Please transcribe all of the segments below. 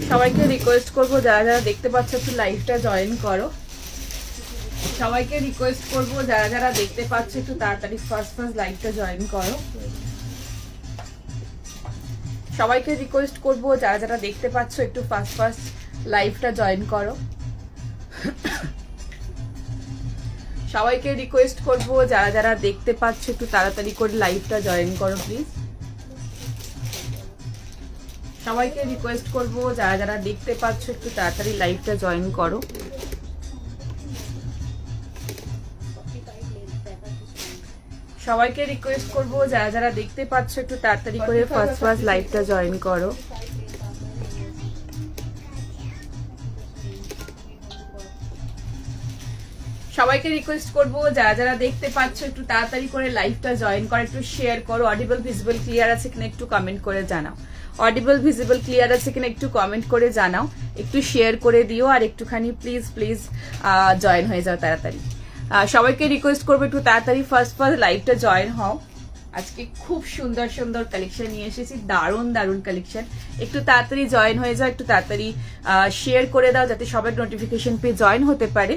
সবাইকে রিকোয়েস্ট করবো যারা যারা দেখতে পাচ্ছ একটু লাইভটা জয়েন করো। সবাইকে রিকোয়েস্ট করবো যারা যারা দেখতে পাচ্ছ একটু তাড়াতাড়ি ফার্স্ট লাইভটা জয়েন করো। সবাইকে রিকোয়েস্ট করবো যারা যারা দেখতে পাচ্ছ একটু ফার্স্ট লাইভটা জয়েন করো। সবাইকে রিকোয়েস্ট করবো যারা যারা দেখতে পাচ্ছ একটু তাড়াতাড়ি করে লাইভটা জয়েন করো প্লিজ। সবাইকে রিকোয়েস্ট করবো যারা যারা দেখতে পাচ্ছ একটু তাড়াতাড়ি লাইভটা জয়েন করো। সবাইকে রিকোয়েস্ট করবো যারা যারা দেখতে পাচ্ছ একটু তাড়াতাড়ি করে ফার্স্ট লাইভটা জয়েন করো। সবাইকে রিকোয়েস্ট করবো যারা যারা দেখতে পাচ্ছ একটু তাড়াতাড়ি করে লাইভটা জয়েন করো, একটু শেয়ার করো। অডিবল ভিজিবল ক্লিয়ার আছে কিনা একটু কমেন্ট করে জানাও। অডিবল ভিজিবল ক্লিয়ার আছে কিনা একটু কমেন্ট করে জানাও, একটু শেয়ার করে দিও আর একটুখানি প্লিজ প্লিজ জয়েন হয়ে যাও তাড়াতাড়ি। সবাইকে রিকোয়েস্ট করবো একটু তাড়াতাড়ি ফার্স্ট লাইভটা জয়েন হও। আজকে খুব সুন্দর সুন্দর কালেকশন নিয়ে এসেছি, দারুণ দারুণ কালেকশন। একটু তাড়াতাড়ি জয়েন হয়ে যাও, একটু তাড়াতাড়ি শেয়ার করে দাও যাতে সবাই নোটিফিকেশন পেয়ে জয়েন হতে পারে।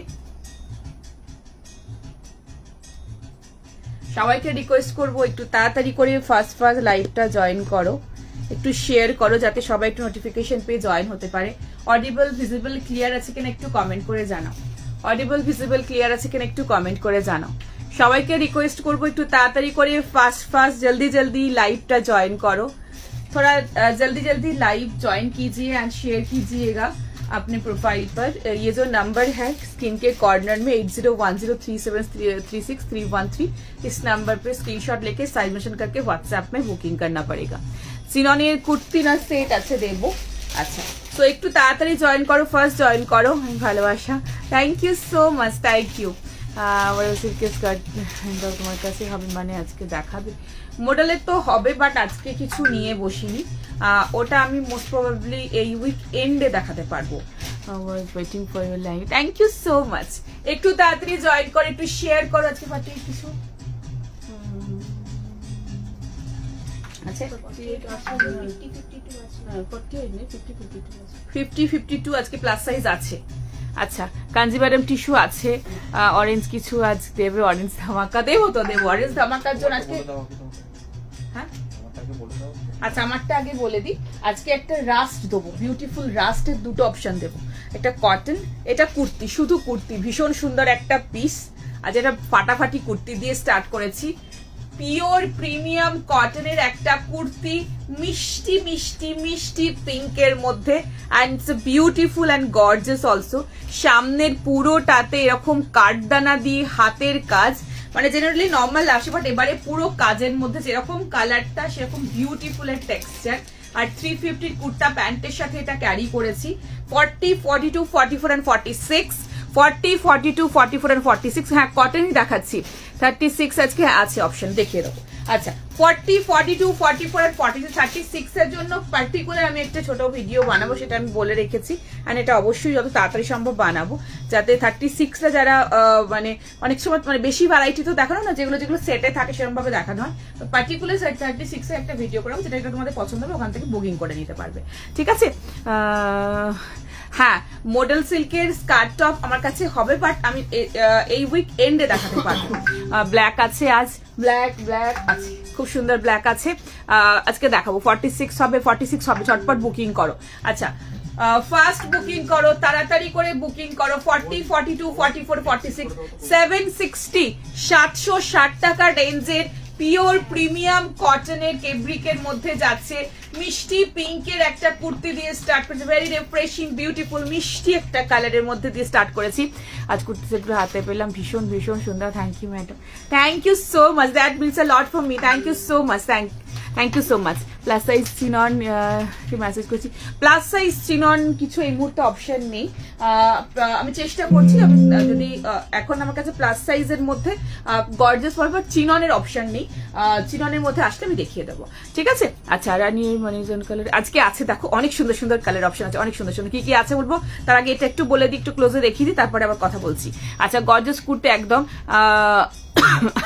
সবাইকে রিকোয়েস্ট করবো একটু তাড়াতাড়ি করে ফার্স্ট লাইভটা জয়েন করো, একটু শেয়ার করো যাতে সবাই একটু নোটিফিকেশন পেয়ে জয়েন হতে পারে। অডিবল ভিজিবল ক্লিয়ার আছে কিনা একটু কমেন্ট করে জানাও। অডিবল ভিজিবল ক্লিয়ার আছে কিনা একটু কমেন্ট করে জানাও। সবাইকে রিকোয়েস্ট করবো একটু তাড়াতাড়ি করে ফার্স্ট जल्दी जल्दी लाइवটা জয়েন করো। थोड़ा जल्दी जल्दी लाइव ज्वाइन कीजिए एंड शेयर कीजिएगा अपने प्रोफाइल पर। ये जो नंबर है स्क्रीन के कॉर्नर में 8010373613 इस नंबर पे स्क्रीनशॉट लेके साइड मेंशन करके व्हाट्सएप में बुकिंग करना पड़ेगा। सिनोनियर कुर्ती ना सेट আছে দেবো। আচ্ছা, সো একটু তাড়াতাড়ি জয়েন করো, ফার্স্ট জয়েন করো। ভালোবাসা, thank you so much, thank you. সিল্কের স্কার্ট তোমার কাছে হবে মানে আজকে দেখাবে? মডেলের তো হবে, বাট আজকে কিছু নিয়ে বসিনি, ওটা আমি মোস্ট প্রবাবলি এই উইক এন্ডে দেখাতে পারবো। Waiting for your live, thank you so much. একটু তাড়াতাড়ি জয়েন করো, একটু শেয়ার করো। আজকে পার্টি কিছু আচ্ছা 50-52 আজকে প্লাস সাইজ আছে। আচ্ছা, কাঞ্জিভারম টিস্যু আছে, অরেঞ্জ কিছু আজ দেবে, অরেঞ্জ ধামাকা দেবো তো দেবো। অরেঞ্জ ধামাকার জন্য আজকে হ্যাঁ আচ্ছা আমারটা আগে বলে দিই। আজকে একটা রাস্ট দেবো, বিউটিফুল রাস্টের দুটো অপশন দেবো। একটা কটন, এটা কুর্তি, শুধু কুর্তি, ভীষণ সুন্দর একটা পিস। আজ এটা ফাটাফাটি কুর্তি দিয়ে স্টার্ট করেছি। পিওর প্রিমিয়াম কটনের একটা কুর্তি, মিষ্টি মিষ্টি মিষ্টি পিঙ্কের মধ্যে, and it's beautiful and gorgeous also. সামনের পুরোটাতে এরকম কাঠদানা দিয়ে হাতের কাজ, মানে জেনারেলি নর্মাল আসে, বাট এবারে পুরো কাজের মধ্যে যেরকম কালারটা সেরকম বিউটিফুল এর টেক্সচার। আর 350 কুর্তা প্যান্টের সাথে এটা ক্যারি করেছি। 40, 42, 44 and 46, 40, 42, 44 and 46। হ্যাঁ, কটনই দেখাচ্ছি। 36 আজকে আছে অপশন, দেখিয়ে দেবো। আচ্ছা, 40, 42, 44 and 46, 36 এর জন্য পার্টিকুলার আমি একটা ছোট ভিডিও বানাবো, সেটা আমি বলে রেখেছি। এন্ড এটা অবশ্যই যত তাড়াতাড়ি সম্ভব বানাবো, যাতে 36টা যারা মানে অনেক সময় মানে বেশি ভ্যারাইটি তো দেখানো না, যেগুলো যেগুলো সেটে থাকে সেরকম ভাবে দেখানো হয়। পার্টিকুলার 36 এর একটা ভিডিও করাবো, যেটা তোমাদের পছন্দ হবে ওখান থেকে বুকিং করে নিতে পারবে। ঠিক আছে। হ্যাঁ, মডেল সিল্কের স্কার্ট টপ আমার কাছে হবে, বাট আমি এই উইক এন্ডে দেখাতে পারবো। ব্ল্যাক আছে আজ, ব্ল্যাক আছে, খুব সুন্দর ব্ল্যাক আছে, আজকে দেখাবো। 46 হবে, 46 হবে, ঝটপট বুকিং করো। আচ্ছা, ফার্স্ট বুকিং করো, তাড়াতাড়ি করে বুকিং করো। 40, 42, 44, 46, 760, 760 টাকা রেঞ্জের পিওর প্রিমিয়াম কটনের কেব্রিকের মধ্যে যাচ্ছে। মিষ্টি পিঙ্কের একটা কুর্তি দিয়ে স্টার্ট করেছি, ভেরি রিফ্রেশিং বিউটিফুল মিষ্টি একটা কালারের মধ্যে দিয়ে স্টার্ট করেছি। আজ কুর্তি সেটগুলো হাতে পেলাম, ভীষণ ভীষণ সুন্দর। Thank you madam, thank you so much, that means a lot for me. Thank you so much, thank you so much. Plus size chinon message করছি, প্লাস সাইজ চিনন কিছু এই মুহূর্তে অপশন নেই। আমি চেষ্টা করছি, আমি যদি এখন আমার কাছে প্লাস সাইজের মধ্যে গর্জিয়াস পরপর চিননের অপশন নেই, চিননের মধ্যে আসলে আমি দেখিয়ে দেবো। ঠিক আছে। আচ্ছা, রানির মনিজন কালার আজকে আছে, দেখো অনেক সুন্দর সুন্দর কালার অপশন আছে, অনেক সুন্দর সুন্দর। কি কি আছে বলবো, তার আগে এটা একটু বলে দিই, একটু ক্লোজে দেখিয়ে দিই, তারপরে আবার কথা বলছি। আচ্ছা, গর্জিয়াস কুর্তি একদম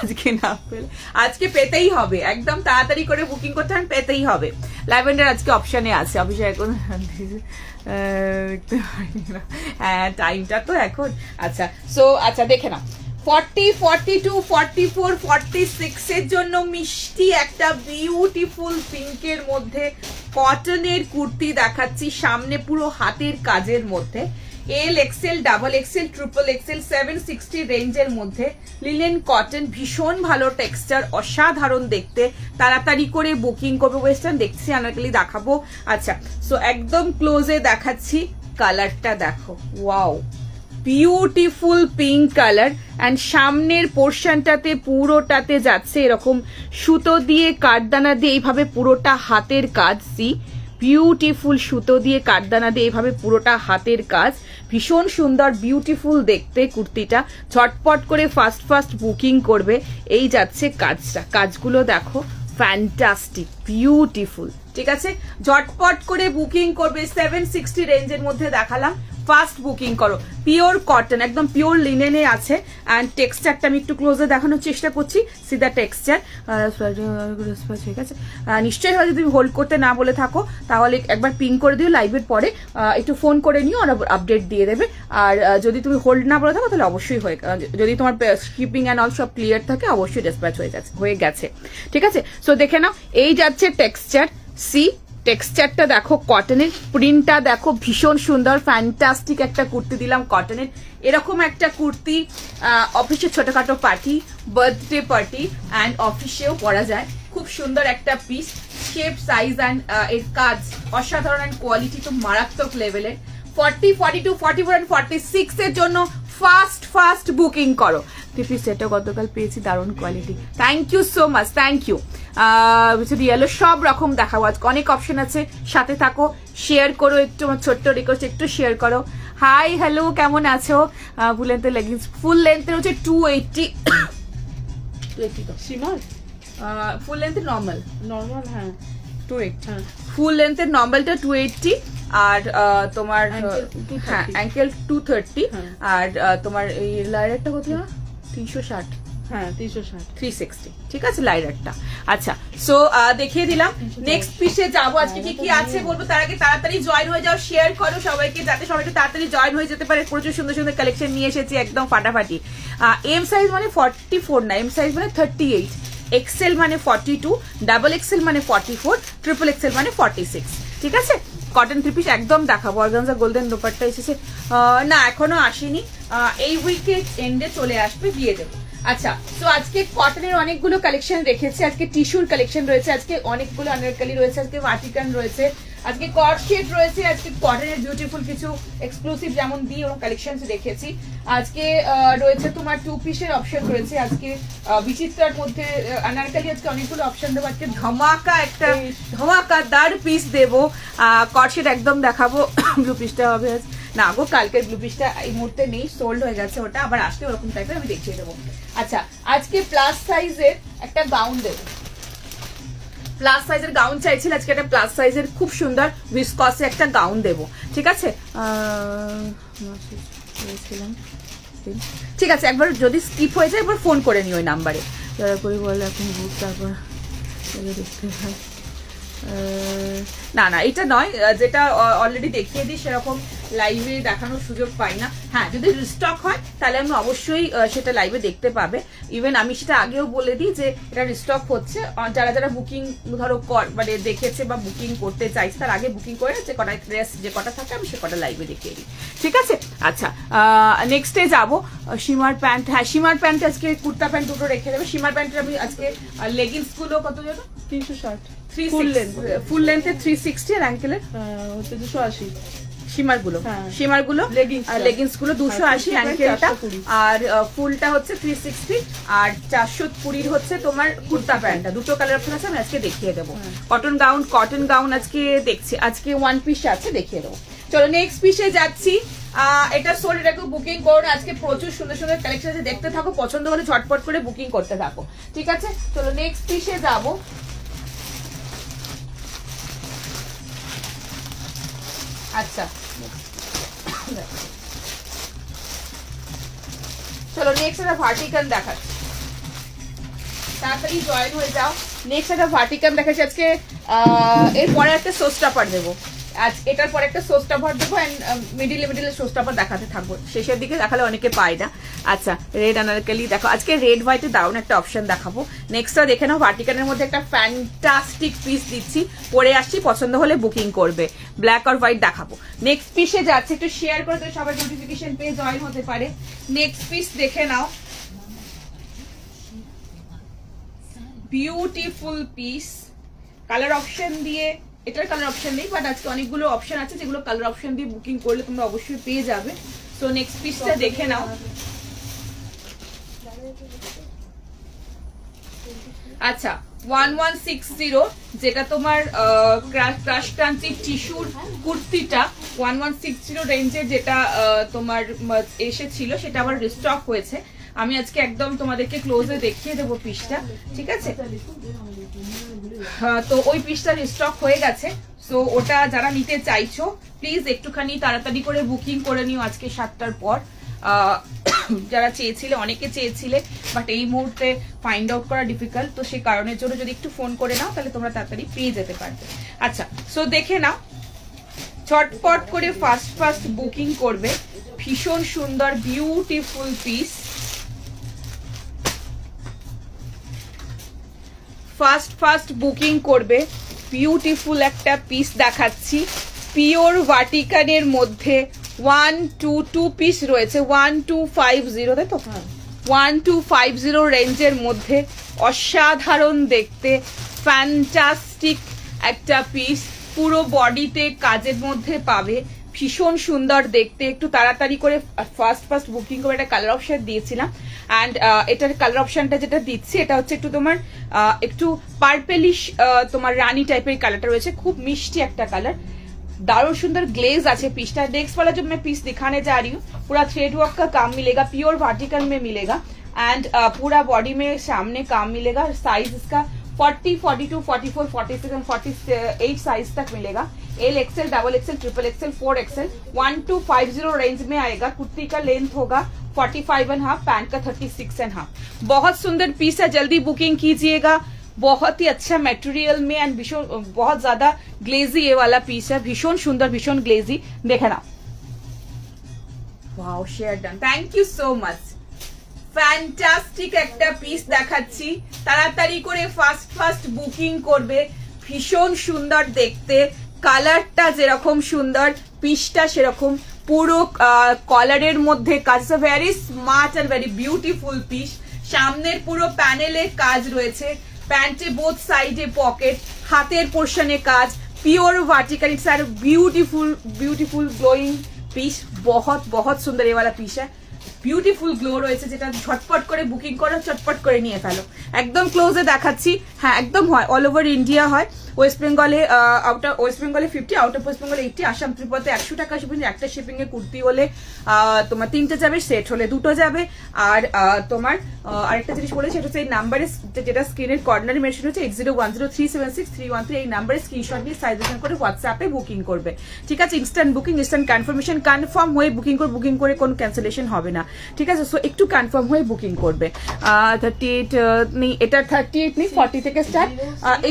আজকে না পেলে আজকে পেতেই হবে, একদম তাড়াতাড়ি করে বুকিং করতে হবে, পেতেই হবে। ল্যাভেন্ডার আজকে অপশনে আছে, অফিসে এখন দেখতে পারি না, হ্যাঁ টাইমটা তো এখন। আচ্ছা সো আচ্ছা দেখে নাও 40, 42, 44, 46 এর জন্য মিষ্টি একটা বিউটিফুল পিঙ্কের মধ্যে কটনের কুর্তি দেখাচ্ছি, সামনে পুরো হাতের কাজের মধ্যে, L XL, double XL, triple Excel, 760 রেঞ্জের মধ্যে লিনেন কটন, ভীষণ ভালো টেক্সচার, অসাধারণ দেখতে। তাড়াতাড়ি করে বুকিং করবে। ওয়েস্টার্ন দেখছি, আনারকলি দেখাবো। আচ্ছা সো একদম ক্লোজে দেখাচ্ছি, কালারটা দেখো, wow beautiful pink colour. And সামনের পোর্শনটাতে পুরোটাতে যাচ্ছে এরকম সুতো দিয়ে কাঠদানা দিয়ে এইভাবে পুরোটা হাতের কাজ, সি বিউটিফুল সুতো দিয়ে কাঠদানা দিয়ে এইভাবে পুরোটা হাতের কাজ, ভীষণ সুন্দর বিউটিফুল দেখতে কুর্তিটা। ঝটপট করে ফাস্ট বুকিং করবে। এই যাচ্ছে কাজটা, কাজগুলো দেখো ফ্যান্টাস্টিক বিউটিফুল, ঠিক আছে ঝটপট করে বুকিং করবে। 760 রেঞ্জের মধ্যে দেখালাম, ফাস্ট বুকিং করো। পিওর কটন, একদম পিওর লিনেনে আছে। অ্যান্ড টেক্সচারটা আমি একটু ক্লোজে দেখানোর চেষ্টা করছি, সিধা টেক্সচার, ঠিক আছে। নিশ্চয়ই যদি তুমি হোল্ড করতে না বলে থাকো তাহলে একবার পিং করে দিও, লাইভের পরে একটু ফোন করে নিও, ওরা আপডেট দিয়ে দেবে। আর যদি তুমি হোল্ড না বলে থাকো তাহলে অবশ্যই যদি তোমার শিপিং অ্যান্ড অল সব ক্লিয়ার থাকে অবশ্যই ডিসপ্যাচ হয়ে গেছে, ঠিক আছে। সো দেখে নাও, এই যাচ্ছে টেক্সচার, সি টেক্সচারটা দেখো, কটনের প্রিন্টটা দেখো, ভীষণ সুন্দর ফ্যান্টাস্টিক একটা কুর্তি দিলাম কটনের। এরকম একটা কুর্তি অফিসে ছোটখাটো পার্টি, বার্থডে পার্টি অ্যান্ড অফিসেও পরা যায়, খুব সুন্দর একটা পিস। শেপ, সাইজ অ্যান্ড এর কাজ অসাধারণ, অ্যান্ড কোয়ালিটি তো মারাত্মক লেভেলের। 40, 42, 44 অ্যান্ড 46 এর জন্য ফাস্ট বুকিং করো। থ্রি সেটটা গতকাল পেয়েছি, দারুণ quality, thank you so much, thank you. Yellow সব রকম দেখাবো, আজকে অনেক অপশন আছে, সাথে থাকো, শেয়ার করো একটু, আমার ছোট্ট রিকোয়েস্ট একটু শেয়ার করো। হাই হ্যালো, কেমন আছো? ফুল লেন্থের লেগিংস, ফুল লেন্থের হচ্ছে 280 তো সীমার, ফুল লেন্থের নর্মাল, হ্যাঁ 280, ফুল লেন্থের নর্মালটা 280, আর তোমার হ্যাঁ অ্যাঙ্কেল 230, আর তোমার এই লাইরেরটা কত না 360, হ্যাঁ 360, 360, ঠিক আছে লাইরেরটা। আচ্ছা সো দেখিয়ে দিলাম। নেক্সট পিসে যাবো, আজকে কি কি আছে বলবো, তার আগে তাড়াতাড়ি জয়েন হয়ে যাও, শেয়ার করো সবাইকে, যাতে সবাই একটু তাড়াতাড়ি জয়েন হয়ে যেতে পারে। প্রচুর সুন্দর সুন্দর কালেকশন নিয়ে এসেছি, একদম ফাটাফাটি। এম সাইজ মানে 44 না, এম সাইজ মানে 38, এক্সেল মানে 42, ডাবল এক্সেল মানে 44, ট্রিপল এক্সেল মানে 46, ঠিক আছে। কটন থ্রি পিস একদম দেখাবো। অর্গানজা গোল্ডেন দোপাট্টা এসেছে, না এখনো আসেনি, এই উইকে এন্ডে চলে আসবে, দিয়ে দেবো। আচ্ছা তো আজকে কটনের অনেকগুলো কালেকশন রেখেছি, আজকে টিস্যুর কালেকশন রয়েছে, আজকে অনেকগুলো আনারকলি রয়েছে, আজকে ভার্টিকান রয়েছে, আজকে কট সেট রয়েছে, আজকে কটনের বিউটিফুল কিছু এক্সক্লুসিভ যেমন দিয়ে এবং কালেকশন রেখেছি। আজকে রয়েছে তোমার 2 পিসের অপশন রয়েছে, আজকে বিচিত্রার মধ্যে আনারকলি আজকে অনেকগুলো অপশন দেবো, আজকে ধামাকা একটা ধামাকাদার পিস দেবো, কট সেট একদম দেখাবো। ব্লু পিসটা হবে না গো, কালকের ব্লু পিসটা এই মুহূর্তে নেই, সোল্ড হয়ে গেছে, ওটা আবার আসলে ওরকম টাইপের আমি দেখিয়ে দেবো। আচ্ছা আজকে প্লাস সাইজের একটা গাউন দেবো, প্লাস সাইজের গাউন চাইছিল, আজকে একটা প্লাস সাইজের খুব সুন্দর ভিসকসে একটা গাউন দেবো, ঠিক আছে। ঠিক আছে, একবার যদি স্কিপ হয়ে যায় একবার ফোন করে নিও ওই নাম্বারে, দয়া করে বলে এখন বুক, তারপর দেখতে হয়। না না এটা নয়, যেটা অলরেডি দেখিয়ে দিই সেরকম লাইভে দেখানোর সুযোগ পাই না। হ্যাঁ যদি রিস্টক হয় তাহলে আমি অবশ্যই সেটা লাইভে দেখতে পাবে। ইভেন আমি সেটা আগেও বলে দিই যে এটা রিস্টক হচ্ছে, যারা যারা বুকিং ধরো মানে দেখেছে বা বুকিং করতে চাইছে তার আগে বুকিং করে যে কটা ড্রেস যে কটা থাকে আমি সে কটা লাইভে দেখিয়ে দিই, ঠিক আছে। আচ্ছা নেক্সটে যাবো সীমার প্যান্ট। হ্যাঁ সীমার প্যান্ট আজকে কুর্তা প্যান্ট দুটো রেখে দেবে। সীমার প্যান্টের আমি আজকে লেগিংস গুলো কত যেন 360, ফুল লেন্থে 360, আর অ্যাঙ্কেলের হচ্ছে 280। সীমার গুলো লেগিংস গুলো 280, অ্যাঙ্কেলটা আর ফুলটা হচ্ছে 360, আর 420 হচ্ছে তোমার কুর্তা প্যান্টটা। দুটো কালার অপশন আছে, আমি আজকে দেখিয়ে দেবো। কটন গাউন আজকে দেখছি, আজকে 1 পিস আছে, দেখিয়ে দেবো। চলো নেক্সট পিসে যাচ্ছি। এটা সোল্ড, এটা বুকিং করো, আজকে প্রচুর সুন্দর সুন্দর কালেকশন আছে, দেখতে থাকো, পছন্দ হলে ঝটপট করে বুকিং করতে থাকো, ঠিক আছে। চলো নেক্সট পিসে যাবো। আচ্ছা চলো নেক্সট একটা ভার্টিকান দেখাচ্ছি। তাড়াতাড়ি জয়েন হয়ে যাও। নেক্সট একটা ভার্টিকান দেখাচ্ছি আজকে, এরপরে একটা সোস্টাপার দেবো, আজ এটার পরে একটা সোস্টাপার দেবো, অ্যান্ড মিডিলে সোস্টাপার দেখাতে থাকবো, শেষের দিকে দেখালে অনেকে পায় না। আচ্ছা রেড আনারকলি দেখো, আজকে রেড হোয়াইটে দারুণ একটা অপশন দেখাবো। নেক্সটটা দেখে নাও, ভার্টিকানের মধ্যে একটা ফ্যান্টাস্টিক পিস দিচ্ছি, পরে আসছি, পছন্দ হলে বুকিং করবে। ব্ল্যাক আর হোয়াইট দেখাবো। নেক্সট পিসে যাচ্ছে, একটু শেয়ার করে তো সবাই নোটিফিকেশন পেয়ে জয়েন হতে পারে। নেক্সট পিস দেখে নাও, বিউটিফুল পিস, কালার অপশন দিয়ে, এটার কালার অপশন নেই বাট আজকে অনেকগুলো অপশন আছে যেগুলো কালার অপশন দিয়ে বুকিং করলে তোমরা অবশ্যই পেয়ে যাবে। সো নেক্সট পিসটা দেখে নাও। আচ্ছা 1160 যেটা তোমার ক্রাশ ক্রাঞ্চি টিস্যুর কুর্তিটা 1160 রেঞ্জের যেটা তোমার এসেছিল সেটা আবার রিস্টক হয়েছে। আমি আজকে একদম তোমাদেরকে ক্লোজে দেখিয়ে দেবো পিসটা, ঠিক আছে? তো ওই পিসটা রিস্টক হয়ে গেছে। সো ওটা যারা নিতে চাইছো প্লিজ একটুখানি তাড়াতাড়ি করে বুকিং করে নিও আজকে 7টার পর। যারা চেয়েছিলে, অনেকে চেয়েছিলে, বাট এই মুহূর্তে ফাইন্ড আউট করা ডিফিকাল্ট, তো সেই কারণের জন্য যদি একটু ফোন করে নাও তাহলে তোমরা তাড়াতাড়ি পেয়ে যেতে পারবে। আচ্ছা সো দেখে নাও, চটপট করে ফার্স্ট বুকিং করবে। ভীষণ সুন্দর বিউটিফুল পিস, ফার্স্ট বুকিং করবে। বিউটিফুল একটা পিস দেখাচ্ছি, পিওর ভার্টিকানের মধ্যে 122 পিস রয়েছে, 1250, তাই তো? 1250 রেঞ্জের মধ্যে অসাধারণ দেখতে ফ্যান্টাস্টিক একটা পিস, পুরো বডিতে কাজের মধ্যে পাবে, ভীষণ সুন্দর দেখতে। একটু তাড়াতাড়ি করে ফার্স্ট বুকিং করে একটা কালার অপশন দিয়েছিলাম, অ্যান্ড এটার কালার অপশনটা যেটা দিচ্ছি এটা হচ্ছে একটু তোমার একটু পার্পেলিশ তোমার রানী টাইপের কালারটা রয়েছে, খুব মিষ্টি একটা কালার, दारुण सुंदर ग्लेज আছে पीसটা। नेक्स्ट वाला जो मैं पीस दिखाने जा रही हूँ पूरा थ्रेड वर्क का काम मिलेगा, प्योर वर्टिकल में मिलेगा, एंड पूरा बॉडी में सामने काम मिलेगा। साइज इसका 40, 42, 44, 46 एंड 48 साइज तक मिलेगा। L XL, double XL, triple XL, 4 XL 1250 range में आएगा। कुर्ती का लेंथ होगा 45.5, पैंट का 36.5। बहुत सुंदर पीस है, जल्दी बुकिंग कीजिएगा। बहुत ही अच्छा मटेरियल में एंड भीषण बहुत ज्यादा ग्लेजी ये वाला पीस है, भीषण सुंदर, भीषण ग्लेजी। देखे ना, wow share done, thank you so much. Fantastic একটা পিস দেখাচ্ছি, তাড়াতাড়ি করে ফার্স্ট বুকিং করবে। ভীষণ সুন্দর দেখতে, কালারটা যেরকম সুন্দর পিসটা সেরকম, পুরো কলারের মধ্যে কাজ, very smart and very beautiful piece. সামনের পুরো প্যানেলে কাজ রয়েছে, প্যান্টে বোথ সাইডে পকেট, হাতের পোর্শনে কাজ, pure vertical, it's are beautiful glowing piece. बहुत सुंदर ये वाला पीस है, বিউটিফুল গ্লো রয়েছে, যেটা ঝটপট করে বুকিং করো, চটপট করে নিয়ে ফেলো। একদম ক্লোজে দেখাচ্ছি, হ্যাঁ একদম হয়, অল ওভার ইন্ডিয়া হয়। ওয়েস্ট বেঙ্গলে ওয়েস্ট বেঙ্গলে 50, আউট অফ ওয়েস্ট বেঙ্গলে 80, আসাম ত্রিপুরাতে 100 টাকা শিপিং। একটা শিপিং এ কুর্তি হলে তোমার 3টে যাবে, সেট হলে 2টো যাবে। আর তোমার আরেকটা জিনিস বলেছি, সেটা হচ্ছে এই নাম্বারে যেটা স্ক্রিনের কর্নারে মেনশন হচ্ছে 8010376313, এই নাম্বারে স্ক্রিনশট নিয়ে সাইজেশন করে হোয়াটসঅ্যাপে বুকিং করবে, ঠিক আছে? Instant booking, instant confirmation, confirm হয়ে বুকিং করে কোনো ক্যান্সেলেশন হবে না, ঠিক আছে? সো একটু কনফার্ম হয়ে বুকিং করবে। 38 নেই, এটা 38 নেই, 40 থেকে স্টার্ট।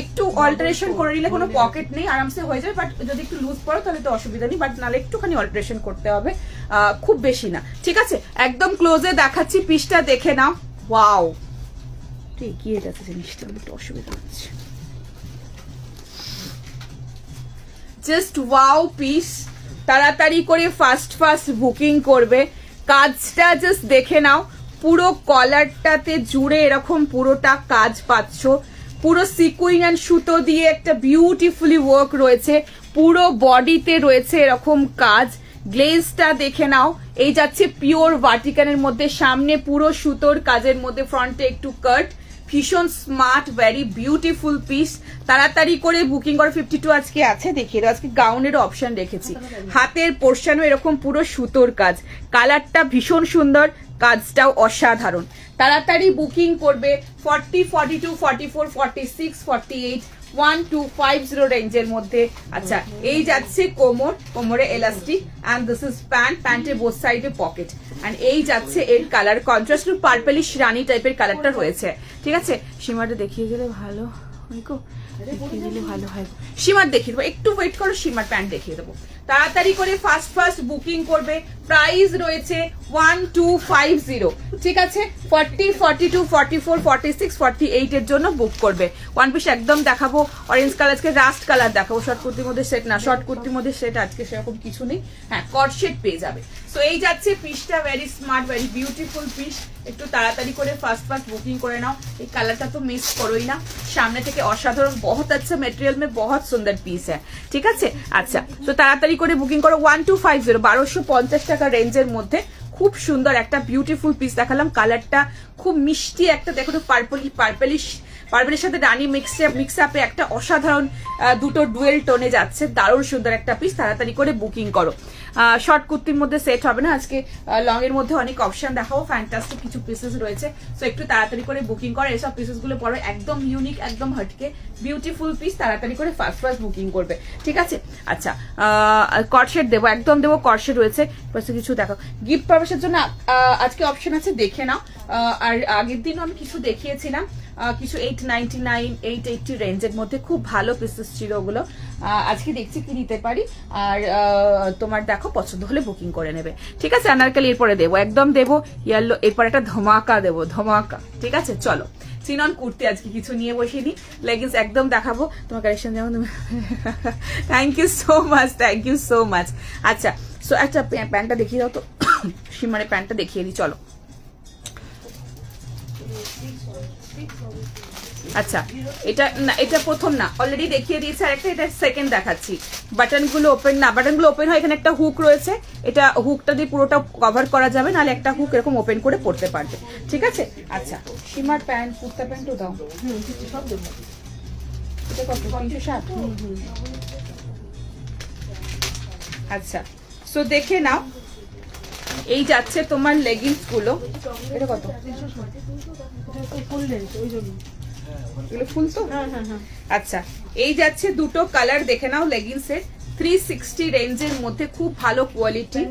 একটু অল্টারেশন করে নিলে কোনো পকেট নেই, আরামসে হয়ে যাবে, বাট যদি একটু লুজ পড়ো তাহলে তো অসুবিধা নেই, বাট নাহলে একটুখানি অল্টারেশন করতে হবে, খুব বেশি না, ঠিক আছে? একদম ক্লোজে দেখাচ্ছি, পিসটা দেখে নাও। ওয়াও, এগিয়ে যাচ্ছে জিনিসটা, একটু অসুবিধা হচ্ছে। জাস্ট ওয়াও পিস, তাড়াতাড়ি করে ফার্স্ট বুকিং করবে। কাজটা জাস্ট দেখে নাও, পুরো কলারটাতে জুড়ে এরকম পুরোটা কাজ পাচ্ছ, পুরো সিকুইন এন্ড সুতো দিয়ে একটা বিউটিফুলি ওয়ার্ক রয়েছে, পুরো বডিতে রয়েছে এরকম কাজ। গ্লেজটা দেখে নাও, এই যাচ্ছে পিওর ভার্টিকানের মধ্যে, সামনে পুরো সুতোর কাজের মধ্যে, ফ্রন্টে একটু কাট, ভীষণ স্মার্ট, ভেরি বিউটিফুল পিস। তাড়াতাড়ি করে বুকিং করো। 52 আজকে আছে, দেখিয়ে দাও, আজকে গাউনেরও অপশন রেখেছি। হাতের পোর্শনও এরকম পুরো সুতোর কাজ, কালারটা ভীষণ সুন্দর, কাজটাও অসাধারণ। তাড়াতাড়ি বুকিং করবে। 40, 42, 44, 46, 48, 1250 রেঞ্জের মধ্যে। আচ্ছা এই যাচ্ছে কোমর, কোমরে elastic and this is pant, প্যান্টের বোথ সাইডে পকেট এন্ড এই যাচ্ছে এর কালার কন্ট্রাস্ট টু পার্পলিশ রানী টাইপের কালারটা রয়েছে। ঠিক আছে সীমাটা দেখিয়ে গেলে ভালো হয় গো, দেখিয়ে দিলে ভালো হয়। সীমার দেখিয়ে দেবো, একটু ওয়েট করো, সীমার প্যান্ট দেখিয়ে দেবো। তাড়াতাড়ি করে ফার্স্ট বুকিং করবে। প্রাইস রয়েছে 1250। ঠিক আছে 40, 42, 44, 46, 48 এর জন্য বুক করবে। ওয়ান পিস একদম দেখাবো অরেঞ্জ কালার, আজকে রাস্ট কালার দেখাবো। শর্ট কুর্তির মধ্যে সেট না, শর্ট কুর্তির মধ্যে সেট আজকে সেরকম কিছু নেই। হ্যাঁ কট সেট পেয়ে যাবে। সো এই যাচ্ছে পিসটা, very smart, very beautiful piece. একটু তাড়াতাড়ি করে ফার্স্ট বুকিং করে নাও। এই কালারটা তো মিস করোই না, সামনে থেকে অসাধারণ, বহুত আচ্ছা মেটেরিয়াল में बहुत सुंदर পিস है। ঠিক আছে আচ্ছা তো তাড়াতাড়ি করে বুকিং করো। 1250 1250 টাকা রেঞ্জের মধ্যে খুব সুন্দর একটা বিউটিফুল পিস দেখালাম। কালারটা খুব মিষ্টি একটা, দেখো তো পার্পলের সাথে রানী মিক্স আপে একটা অসাধারণ দুটো ডুয়েল টোনে যাচ্ছে, দারুণ সুন্দর একটা পিস। তাড়াতাড়ি করে বুকিং করো। শর্ট কুর্তির মধ্যে সেট হবে না আজকে, লং এর মধ্যে অনেক অপশন দেখাবো, ফ্যান্টাস্টিক কিছু পিসেস রয়েছে। সো একটু তাড়াতাড়ি করে বুকিং করো, এসব পিসেস গুলো পড়ো, একদম ইউনিক, একদম হটকে বিউটিফুল পিস। তাড়াতাড়ি করে ফার্স্ট বুকিং করবে। ঠিক আছে আচ্ছা কটশেট দেবো, একদম দেবো, কটশেট রয়েছে। কিছু দেখো গিফট পারপাসের জন্য আজকে অপশন আছে, দেখে নাও। আর আগের দিনও আমি কিছু দেখিয়েছিলাম, কিছু 899, 880 রেঞ্জের মধ্যে খুব ভালো পিসেস ছিল ওগুলো। আজকে দেখছি কি নিতে পারি। আর তোমার দেখো পছন্দ হলে বুকিং করে নেবে। ঠিক আছে আনারকলি এরপরে দেবো, একদম দেবো ইয়েলো, এরপর একটা ধমাকা দেবো, ধমাকা। ঠিক আছে চলো চিনন কুর্তি আজকে কিছু নিয়ে বসিয়ে নি, লেগিংস একদম দেখাবো তোমার কালেকশন যেমন। Thank you so much, thank you so much. আচ্ছা সো একটা প্যান্টটা দেখিয়ে দাও তো, সীমানের প্যান্টটা দেখিয়ে দিই চলো। আচ্ছা এটা না, এটা প্রথম না, অলরেডি দেখিয়ে দিয়েছে। আর একটা এটা সেকেন্ড দেখাচ্ছি। বাটন গুলো ওপেন না, বাটন গুলো ওপেন হয়, এখানে একটা হুক রয়েছে, এটা হুকটা দিয়ে পুরোটা কভার করা যাবে, নাহলে একটা হুক এরকম ওপেন করে পড়তে পারবে। ঠিক আছে আচ্ছা সীমার প্যান্ট, কুর্তা প্যান্টও দাও, সব দেবো। এটা কত? 360। আচ্ছা সো দেখে নাও, এই যাচ্ছে তোমার লেগিংস গুলো। এটা কত? ফুল তো। আচ্ছা এই যাচ্ছে দুটো কালার, দেখে নাও লেগিংস এর 360 রেঞ্জের মধ্যে, খুব ভালো কোয়ালিটি।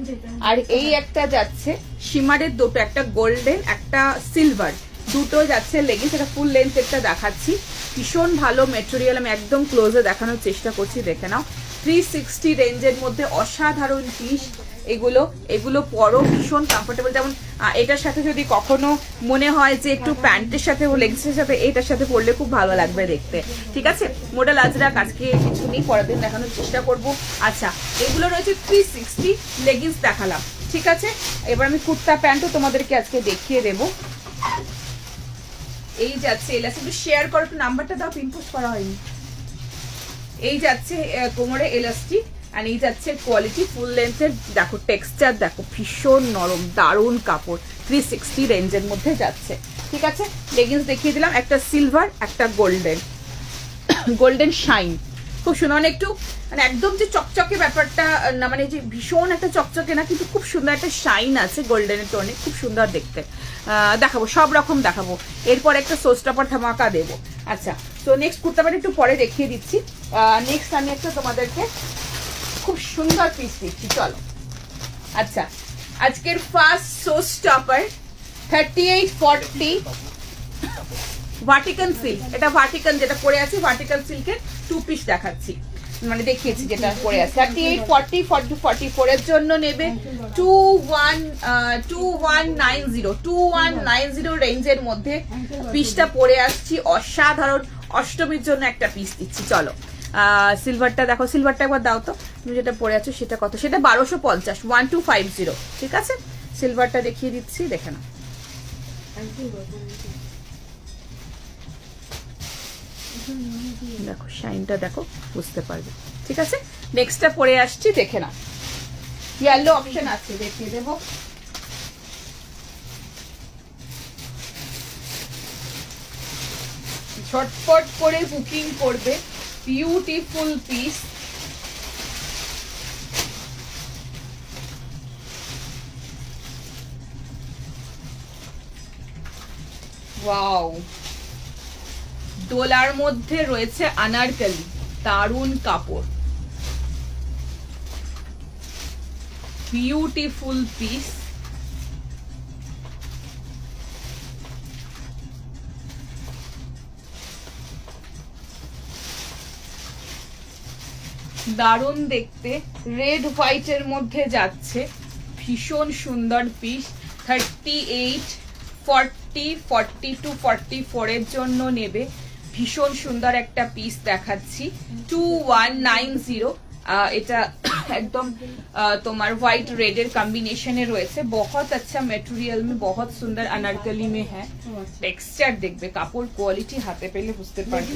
আর এই একটা যাচ্ছে শিমারের দুটো, একটা গোল্ডেন একটা সিলভার, দুটো যাচ্ছে লেগিংস। এটা ফুল লেন্থ একটা দেখাচ্ছি, ভীষণ ভালো মেটেরিয়াল, আমি একদম ক্লোজে দেখানোর চেষ্টা করছি, দেখে নাও। 360 রেঞ্জের মধ্যে অসাধারণ পিস এগুলো, এগুলো পরো ভীষণ কমফোর্টেবল। যেমন এটার সাথে যদি কখনো মনে হয় যে একটু প্যান্টের সাথে ও লেগিংসের সাথে এটার সাথে পরলে খুব ভালো লাগবে দেখতে। ঠিক আছে মডেল আজরাক আজকে কিছু নেই, পরের দিন দেখানোর চেষ্টা করব। আচ্ছা এগুলো রয়েছে 360, লেগিংস দেখালাম। ঠিক আছে এবার আমি কুর্তা প্যান্টও তোমাদেরকে আজকে দেখিয়ে দেব। এই যাচ্ছে এলাস্টিক, শেয়ার করো, একটু নাম্বারটা দাও, পিন পোস্ট করা হয়নি। এই যাচ্ছে কোমরে এলাস্টিক, আর এই যাচ্ছে কোয়ালিটি ফুল লেন্থের, দেখো টেক্সচার দেখো ভীষণ নরম, দারুণ কাপড়, 360 রেঞ্জের মধ্যে যাচ্ছে। ঠিক আছে লেগিংস দেখিয়ে দিলাম, একটা সিলভার একটা গোল্ডেন, গোল্ডেন শাইন, খুব সুন্দর। মানে একটু মানে একদম যে চকচকে ব্যাপারটা না, মানে যে ভীষণ একটা চকচকে না, কিন্তু খুব সুন্দর একটা শাইন আছে গোল্ডেনের টোনে, খুব সুন্দর দেখতে। দেখাবো সব রকম দেখাবো, এরপর একটা সোস্টাপার ধামাকা দেবো। আচ্ছা তো নেক্সট কুর্তা প্যান্ট একটু পরে দেখিয়ে দিচ্ছি। নেক্সট আমি একটা তোমাদেরকে খুব সুন্দর পিস দিচ্ছি চলো। আচ্ছা আজকের ফার্স্ট সোস্টাপার 3840 ভার্টিকান সিল্ক, এটা ভার্টিকান যেটা পরে আছে, ভার্টিকান সিল্কের 2 পিস দেখাচ্ছি, মানে দেখিয়েছি যেটা পরে আছে। 3840 44 এর জন্য নেবে 2190 রেঞ্জের মধ্যে পিসটা পরে আসছি, অসাধারণ। অষ্টমীর জন্য একটা পিস দিচ্ছি চলো। সিলভারটা দেখো, সিলভারটা একবার দাও তো, তুমি যেটা পরে আছো সেটা কত? সেটা 1250, 1250। ঠিক আছে সিলভারটা দেখিয়ে দিচ্ছি, দেখে নাও। দেখো শাইনটা দেখো, বুঝতে পারবে। ঠিক আছে নেক্সটটা পরে আসছি, দেখে নাও। ইয়েলো অপশন আছে, দেখিয়ে দেবো। ঝটপট করে বুকিং করবে, বিউটিফুল পিস। ওয়াও দোলার মধ্যে রয়েছে আনারকলি, দারুন কাপড়, বিউটিফুল পিস। দারুন দেখতে, রেড হোয়াইটের মধ্যে যাচ্ছে, ভীষণ সুন্দর পিস। 38, 40, 42, 44 এর জন্য নেবে, ভীষণ সুন্দর একটা পিস দেখাচ্ছি। 2190, এটা एकदम তোমার হোয়াইট রেড এর কম্বিনেশনে রয়েছে। बहुत अच्छा मटेरियल में बहुत सुंदर अनारकली में है। টেক্সচার দেখবে, কাপড় কোয়ালিটি হাতে পেলে বুঝতে পারবে।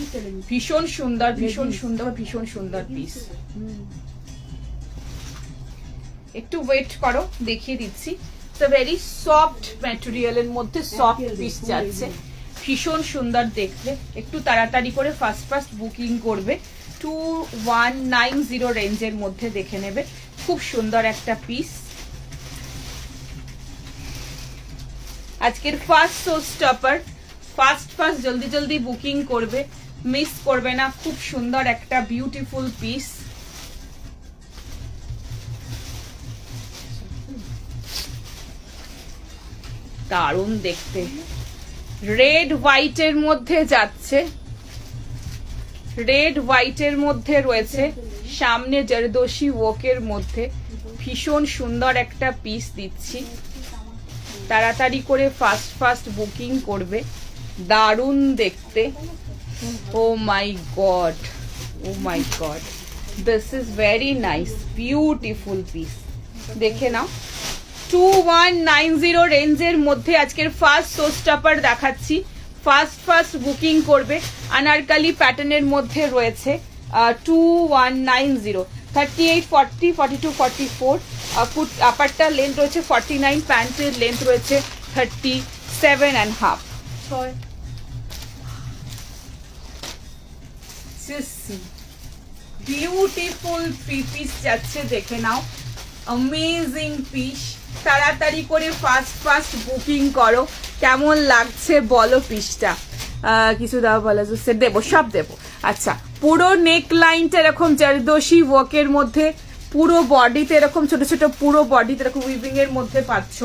ভীষণ সুন্দর, ভীষণ সুন্দর, ভীষণ সুন্দর পিস। একটু ওয়েট করো, দেখিয়ে দিচ্ছি। তো ভেরি সফট ম্যাটেরিয়ালের মধ্যে সফট পিস যাচ্ছে, ভীষণ সুন্দর দেখতে। একটু তাড়াতাড়ি করে ফার্স্ট বুকিং করবে। 2190 রেঞ্জের মধ্যে দেখে নেবে, খুব সুন্দর একটা পিস। আজকের ফার্স্ট শো স্টপার, ফার্স্ট জলদি জলদি বুকিং করবে, মিস করবে না। খুব সুন্দর একটা বিউটিফুল পিস। দারুণ দেখতে, রেড হোয়াইটের মধ্যে যাচ্ছে, রেড হোয়াইটের মধ্যে রয়েছে, সামনে জরদোশি ওয়ার্কের মধ্যে, ভীষণ সুন্দর একটা পিস দিচ্ছি। তাড়াতাড়ি করে ফার্স্ট বুকিং করবে, দারুণ দেখতে। Oh my god, oh my god, this is very nice, beautiful piece. দেখে নাও, 2190 রেঞ্জের মধ্যে আজকের ফার্স্ট শো স্টপার দেখাচ্ছি। ফার্স্ট বুকিং করবে। আনারকলি প্যাটার্নের মধ্যে রয়েছে, 2190, 38, 40, 42, 44। আপারটা লেন্থ রয়েছে 49, প্যান্টের লেন্থ রয়েছে 37.5। বিউটিফুল পিস যাচ্ছে, দেখে নাও, অ্যামেজিং পিস। তাড়াতাড়ি করে ফার্স্ট বুকিং করো। কেমন লাগছে বলো পিসটা? কিছু দাও বলা যাচ্ছে, দেবো, সব দেবো। আচ্ছা, পুরো নেক লাইনটা এরকম জরদোশি ওয়ার্কের মধ্যে, পুরো বডিতে এরকম ছোট ছোট, পুরো বডিতে এরকম উইভিং এর মধ্যে পাচ্ছ।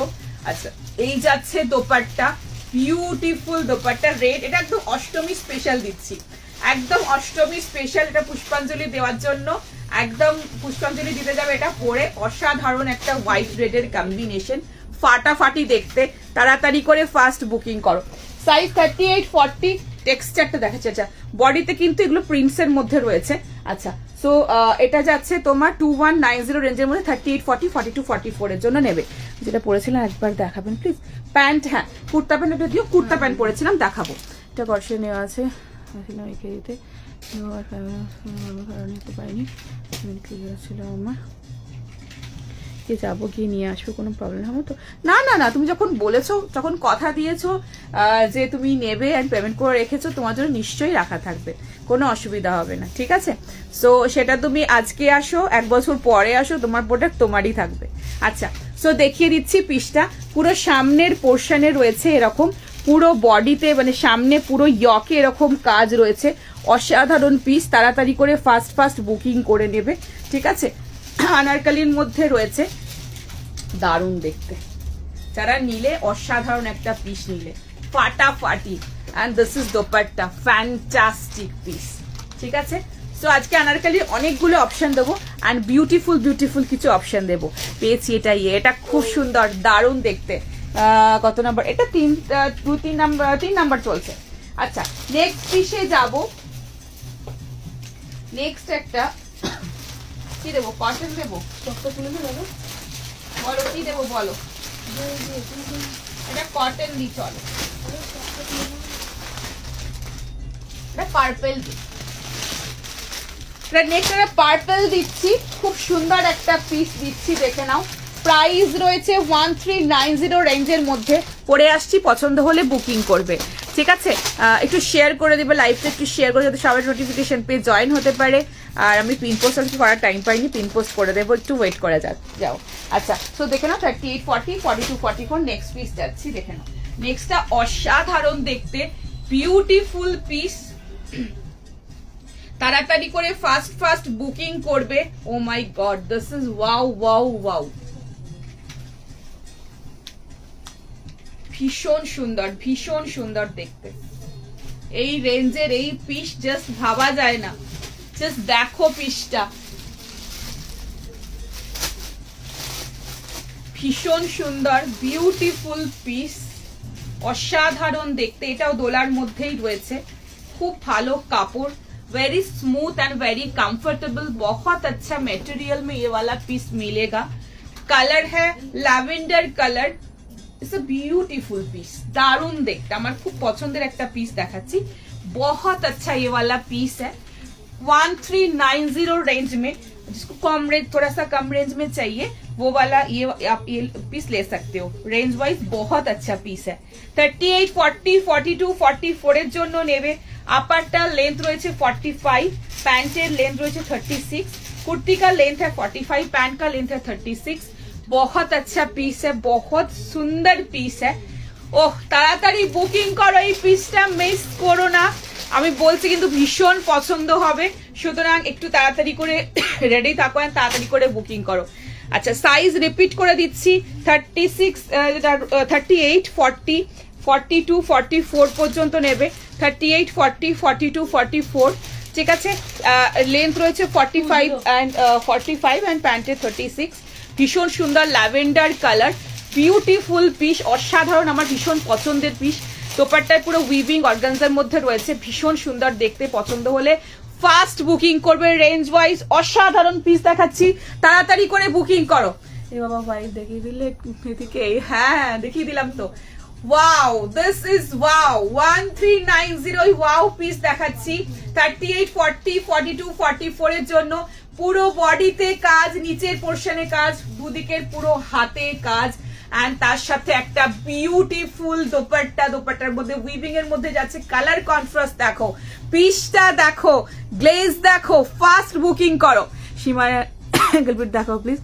আচ্ছা, এই যাচ্ছে দোপাট্টা, বিউটিফুল দোপাট্টা, রেড। এটা একদম অষ্টমী স্পেশাল দিচ্ছি, একদম অষ্টমী স্পেশাল। এটা পুষ্পাঞ্জলি দেওয়ার জন্য একদম পুষ্পাঞ্জলি দিতে যাবে, এটা পরে অসাধারণ একটা হোয়াইট রেডের কম্বিনেশন, ফাটাফাটি দেখতে। তাড়াতাড়ি করে ফার্স্ট বুকিং করো। সাইজ 38, 40। টেক্সচারটা দেখাচ্ছে। আচ্ছা, বডিতে কিন্তু এগুলো প্রিন্টস এর মধ্যে রয়েছে। আচ্ছা, সো এটা যাচ্ছে তোমার 2190 রেঞ্জের মধ্যে, 38, 40, 42, 44 এর জন্য নেবে। যেটা পরেছিলাম একবার দেখাবেন প্লিজ। প্যান্ট, হ্যাঁ কুর্তা প্যান্ট, এটা দিও, কুর্তা প্যান্ট পরেছিলাম, দেখাবো। এটা কষে নেওয়া আছে, রেখে দিতে নিতে পারিনি, ছিল আমার। যাবো, গিয়ে নিয়ে আসবো, কোনো প্রবলেম হবে তো? না না না, তুমি যখন বলেছো, যখন কথা দিয়েছো যে তুমি নেবে অ্যান্ড পেমেন্ট করে রেখেছো, তোমার জন্য নিশ্চয়ই রাখা থাকবে, কোনো অসুবিধা হবে না, ঠিক আছে? সো সেটা তুমি আজকে আসো, 1 বছর পরে আসো, তোমার প্রোডাক্ট তোমারই থাকবে। আচ্ছা, সো দেখিয়ে দিচ্ছি পিসটা। পুরো সামনের পোর্শনে রয়েছে এরকম, পুরো বডিতে মানে সামনে পুরো ইয়কে এরকম কাজ রয়েছে, অসাধারণ পিস। তাড়াতাড়ি করে ফার্স্ট বুকিং করে নেবে, ঠিক আছে? আনারকলির মধ্যে রয়েছে, দারুণ দেখতে। যারা নিলে অসাধারণ একটা পিস নিলে, ফাটাফাটি। And this is dupatta, fantastic piece, ঠিক আছে? সো আজকে আনারকলির অনেকগুলো অপশন দেবো, অ্যান্ড বিউটিফুল কিছু অপশন দেবো। পেয়েছি এটা খুব সুন্দর, দারুণ দেখতে। কত নাম্বার এটা? 3 নাম্বার চলছে। আচ্ছা, নেক্সট পিসে যাব। নেক্সট একটা কি দেবো? কটন দেবো? বলো কি দেবো, বলো। এটা কটন দি, চলো। এটা পার্পেল দি, নেক্সট একটা পার্পেল দিচ্ছি, খুব সুন্দর একটা পিস দিচ্ছি, দেখে নাও। প্রাইস রয়েছে 1390 রেঞ্জের মধ্যে। পরে আসছি, পছন্দ হলে বুকিং করবে, ঠিক আছে? একটু শেয়ার করে দেবে, লাইভটা একটু শেয়ার করে, যাতে সবাই নোটিফিকেশন পেয়ে জয়েন হতে পারে। আর আমি পিন পোস্ট করার টাইম পাইনি, পিন পোস্ট করে দেবো, একটু ওয়েট করে যাও। আচ্ছা, সো দেখে নাও, 38, 40, 42, 44 নেক্সট পিস যাচ্ছি, দেখে নাও। নেক্সটটা অসাধারণ দেখতে, বিউটিফুল পিস, তাড়াতাড়ি করে ফাস্ট বুকিং করবে। Oh my god, this is wow wow wow, ভীষণ সুন্দর, ভীষণ সুন্দর দেখতে। এই রেঞ্জের এই পিস জাস্ট ভাবা যায় না। জাস্ট দেখো পিসটা, ভীষণ সুন্দর, বিউটিফুল পিস, অসাধারণ দেখতে। এটাও দোলার মধ্যেই রয়েছে, খুব ভালো কাপড়, very smooth and very comfortable, बहुत अच्छा मटेरियल में ये वाला पीस मिलेगा। कलर है lavender colour, it's a beautiful piece, दारुण देखते, আমার খুব পছন্দের একটা পিস দেখাচ্ছি। बहुत अच्छा ये वाला पीस है 1390 रेंज में, जिसको कम रेंज, थोड़ा सा कम रेंज में चाहिए वो वाला ये आप ये पीस ले सकते हो। रेंज वाइज बहुत अच्छा पीस है। 38, 40, 42, 44 এর জন্য নেবে। আপারটা লেন্থ রয়েছে 45, প্যান্টের লেंथ রয়েছে 36, कुर्ती का लेंथ है 45, पैंट का लेंथ है 36। बहुत अच्छा पीस है, बहुत सुंदर पीस है। ओह, তাড়াতাড়ি বুকিং করো, এই পিসটা মিস করো না। আমি বলছি কিন্তু ভীষণ পছন্দ হবে, সুতরাং একটু তাড়াতাড়ি করে রেডি থাকো, তাড়াতাড়ি করে বুকিং করো। আচ্ছা, সাইজ রিপিট করে দিচ্ছি, 36, 38, 40, 42, 44 পর্যন্ত নেবে। 38, 40, 42, 44, ঠিক আছে। লেন্থ রয়েছে 45 এন্ড প্যান্টে 36। ভীষণ সুন্দর ল্যাভেন্ডার কালার, বিউটিফুল পিস, অসাধারণ, আমার ভীষণ পছন্দের পিস। দোপাট্টায় পুরো উইভিং অর্গানজার মধ্যে রয়েছে, ভীষণ সুন্দর দেখতে। পছন্দ হলে ফাস্ট বুকিং করবে। রেঞ্জ ওয়াইজ অসাধারণ পিস দেখাচ্ছি, তাড়াতাড়ি করে বুকিং করো। এ বাবা ভাই দেখিয়ে দিলে এদিকে, হ্যাঁ দেখিয়ে দিলাম তো। Wow, this is wow, 1390 wow piece দেখাচ্ছি। 38, 40, 42, 44 এর জন্য পুরো বডিতে কাজ, নিচের পোর্শনে কাজ, দুদিকের পুরো হাতে কাজ, এন্ড তার সাথে একটা বিউটিফুল দোপাট্টা। দোপাট্টার মধ্যে উইভিং এর মধ্যে যাচ্ছে, কালার কন্ট্রাস্ট দেখো, পিসটা দেখো, গ্লেজ দেখো, ফাস্ট বুকিং করো। সীমার অ্যাঙ্কেল দেখো প্লিজ,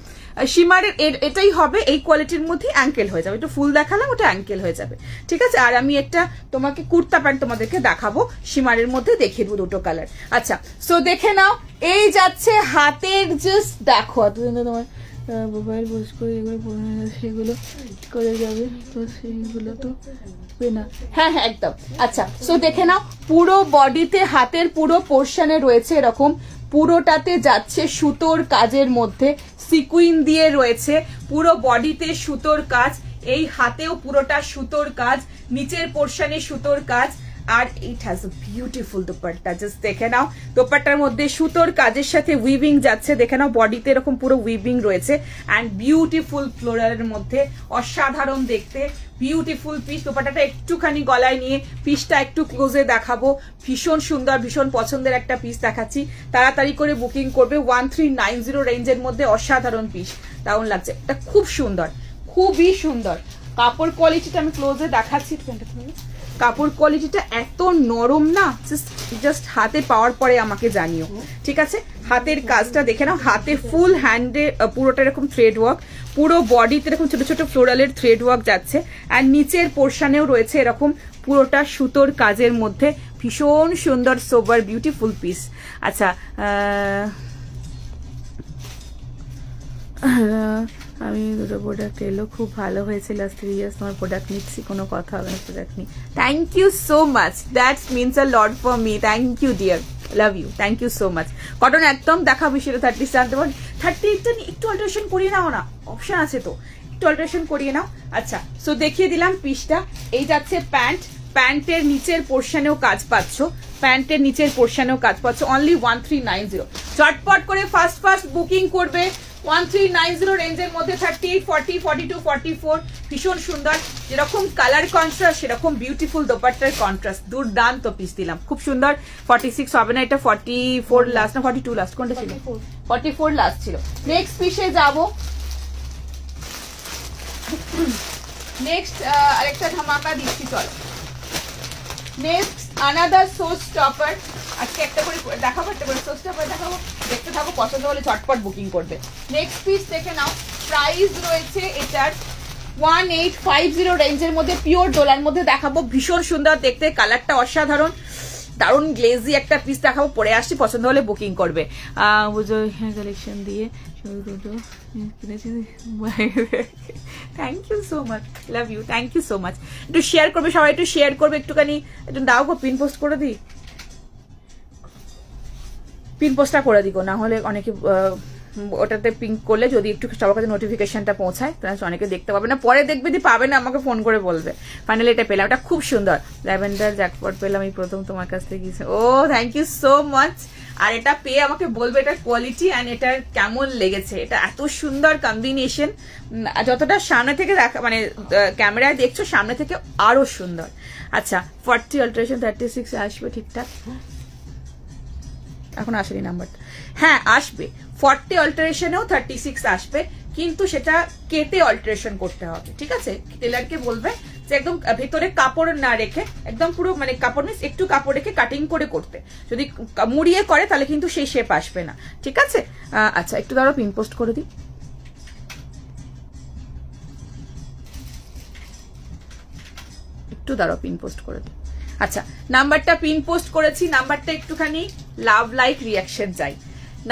সীমারের এটাই হবে, এই কোয়ালিটির মধ্যে অ্যাঙ্কেল হয়ে যাবে। একটু ফুল দেখালাম, ওটা অ্যাঙ্কেল হয়ে যাবে, ঠিক আছে। আর আমি একটা তোমাকে কুর্তা প্যান্ট তোমাদেরকে দেখাবো, সীমারের মধ্যে দেখিয়ে দেবো দুটো কালার। আচ্ছা, সো দেখে নাও, এই যাচ্ছে হাতের, জাস্ট দেখো, তোমার মোবাইল বস করে সেগুলো করে যাবে, তো সেইগুলো তো না, হ্যাঁ হ্যাঁ একদম। আচ্ছা, সো দেখে নাও, পুরো বডিতে হাতের পুরো পোর্শনে রয়েছে এরকম, পুরোটাতে যাচ্ছে সুতোর কাজের মধ্যে, সিকুইন দিয়ে রয়েছে, পুরো বডিতে সুতোর কাজ, এই হাতেও পুরোটা সুতোর কাজ, নিচের পোর্শনে সুতোর কাজ, আর it has a beautiful dupatta. Just দেখে নাও, দোপাট্টার মধ্যে সুতোর কাজের সাথে উইভিং যাচ্ছে, দেখে নাও বডিতে এরকম পুরো উইভিং রয়েছে, অ্যান্ড বিউটিফুল ফ্লোরালের মধ্যে, অসাধারণ দেখতে, বিউটিফুল পিস। দোপাট্টাটা একটুখানি গলায় নিয়ে পিসটা একটু ক্লোজে দেখাবো, ভীষণ সুন্দর, ভীষণ পছন্দের একটা পিস দেখাচ্ছি, তাড়াতাড়ি করে বুকিং করবে। 1390 রেঞ্জের মধ্যে অসাধারণ পিস, দারুণ লাগছে, এটা খুব সুন্দর, খুবই সুন্দর। কাপড় কোয়ালিটিটা আমি ক্লোজে দেখাচ্ছি, কাপড় কোয়ালিটিটা এত নরম না, জাস্ট হাতে পাওয়ার পরে আমাকে জানিও, ঠিক আছে। হাতের কাজটা দেখে নাও, হাতে ফুল হ্যান্ডে পুরোটা এরকম থ্রেড ওয়ার্ক, পুরো বডিতে এরকম ছোট ছোট ফ্লোরালের থ্রেড ওয়ার্ক যাচ্ছে, আর নিচের পোর্শনেও রয়েছে এরকম পুরোটা সুতোর কাজের মধ্যে, ভীষণ সুন্দর সোবার বিউটিফুল পিস। আচ্ছা, আমি দুটো প্রোডাক্ট এলো, খুব ভালো হয়েছে, লাস্ট 3 ইয়ার্স তোমার প্রোডাক্ট নিচ্ছি, কোনো কথা হবে না, প্রোডাক্ট নিই। Thank you so much, that means a lot for me, thank you dear, love you, thank you so much. Cotton একদম দেখাবো, সেটা 30 জানতে পারো, 38টা একটু অল্টারেশন করিয়ে নাও না, অপশন আছে তো, একটু অল্টারেশন করিয়ে নাও। আচ্ছা, সো দেখিয়ে দিলাম পিসটা, এই যাচ্ছে প্যান্ট, প্যান্টের নিচের পোর্শনেও কাজ পাচ্ছ, প্যান্টের নিচের পোর্শনেও কাজ পাচ্ছ, অনলি 1390। চটপট করে ফাস্ট বুকিং করবে। 1390 রেঞ্জের মধ্যে 38, 40, 42, 44, ভীষণ সুন্দর, যেরকম কালার কন্ট্রাস্ট সেরকম বিউটিফুল দোপাট্টার কন্ট্রাস্ট, দুর্দান্ত পিস দিলাম, খুব সুন্দর। 46 হবে না, এটা 44 লাস্ট না 42 লাস্ট, কোনটা ছিল? 44 লাস্ট ছিল। নেক্সট পিসে যাব, নেক্সট আরেকটা ধামাকা দিচ্ছি, চলো। নেক্সট আনাদার সোস টপার, আজকে একটা করে দেখাবো, একটা করে সোস টপার দেখাবো, দেখতে থাকো, পছন্দ হলে ঝটপট বুকিং করবে। নেক্সট পিস দেখে নাও, প্রাইস রয়েছে এটার 1850 রেঞ্জের মধ্যে, পিওর ডোলার মধ্যে দেখাবো, ভীষণ সুন্দর দেখতে, কালারটা অসাধারণ, দারুণ গ্লেজি একটা পিস দেখাবো, পরে আসছি, পছন্দ হলে বুকিং করবে। বুঝো হ্যাঁ কালেকশন দিয়ে thank you so much, love you, thank you so much. একটু শেয়ার করবে সবাই, একটু শেয়ার করবে, একটুখানি একটু দাও গো, পিন পোস্ট করে দিই, পিন পোস্টটা করে দিই গো, না হলে অনেকে ওটাতে পিঙ্ক করলে যদি একটু সবার কাছে নোটিফিকেশনটা পৌঁছায় তাহলে অনেকে দেখতে পাবে না, পরে দেখবে যে পাবে না, আমাকে ফোন করে বলবে। ফাইনালি এটা পেলাম, এটা খুব সুন্দর ল্যাভেন্ডার জ্যাকপট পেলাম এই প্রথম তোমার কাছ থেকে। ও থ্যাংক ইউ সো মাচ। আর এটা পেয়ে আমাকে বলবে এটার কোয়ালিটি অ্যান্ড এটার কেমন লেগেছে। এটা এত সুন্দর কম্বিনেশন, যতটা সামনে থেকে দেখা মানে ক্যামেরায় দেখছো সামনে থেকে আরো সুন্দর। আচ্ছা 40 অল্টারেশন 36 আসবে ঠিকঠাক, এখন আসেনি নাম্বারটা, হ্যাঁ আসবে 40 অল্টারেশনেও 36 আসবে, কিন্তু সেটা কেটে অল্টারেশন করতে হবে, ঠিক আছে? টেলারকে বলবে যে একদম ভেতরে কাপড় না রেখে, একদম পুরো মানে কাপড় মিস একটু কাপড় রেখে কাটিং করে করতে, যদি মুড়িয়ে করে তাহলে কিন্তু সেই শেপ আসবে না, ঠিক আছে? আচ্ছা একটু দাঁড়াও, পিন পোস্ট করে দিই, একটু দাঁড়াও, পিন পোস্ট করে দিই। আচ্ছা নাম্বারটা পিন পোস্ট করেছি, নাম্বারটা একটুখানি লাভ লাইক রিয়াকশন চাই,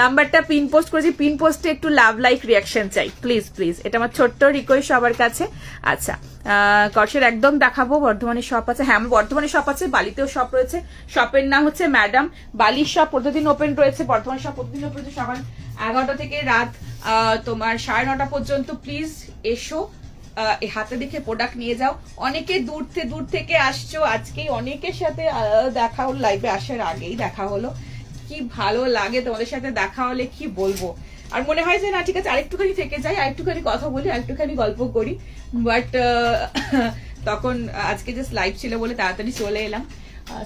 নাম্বারটা পিন পোস্ট করেছি, পিন পোস্টে একটু লাভ লাইক রিয়াকশন চাই প্লিজ প্লিজ, এটা আমার ছোট্ট রিকোয়েস্ট সবার কাছে। আচ্ছা কর্সের একদম দেখাবো, বর্ধমানে শপ আছে, হ্যাঁ আমার বর্ধমানে শপ আছে, বালিতেও শপ রয়েছে, শপের নাম হচ্ছে ম্যাডাম, বালির শপ প্রতিদিন ওপেন রয়েছে, বর্ধমান শপ প্রতিদিন ওপেন রয়েছে সকাল 11টা থেকে রাত তোমার 9:30 পর্যন্ত। প্লিজ এসো, হাতে দেখে প্রোডাক্ট নিয়ে যাও। অনেকে দূর থেকে আসছো, আজকেই অনেকের সাথে দেখা হলো, লাইভে আসার আগেই দেখা হলো, কি ভালো লাগে তোমাদের সাথে দেখা হলে, কি বলবো। আর মনে হয় যে না ঠিক আছে আরেকটুখানি থেকে যাই, আরেকটুখানি কথা বলি, আরেকটুখানি গল্প করি, বাট তখন আজকে জাস্ট লাইভ ছিল বলে তাড়াতাড়ি চলে এলাম।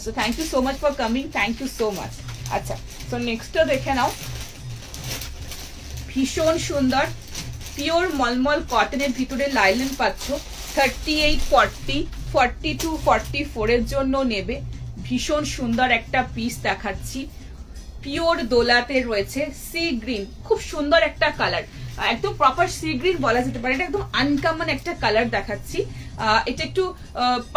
So thank you so much for coming, thank you so much. আচ্ছা সো নেক্সটটা দেখে নাও, ভীষণ সুন্দর পিওর মলমল কটনের ভিতরে লাইলেন পাচ্ছ, 38, 40, 42, 44 এর জন্য নেবে। ভীষণ সুন্দর একটা পিস দেখাচ্ছি, পিওর দোলাতে রয়েছে, সি গ্রিন, খুব সুন্দর একটা কালার, একদম প্রপার সি গ্রিন বলা যেতে পারে, এটা একদম আনকমন একটা কালার দেখাচ্ছি। এটা একটু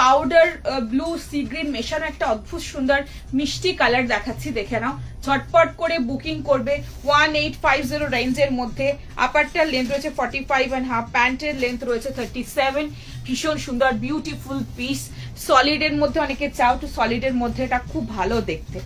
পাউডার ব্লু সি গ্রিন মেশানো একটা অদ্ভুত সুন্দর মিষ্টি কালার দেখাচ্ছি, দেখে নাও, ঝটপট করে বুকিং করবে। 1850 রেঞ্জের মধ্যে, আপারটার লেন্থ রয়েছে 45.5, প্যান্টের লেন্থ রয়েছে 37, ভীষণ সুন্দর বিউটিফুল পিস, সলিডের মধ্যে অনেকে চাও তো সলিডের মধ্যে, এটা খুব ভালো দেখতে।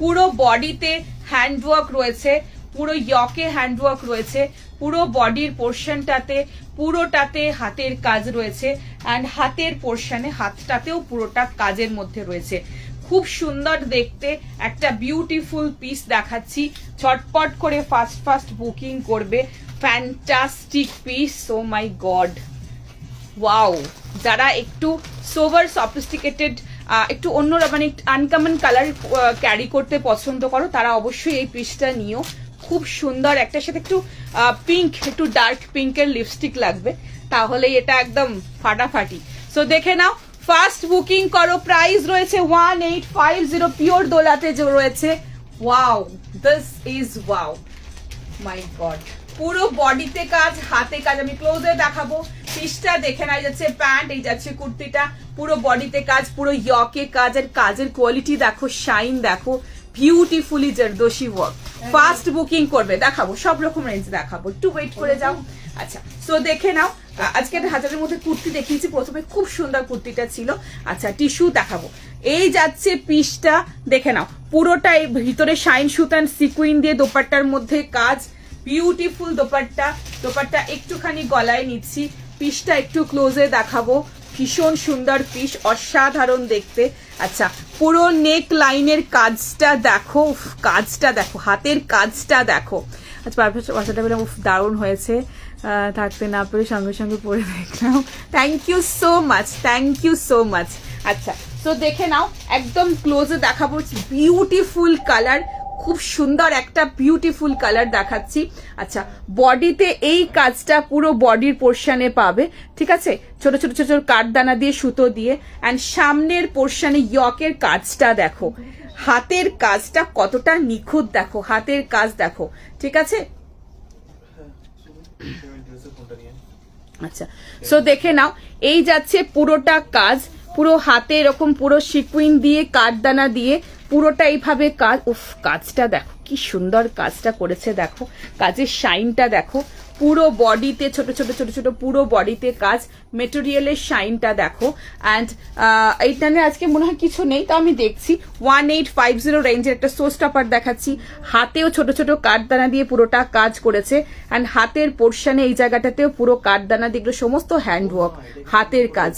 পুরো বডিতে হ্যান্ডওয়ার্ক রয়েছে, পুরো ইয়কে হ্যান্ডওয়ার্ক রয়েছে, পুরো বডির পোর্শনটাতে পুরোটাতে হাতের কাজ রয়েছে, অ্যান্ড হাতের পোর্শনে হাতটাতেও পুরোটা কাজের মধ্যে রয়েছে, খুব সুন্দর দেখতে একটা বিউটিফুল পিস দেখাচ্ছি। ঝটপট করে ফাস্ট বুকিং করবে, fantastic piece, O my god, wow. যারা একটু সোভার সফিস্টিকেটেড, একটু অন্য মানে আনকমন কালার ক্যারি করতে পছন্দ করো, তারা অবশ্যই এই পিসটা নিও, খুব সুন্দর। একটার সাথে একটু পিঙ্ক, একটু ডার্ক পিঙ্কের লিপস্টিক লাগবে, তাহলে এটা একদম ফাটাফাটি। সো দেখে নাও, ফাস্ট বুকিং করো, প্রাইস রয়েছে 1850, পিওর দোলাতে যে রয়েছে। Wow, this is wow, my god, পুরো বডিতে কাজ, হাতে কাজ, আমি ক্লোজে দেখাবো, পিসটা দেখে নেওয়া যাচ্ছে, প্যান্ট, এই যাচ্ছে কুর্তিটা, পুরো বডিতে কাজ, পুরো ইয়কে কাজ, আর কাজের কোয়ালিটি দেখো, শাইন দেখো, বিউটিফুলি জারদোশি ওয়ার্ক। ফাস্ট বুকিং করবে, দেখাবো সব রকম রেঞ্জ দেখাবো, একটু ওয়েট করে যাও। আচ্ছা সো দেখে নাও, আজকে একটা হাজারের মধ্যে কুর্তি দেখিয়েছি, প্রথমে খুব সুন্দর কুর্তিটা ছিল। আচ্ছা টিস্যু দেখাবো, এই যাচ্ছে পিসটা, দেখে নাও, পুরোটাই ভিতরে শাইন সুতান সিকুইন দিয়ে দোপাট্টার মধ্যে কাজ, বিউটিফুল দোপাট্টা, দোপাট্টা একটুখানি গলায় নিচ্ছি, পিসটা একটু ক্লোজে দেখাবো, ভীষণ সুন্দর পিস, অসাধারণ দেখতে। আচ্ছা পুরো নেক লাইনের কাজটা দেখো, কাজটা দেখো, হাতের কাজটা দেখো। আচ্ছা বাচ্চাটা বললাম দারুণ হয়েছে, থাকতে না পেরে সঙ্গে সঙ্গে পরে দেখলাম, thank you so much, thank you so much. আচ্ছা তো দেখে নাও, একদম ক্লোজে দেখাবো, বিউটিফুল কালার, খুব সুন্দর একটা বিউটিফুল কালার দেখাচ্ছি। আচ্ছা বডিতে এই কাজটা পুরো বডির পোর্শনে পাবে, ঠিক আছে, ছোট ছোট ছোট ছোট কাঠদানা দিয়ে সুতো দিয়ে, অ্যান্ড সামনের পোর্শনে ইয়কের কাজটা দেখো, হাতের কাজটা কতটা নিখুঁত দেখো, হাতের কাজ দেখো, ঠিক আছে। আচ্ছা সো দেখে নাও, এই যাচ্ছে পুরোটা কাজ, পুরো হাতে এরকম পুরো সিকুইন দিয়ে কাঠদানা দিয়ে পুরোটা এইভাবে কাজ, উফ কাজটা দেখো কি সুন্দর কাজটা করেছে, দেখো কাজের শাইনটা দেখো, পুরো বডিতে ছোট ছোট ছোট ছোট পুরো বডিতে কাজ, মেটেরিয়ালের শাইনটা দেখো। অ্যান্ড এইখানে আজকে মনে হয় কিছু নেই, তো আমি দেখছি 1850 রেঞ্জের একটা শো স্টপার দেখাচ্ছি। হাতেও ছোট ছোট কাঠদানা দিয়ে পুরোটা কাজ করেছে, অ্যান্ড হাতের পোর্শনে এই জায়গাটাতেও পুরো কাঠদানা দিয়ে সমস্ত হ্যান্ডওয়ার্ক, হাতের কাজ,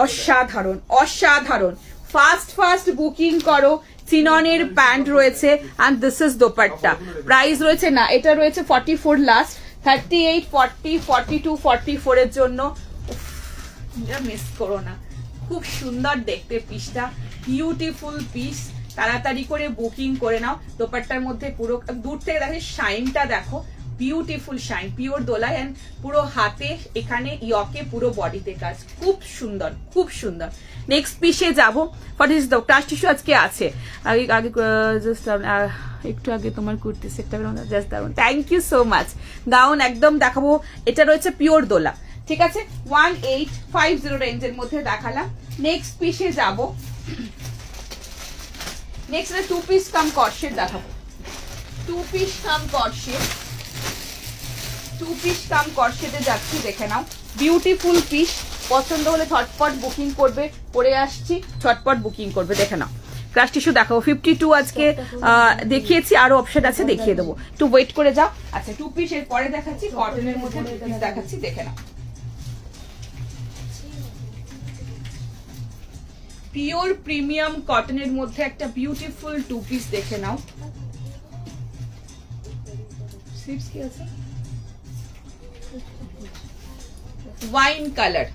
অসাধারণ অসাধারণ। ফাস্ট ফাস্ট বুকিং করো। চিননের প্যান্ট রয়েছে, and this is dupatta. Price রয়েছে না, এটা রয়েছে 44 লাস্ট, 38, 40, 42, 44 এর জন্য। মিস করো না, খুব সুন্দর দেখতে পিসটা, বিউটিফুল পিস। তাড়াতাড়ি করে বুকিং করে নাও। দোপাট্টার মধ্যে পুরো দূর থেকে দেখো শাইনটা দেখো, বিউটিফুল শাইন, পিওর দোলাই, এন্ড পুরো হাতে এখানে ইয়কে পুরো বডিতে কাজ, খুব সুন্দর খুব সুন্দর। নেক্সট পিসে যাবো। What is the crush tissue আজকে আছে। আগে আগে জাস্ট একটু আগে তোমার কুর্তি সেটটা জাস্ট দারুন, thank you so much. Gown একদম দেখাবো, এটা রয়েছে পিওর দোলা, ঠিক আছে। 1850 রেঞ্জের মধ্যে দেখালাম। নেক্সট পিসে যাবো। নেক্সট 2 পিস কাম কর্সেট দেখাবো। 2 পিস কাম কর্সেট, 2 পিস কাম কর্সেটে যাচ্ছি, দেখে নাও বিউটিফুল পিস। পছন্দ হলে ছটপট বুকিং করবে, পরে আসছি ছটপট বুকিং করবে, দেখে নাও। ক্রাশ টিস্যু দেখাবো 52 আজকে দেখিয়েছি, আরো অপশন আছে দেখিয়ে দেবো, একটু ওয়েট করে যাও। আচ্ছা 2 পিস এর পরে দেখাচ্ছি, কটনের মধ্যে 2 পিস দেখাচ্ছি, দেখে নাও। পিওর প্রিমিয়াম কটনের মধ্যে একটা বিউটিফুল 2 পিস দেখে নাও। স্লিভস কি আছে? ওয়াইন কালার,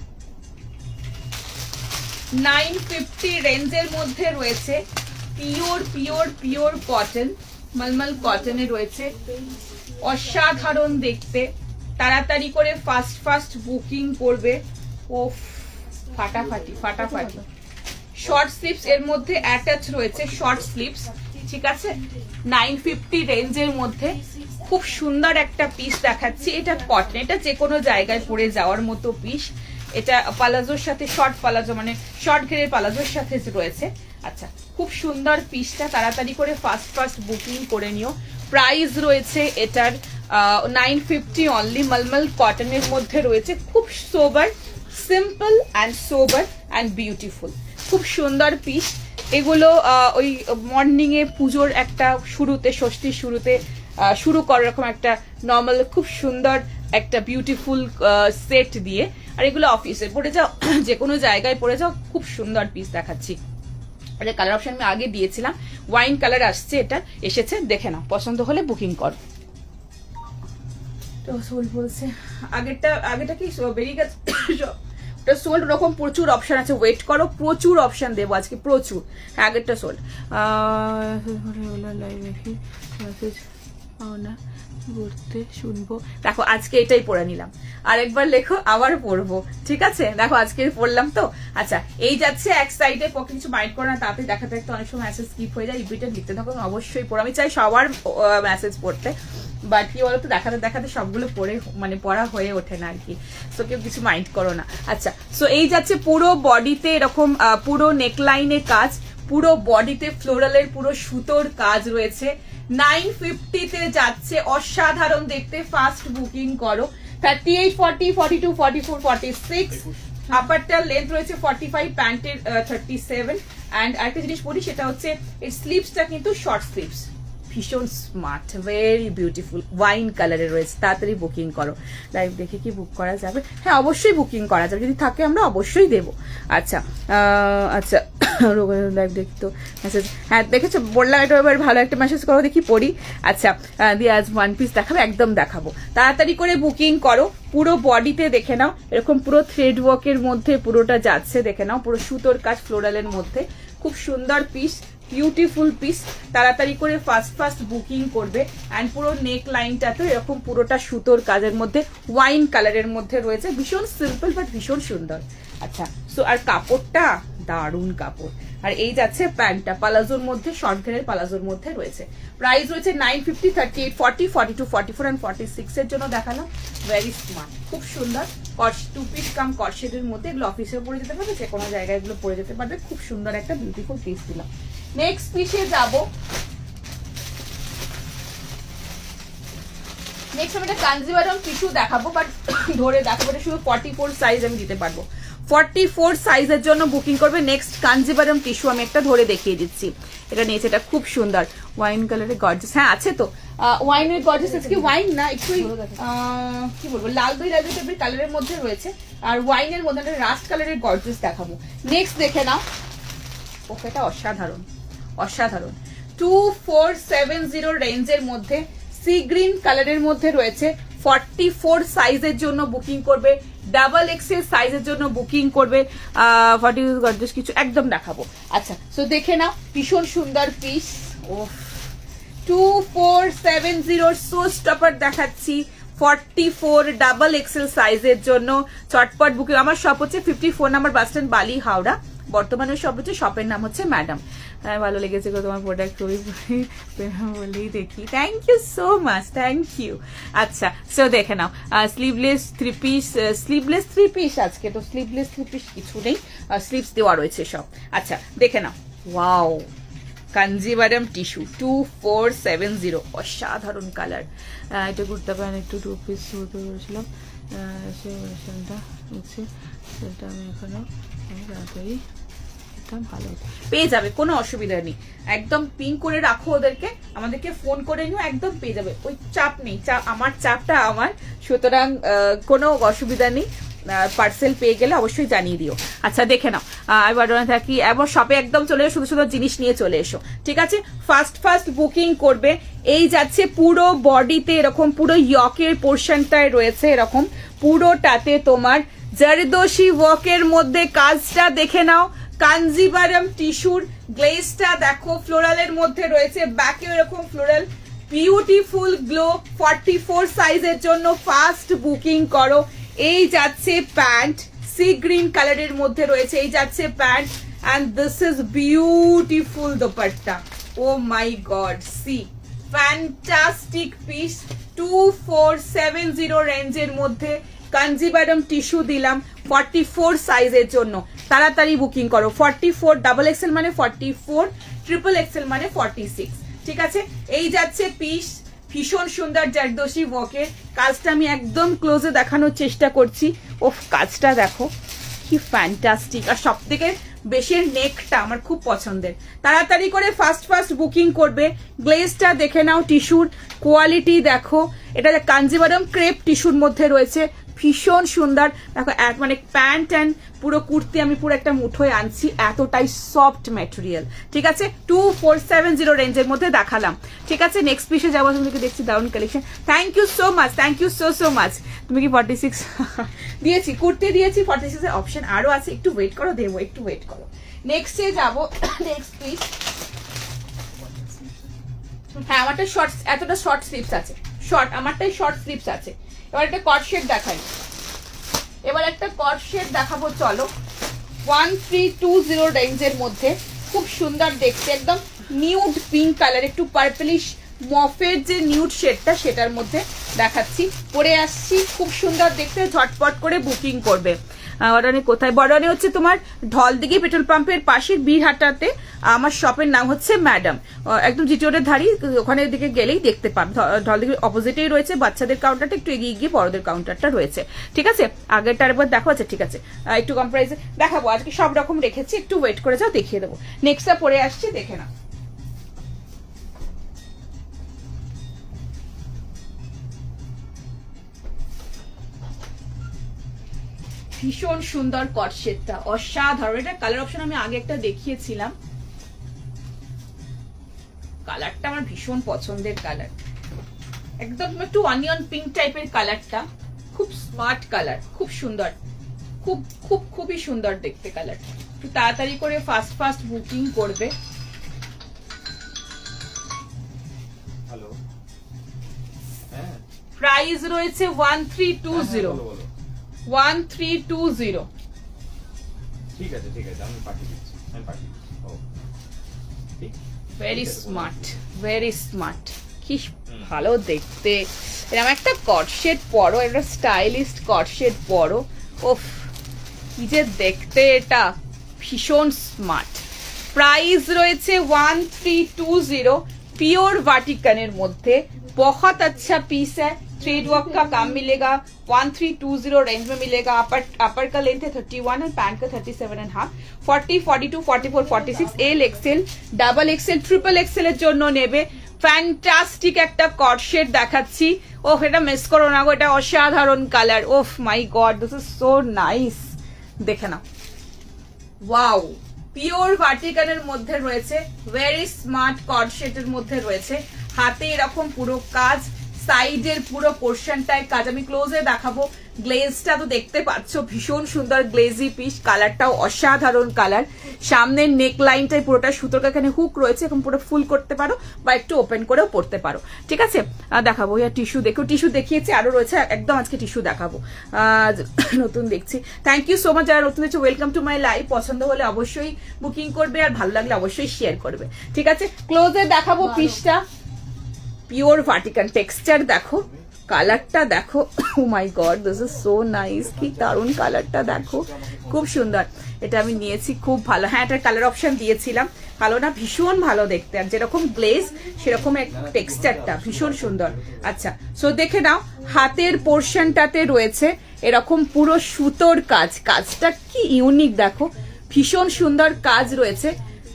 950 রেঞ্জের মধ্যে রয়েছে। পিওর পিওর পিওর কটন, মলমল কটনে রয়েছে, অসাধারণ দেখতে। তাড়াতাড়ি করে ফাস্ট ফাস্ট বুকিং করবে। ও ফাটাফাটি ফাটাফাটি। শর্ট স্লিভস এর মধ্যে অ্যাটাচ রয়েছে, শর্ট স্লিভস, ঠিক আছে। 950 রেঞ্জের মধ্যে খুব সুন্দর একটা পিস দেখাচ্ছি। এটা কটন, এটা যে কোনো জায়গায় পরে যাওয়ার মতো পিস। এটা পালাজোর সাথে, শর্ট পালাজো মানে শর্ট ঘেরের পালাজোর সাথে রয়েছে। আচ্ছা খুব সুন্দর পিসটা, তাড়াতাড়ি করে ফাস্ট ফাস্ট বুকিং করে নিও। প্রাইস রয়েছে এটার 950 অনলি। মলমল কটনের মধ্যে রয়েছে, খুব sober, simple and sober and beautiful, খুব সুন্দর পিস। এগুলো ওই মর্নিং এ পুজোর একটা শুরুতে, ষষ্ঠীর শুরুতে শুরু করার রকম একটা নর্মাল খুব সুন্দর একটা বিউটিফুল সেট দিয়ে। আর এগুলো অফিসে পরে যাও, যে কোনো জায়গায় পরে যাও, খুব সুন্দর পিস দেখাচ্ছি। এটা কালার অপশন আমি আগে দিয়েছিলাম, ওয়াইন কালার আসছে, এটা এসেছে, দেখে নাও, পছন্দ হলে বুকিং কর। তো সোল বলছে আগেটা কি বেরিয়ে গেছে, ওটা সোল্ড, ওরকম প্রচুর অপশন আছে, ওয়েট করো, প্রচুর অপশন দেবো আজকে, প্রচুর। হ্যাঁ আগেরটা সোল্ড। না ঘুরতে শুনবো, দেখো আজকে এটাই পড়ে নিলাম, আরেকবার লেখো আবার পড়বো, ঠিক আছে। দেখো আজকে পড়লাম তো। আচ্ছা এই যাচ্ছে এক সাইডে, পক্ষে কিছু মাইন্ড করো না, তাতে দেখাতে একটা অনেক সময় মেসেজ স্কিপ হয়ে যায়, রিপিটেড লিখতে থাকো, অবশ্যই পড়ো। আমি চাই সবার মেসেজ পড়তে, বাট কি বলতো দেখাতে দেখাতে সবগুলো পড়ে মানে পড়া হয়ে ওঠে না আর কি, সো কেউ কিছু মাইন্ড করো না। আচ্ছা সো এই যাচ্ছে পুরো বডিতে এরকম পুরো নেকলাইনে কাজ, পুরো বডিতে ফ্লোরালের পুরো সুতোর কাজ রয়েছে। 950 তে যাচ্ছে, অসাধারণ দেখতে, ফাস্ট বুকিং করো। 38, 40, 42, 44, 46, আপারটার লেন্থ রয়েছে 45, প্যান্টের 37। অ্যান্ড আরেকটা জিনিস বলি, সেটা হচ্ছে এর স্লিভসটা কিন্তু শর্ট স্লিভস, ভীষণ স্মার্ট, ভেরি বিউটিফুল, ওয়াইন কালারে রয়েছে। তাড়াতাড়ি বুকিং করো। লাইভ দেখে কি বুক করা যাবে? হ্যাঁ অবশ্যই বুকিং করা যাবে, যদি থাকে আমরা অবশ্যই দেবো। আচ্ছা আচ্ছা লাইভ দেখি তো মেসেজ, হ্যাঁ দেখেছো, বললাম এটা এবার ভালো একটা মেসেজ করো, দেখি পড়ি। আচ্ছা দিয়ে আজ 1 পিস দেখাবো, একদম দেখাবো, তাড়াতাড়ি করে বুকিং করো। পুরো বডিতে দেখে নাও, এরকম পুরো থ্রেড ওয়ার্কের মধ্যে পুরোটা যাচ্ছে, দেখে নাও, পুরো সুতোর কাজ ফ্লোরালের মধ্যে, খুব সুন্দর পিস, বিউটিফুল পিস। তাড়াতাড়ি করে ফাস্ট ফাস্ট বুকিং করবে। অ্যান্ড পুরো নেক লাইনটাতে এরকম পুরোটা সুতোর কাজের মধ্যে, ওয়াইন কালারের মধ্যে রয়েছে, ভীষণ সিম্পল বাট ভীষণ সুন্দর। আচ্ছা সো আর কাপড়টা দারুণ কাপড়। আর এই যাচ্ছে প্যান্টটা, পালাজোর মধ্যে, শর্ট ঘেরের পালাজোর মধ্যে রয়েছে। প্রাইস রয়েছে 950, 38, 40, 42, 44 অ্যান্ড 46 এর জন্য দেখালাম। ভেরি স্মার্ট, খুব সুন্দর, 2 পিস কাম কর্সেটের মধ্যে। এগুলো অফিসে পরে যেতে পারবে, যে কোনো জায়গায় এগুলো পরে যেতে পারবে, খুব সুন্দর একটা বিউটিফুল পিস দিলাম। নেক্সট পিসে যাব। নেক্সট আমি একটা কাঞ্জিভারম টিস্যু দেখাবো, বাট ধরে দেখাবো, এটা শুধু 44 সাইজ আমি দিতে পারবো। 44 সাইজের জন্য বুকিং করবে। নেক্সট কাঞ্জিভারম টিস্যু আমি একটা ধরে দেখিয়ে দিচ্ছি, এটা নিয়েছে, এটা খুব সুন্দর ওয়াইন কালারের গর্জিয়াস। হ্যাঁ আছে তো ওয়াইনের গর্জিয়াস, আজকে ওয়াইন না একটু কি বলবো লাল দই টাইপের কালারের মধ্যে রয়েছে, আর ওয়াইনের মধ্যে একটা রাস্ট কালারের গর্জিয়াস দেখাবো। নেক্সট দেখে নাও, ওকে এটা অসাধারণ অসাধারণ 2470 রেঞ্জের মধ্যে সি গ্রিন কালারের মধ্যে রয়েছে। 44 সাইজের জন্য বুকিং করবে, ডাবল এক্সেল সাইজের জন্য বুকিং করবে। 40 গর্জিয়াস কিছু একদম দেখাবো। আচ্ছা সো দেখে নাও, ভীষণ সুন্দর পিস। ও 2470 সো স্টপার দেখাচ্ছি, 44 ডাবল এক্সেল সাইজের জন্য চটপট বুকিং। আমার শপ হচ্ছে 54 নাম্বার বাস স্ট্যান্ড, বালি, হাওড়া। বর্তমানে শপ হচ্ছে, শপের নাম হচ্ছে ম্যাডাম। ভালো লেগেছে গো তোমার প্রোডাক্ট, খুবই বলেই দেখি। Thank you so much, thank you. আচ্ছা সো দেখে নাও, sleeveless three piece, sleeveless three piece আজকে তো স্লিভলেস থ্রি পিস কিছু নেই, স্লিভস দেওয়া রয়েছে সব। আচ্ছা দেখে নাও, ওয়াও কাঞ্জিভারম টিস্যু 2470, অসাধারণ কালার। এটা কুর্তা প্যান্ট একটু 2 পিস হতে করেছিলাম, সেটা আমি এখনো তাড়াতাড়ি ভালো পেয়ে যাবে, কোনো অসুবিধা নেই। একদম পিং করে রাখো ওদেরকে, আমাদেরকে ফোন করে নিও, একদম পেয়ে যাবে, ওই চাপ নেই। আমার চাপটা আমার, সুতরাং কোনো অসুবিধা নেই। পার্সেল পেয়ে গেলে অবশ্যই জানিয়ে দিও। আচ্ছা দেখে নাও, এবার থাকি এবার শপে একদম চলে এসো, শুধু জিনিস নিয়ে চলে এসো, ঠিক আছে। ফার্স্ট বুকিং করবে। এই যাচ্ছে পুরো বডিতে এরকম, পুরো ইয়কের পোর্শনটায় রয়েছে এরকম, পুরোটাতে তোমার জারদোশি ওয়ার্কের মধ্যে কাজটা দেখে নাও। কাঞ্জিভারম টিস্যুর গ্লেজটা দেখো, ফ্লোরালের মধ্যে রয়েছে, ব্যাকে এরকম ফ্লোরাল, বিউটিফুল গ্লো। 44 সাইজের জন্য ফার্স্ট বুকিং করো। এই যাচ্ছে প্যান্ট, সি গ্রিন কালারের মধ্যে রয়েছে, এই যাচ্ছে pant, and this is beautiful dupatta. Oh my God, see fantastic piece. 2470 রেঞ্জের মধ্যে কাঞ্জিভারম টিস্যু দিলাম 44 সাইজের জন্য। তাড়াতাড়ি বুকিং করো। 44 ডাবল এক্সেল মানে 44, ট্রিপল এক্সেল মানে 46, ঠিক আছে। এই যাচ্ছে পিস, ভীষণ সুন্দর জারদোশি ওয়ার্কের কাজটা আমি একদম ক্লোজে দেখানোর চেষ্টা করছি। ওফ কাজটা দেখো কি ফ্যান্টাস্টিক, আর সব থেকে বেশি নেকটা আমার খুব পছন্দের। তাড়াতাড়ি করে ফার্স্ট বুকিং করবে। গ্লেজটা দেখে নাও, টিস্যুর কোয়ালিটি দেখো, এটা কাঞ্জিভারম ক্রেপ টিস্যুর মধ্যে রয়েছে, ভীষণ সুন্দর দেখো। মানে প্যান্ট অ্যান্ড পুরো কুর্তি আমি পুরো একটা মুঠোয় আনছি, এতটাই সফট ম্যাটেরিয়াল, ঠিক আছে। 2470 রেঞ্জের মধ্যে দেখালাম, ঠিক আছে। নেক্সট পিসে যাবো, তোমাকে দেখছি দারুন collection. Thank you so much, thank you so much. তুমি কি 46 দিয়েছি, কুর্তি দিয়েছি, 46 এর অপশন আরো আছে, একটু ওয়েট করো, দেবো, একটু ওয়েট করো। নেক্সটে যাবো, নেক্সট পিস। হ্যাঁ আমারটা শর্ট, এতটা শর্ট স্লিভস আছে, শর্ট, আমারটাই শর্ট স্লিভস আছে। এবার একটা কট শেড দেখাই, এবার একটা কট শেড দেখাবো, চলো। 1320 রেঞ্জের মধ্যে খুব সুন্দর দেখতে, একদম নিউড পিঙ্ক কালার, একটু পার্পলিশ মফের যে নিউড শেডটা সেটার মধ্যে দেখাচ্ছি, পরে আসছি, খুব সুন্দর দেখতে। ঝটপট করে বুকিং করবে। বড়ানি কোথায়? বড়ানি হচ্ছে তোমার ঢলদিঘি পেট্রোল পাম্পের পাশে, বীরহাটাতে আমার শপের নাম হচ্ছে ম্যাডাম, একদম জিটি রোডের ধারি, ওখানে দিকে গেলেই দেখতে পান। ঢলদিঘির অপোজিটেই রয়েছে বাচ্চাদের কাউন্টারটা, একটু এগিয়ে গিয়ে বড়দের কাউন্টারটা রয়েছে, ঠিক আছে। আগেরটার একবার দেখো, আছে ঠিক আছে, একটু কম প্রাইসে দেখাবো আজকে, সব রকম রেখেছি, একটু ওয়েট করে যাও, দেখিয়ে দেবো। নেক্সটটা পরে আসছি, দেখে না। ভীষণ সুন্দর কট শেডটা, অসাধারণ। এটা কালার অপশন আমি আগে একটা দেখিয়েছিলাম, কালারটা আমার ভীষণ পছন্দের কালার, একদম একটু অনিয়ন পিঙ্ক টাইপের কালারটা, খুব স্মার্ট কালার, খুব সুন্দর, খুবই সুন্দর দেখতে কালারটা। একটু তাড়াতাড়ি করে ফার্স্ট বুকিং করবে। প্রাইস রয়েছে 1320, 1320। ঠিক আছে ঠিক আছে, আমি পাঠিয়ে দিচ্ছি, ভেরি স্মার্ট, ভেরি স্মার্ট, কি ভালো দেখতে। এরকম একটা কট শেড পরো, একটা স্টাইলিস্ট কট শেড পরো, ওফ কি যে দেখতে, এটা ভীষণ স্মার্ট, প্রাইস রয়েছে 1320 পিওর वाटिकन মধ্যে। बहुत अच्छा पीस है, थ्रेड वर्क का काम मिलेगा। 1320 रेंज में मिलेगा। अपर का लेंथ है 31 और पैंट का 37.5। 40, 42, 44, 46 L XL, double XL, triple XL এর জন্য নেবে। ফ্যান্টাস্টিক একটা কট শেড দেখাচ্ছি। ওহ, এটা মিস করো না গো, এটা অসাধারণ colour. Of my god, this is so nice. দেখে নাও, ওয়াও, পিওর ভার্টিকানের মধ্যে রয়েছে, ভেরি স্মার্ট কট শেডের মধ্যে রয়েছে। হাতে এরকম পুরো কাজ, সাইডের পুরো পোর্শনটায় কাজ। আমি ক্লোজে দেখাবো। গ্লেজটা তো দেখতে পাচ্ছ, ভীষণ সুন্দর গ্লেজি পিস, কালারটাও অসাধারণ কালার। সামনের নেক লাইনটাই পুরোটা সুতোর এখানে হুক রয়েছে, এখন পুরো ফুল করতে পারো বা একটু ওপেন করেও পড়তে পারো। ঠিক আছে, দেখাবো। ইয়া টিস্যু দেখো, টিস্যু দেখিয়েছি, আরো রয়েছে, একদম আজকে টিস্যু দেখাবো। নতুন দেখছি, থ্যাংক ইউ সো মাচ। যারা নতুন দেখছো, ওয়েলকাম টু মাই লাইভ। পছন্দ হলে অবশ্যই বুকিং করবে, আর ভালো লাগলে অবশ্যই শেয়ার করবে। ঠিক আছে, ক্লোজে দেখাবো পিসটা। পিওর ভার্টিকান টেক্সচার দেখো, কালারটা দেখো, oh my god, this is so nice. কি দারুণ কালারটা দেখো, খুব সুন্দর। এটা আমি নিয়েছি, খুব ভালো। হ্যাঁ, এটার কালার অপশন দিয়েছিলাম, ভালো না? ভীষণ ভালো দেখতে, আর যেরকম গ্লেজ সেরকম টেক্সচারটা ভীষণ সুন্দর। আচ্ছা, সো দেখে নাও, হাতের পোর্শনটাতে রয়েছে এরকম পুরো সুতোর কাজ। কাজটা কি ইউনিক দেখো, ভীষণ সুন্দর কাজ রয়েছে।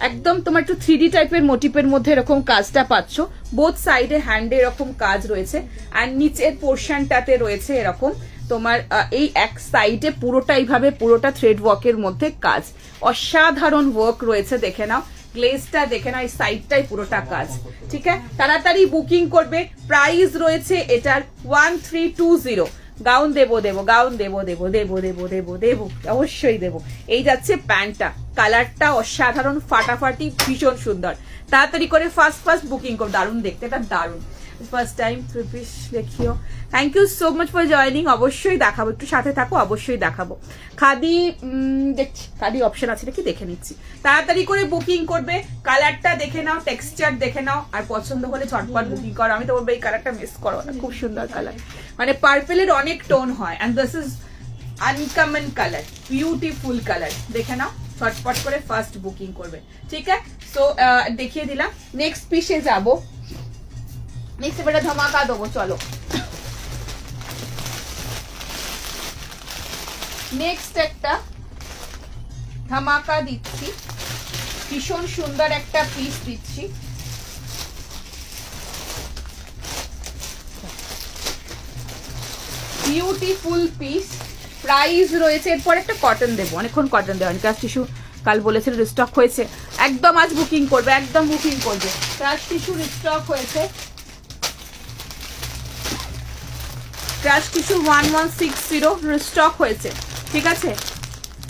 একদম তোমার একটু 3D টাইপের মোটিভের মধ্যে এরকম কাজটা পাচ্ছ। বোথ সাইডে হ্যান্ডে এরকম কাজ রয়েছে, আর নিচের পোর্শনটাতে রয়েছে এরকম তোমার এই এক সাইডে পুরোটা এইভাবে পুরোটা থ্রেড ওয়ার্কের মধ্যে কাজ। অসাধারণ ওয়ার্ক রয়েছে, দেখে নাও। গ্লেজটা দেখে নাও, এই সাইডটাই পুরোটা কাজ। ঠিক আছে, তাড়াতাড়ি বুকিং করবে। প্রাইস রয়েছে এটার 1320। গাউন দেবো, গাউন দেবো, অবশ্যই দেবো। এই যাচ্ছে প্যান্টটা, কালারটা অসাধারণ, ফাটাফাটি, ভীষণ সুন্দর। তাড়াতাড়ি করে ফার্স্ট বুকিং করো। দারুণ দেখতে, এটা দারুণ। ফার্স্ট টাইম 3 পিস দেখিও। Thank you so much for joining. অবশ্যই দেখাবো, একটু সাথে থাকো, অবশ্যই দেখাবো। খাদি দেখছি, খাদি অপশন আছে নাকি দেখে নিচ্ছি। তাড়াতাড়ি করে বুকিং করবে। কালারটা দেখে নাও, টেক্সচার দেখে নাও, আর পছন্দ হলে ঝটপট বুকিং করো। আমি তো বলবো এই কালারটা মিস করো না, খুব সুন্দর কালার। মানে পার্পেলের অনেক টোন হয়, and this is uncommon colour, beautiful colour. দেখে নাও, ঝটপট করে ফার্স্ট বুকিং করবে। ঠিক আছে, সো দেখিয়ে দিলাম। নেক্সট পিসে যাবো। নেক্সট এবারে ধামাকা দেবো, চলো। নেক্সট একটা ধামাকা দিচ্ছি, ভীষণ সুন্দর একটা পিস দিচ্ছি। Beautiful piece. প্রাইস রয়েছে, এরপর একটা কটন দেবো, অনেকক্ষণ কটন দেবো। ক্রাশ টিস্যু কাল বলেছিল রিস্টক হয়েছে, একদম আজ বুকিং করবে, একদম বুকিং করবে। ক্রাশ টিস্যু রিস্টক হয়েছে, ক্রাশ টিস্যু 1160 রিস্টক হয়েছে। ঠিক আছে,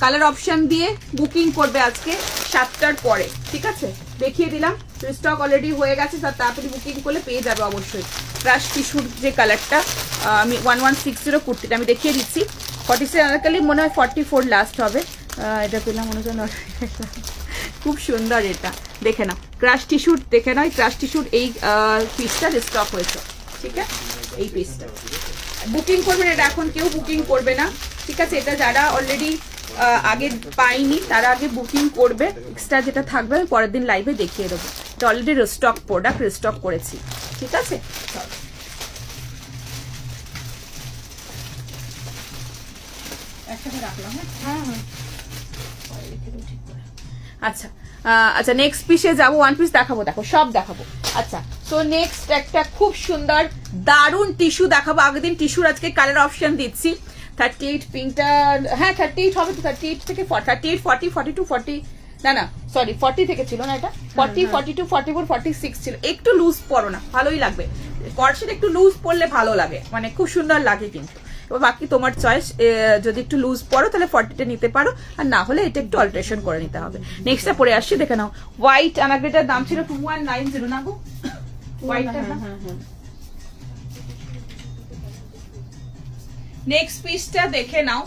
কালার অপশন দিয়ে বুকিং করবে আজকে 7টার পরে। ঠিক আছে, দেখিয়ে দিলাম, রিস্টক অলরেডি হয়ে গেছে, তাড়াতাড়ি বুকিং করলে পেয়ে যাবে অবশ্যই। ক্রাশ টিস্যুর যে কালারটা, আমি 1160 কুর্তিটা আমি দেখিয়ে দিচ্ছি। 46 আনারকলি মনে হয় 44 লাস্ট হবে। এটা পেলাম মনে হয়, খুব সুন্দর। এটা দেখে নাও, ক্রাশ টিস্যুর দেখে নাও, ক্রাশ টিস্যুর এই পিসটা রিস্টক হয়েছে। ঠিক আছে, এই পিসটা বুকিং করবেন, এটা এখন কেউ বুকিং করবে না। ঠিক আছে, এটা যারা অলরেডি আগে পাইনি তারা আগে বুকিং করবে। এক্সট্রা যেটা থাকবে পরের দিন লাইভে দেখিয়ে দেবো। এটা অলরেডি রিস্টক প্রোডাক্ট, রিস্টক করেছি। ঠিক আছে, একসাথে রাখলাম। হ্যাঁ, আচ্ছা আচ্ছা, নেক্সট পিসে যাবো। ওয়ান পিস দেখাবো, দেখো সব দেখাবো। আচ্ছা, সো নেক্সট একটা খুব সুন্দর দারুণ টিস্যু দেখাবো। আগের দিন টিস্যুর আজকে কালার অপশন দিচ্ছি। 38 পিঙ্কটা, হ্যাঁ 38 হবে তো, 38 থেকে 38, 40, 42, 40, না সরি 40 থেকে ছিল না, এটা 40, 42, 44, 46 ছিল। একটু লুজ পরো না, ভালোই লাগবে। কর্সেট একটু লুজ পরলে ভালো লাগে, মানে খুব সুন্দর লাগে। কিন্তু এবার বাকি তোমার চয়েস, যদি একটু লুজ পরো তাহলে 40টা নিতে পারো, আর না হলে এটা একটু অল্টারেশন করে নিতে হবে। নেক্সটটা পরে আসছি, দেখে নাও। হোয়াইট আনাগ্রেটার দাম ছিল 2190 না গো, হোয়াইটটা। নেক্সট পিসটা দেখে নাও।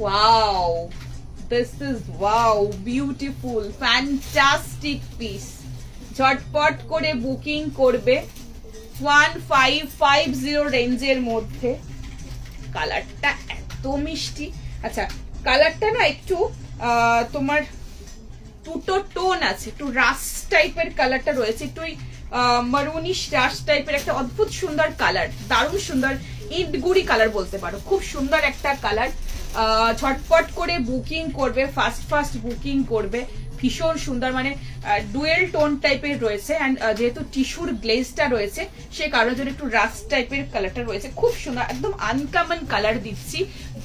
Wow, this is wow, beautiful, fantastic piece. ঝটপট করে বুকিং করবে। 1550 রেঞ্জের মধ্যে। কালারটা এত মিষ্টি। আচ্ছা, কালারটা না একটু তোমার দুটো টোন আছে, একটু রাস্ট টাইপের কালারটা রয়েছে, একটু মারুনিশ রাস্ট টাইপের একটা অদ্ভুত সুন্দর কালার, দারুণ সুন্দর ইটগুড়ি কালার বলতে পারো, খুব সুন্দর একটা কালার। ঝটপট করে বুকিং করবে, ফাস্ট বুকিং করবে, ভীষণ সুন্দর, মানে ডুয়েল টোন টাইপের রয়েছে। অ্যান্ড যেহেতু টিস্যুর গ্লেজটা রয়েছে সে কারণের জন্য একটু রাস্ট টাইপের কালারটা রয়েছে, খুব সুন্দর, একদম আনকমন কালার দিচ্ছি,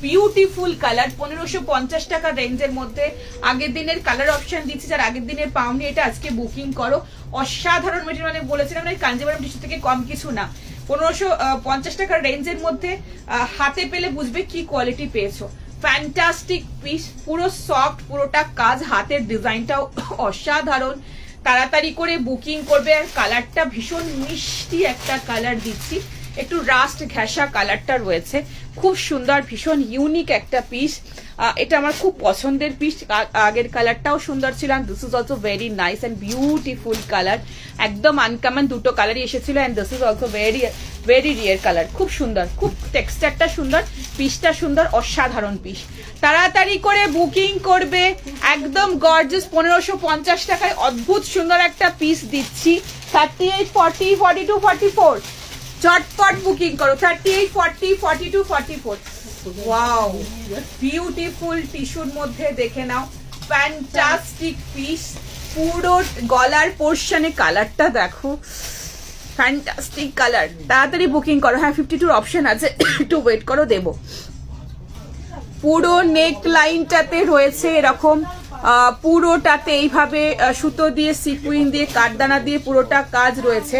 বিউটিফুল কালার। 1550 টাকা রেঞ্জের মধ্যে আগের দিনের কালার অপশন দিচ্ছি, যার আগের দিনের পাওনি এটা আজকে বুকিং করো। অসাধারণ মেটেরিয়াল, মানে বলেছিলাম না কাঞ্জিভারাম টিস্যু থেকে কম কিছু না। 1550 টাকার রেঞ্জের মধ্যে হাতে পেলে বুঝবে কি কোয়ালিটি পেয়েছো। ফ্যান্টাস্টিক পিস, পুরো সফট, পুরোটা কাজ, হাতের ডিজাইনটাও অসাধারণ। তাড়াতাড়ি করে বুকিং করবে। আর কালারটা ভীষণ মিষ্টি একটা কালার দিচ্ছি, একটু রাস্ট ঘেঁষা কালারটা রয়েছে, খুব সুন্দর, ভীষণ ইউনিক একটা পিস। এটা আমার খুব পছন্দের পিস, আগের কালারটাও সুন্দর ছিল। This is also very nice and beautiful colour, একদম আনকমন দুটো কালারই এসেছিল। And this is also very very rear colour, খুব সুন্দর, খুব টেক্সচারটা সুন্দর, পিসটা সুন্দর, অসাধারণ পিস। তাড়াতাড়ি করে বুকিং করবে, একদম গর্জিয়াস। 1550 টাকায় অদ্ভুত সুন্দর একটা পিস দিচ্ছি। 38, 40, 42, 44, ঝটপট বুকিং করো। 38, 40, 42, 44। ওয়াও, বিউটিফুল টিস্যুর মধ্যে দেখে নাও, ফ্যান্টাস্টিক পিস। পুরো গলার পোর্শনে কালারটা দেখো, ফ্যান্টাস্টিক কালার। তাড়াতাড়ি বুকিং করো। হ্যাঁ, 52 অপশন আছে, একটু ওয়েট করো, দেবো। পুরো নেক লাইনটাতে রয়েছে এরকম, পুরোটাতে এইভাবে সুতো দিয়ে, সিকুইন দিয়ে, কাঠদানা দিয়ে পুরোটা কাজ রয়েছে।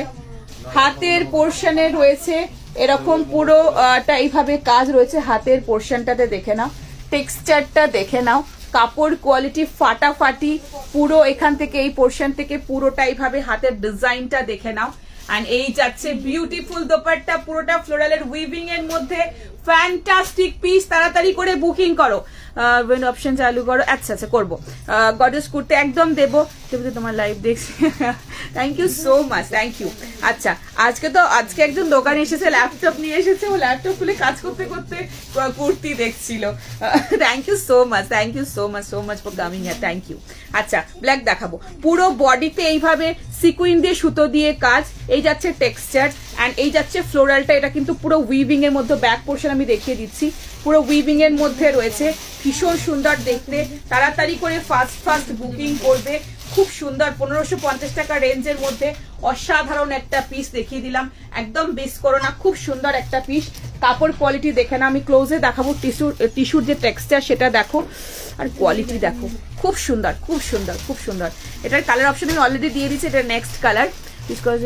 হাতের পোর্শনে রয়েছে এরকম পুরোটা এইভাবে কাজ রয়েছে। হাতের পোর্শনটাতে দেখে নাও, টেক্সচারটা দেখে নাও, কাপড় কোয়ালিটি ফাটাফাটি। পুরো এখান থেকে এই পোর্শন থেকে পুরোটা এইভাবে হাতের ডিজাইনটা দেখে নাও। এন্ড এই যাচ্ছে বিউটিফুল দোপাট্টা, পুরোটা ফ্লোরালের উইভিং এর মধ্যে, ফ্যান্টাস্টিক পিস। তাড়াতাড়ি করে বুকিং করো, অপশন চালু করো। আচ্ছা আচ্ছা, করবো। গডেস কুর্তে একদম দেবো, তোমার লাইভ দেখছি। Thank you so much, thank you. আচ্ছা, আজকে একজন দোকানে এসেছে, ল্যাপটপ নিয়ে এসেছে, ও ল্যাপটপ খুলে কাজ করতে করতে কুর্তি দেখছিল। Thank you so much, thank you so much for coming here, thank you. আচ্ছা, ব্ল্যাক দেখাবো। পুরো বডিতে এইভাবে সিকুইন দিয়ে, সুতো দিয়ে কাজ। এই যাচ্ছে টেক্সচার অ্যান্ড এই যাচ্ছে ফ্লোরালটা। এটা কিন্তু পুরো উইভিং এর মধ্যে, ব্যাক পোর্শন আমি দেখিয়ে দিচ্ছি, পুরো উইভিং এর মধ্যে রয়েছে, ভীষণ সুন্দর দেখতে। তাড়াতাড়ি করে ফাস্ট বুকিং করবে, খুব সুন্দর। 1550 টাকা রেঞ্জের মধ্যে অসাধারণ একটা পিস দেখিয়ে দিলাম, একদম মিস করো না, খুব সুন্দর একটা পিস। কাপড় কোয়ালিটি দেখে না, আমি ক্লোজে দেখাবো। টিস্যুর যে টেক্সচার সেটা দেখো, আর কোয়ালিটি দেখো, খুব সুন্দর, খুব সুন্দর, খুব সুন্দর। এটার কালার অপশন আমি অলরেডি দিয়ে দিচ্ছি, এটা নেক্সট কালার। বিকজ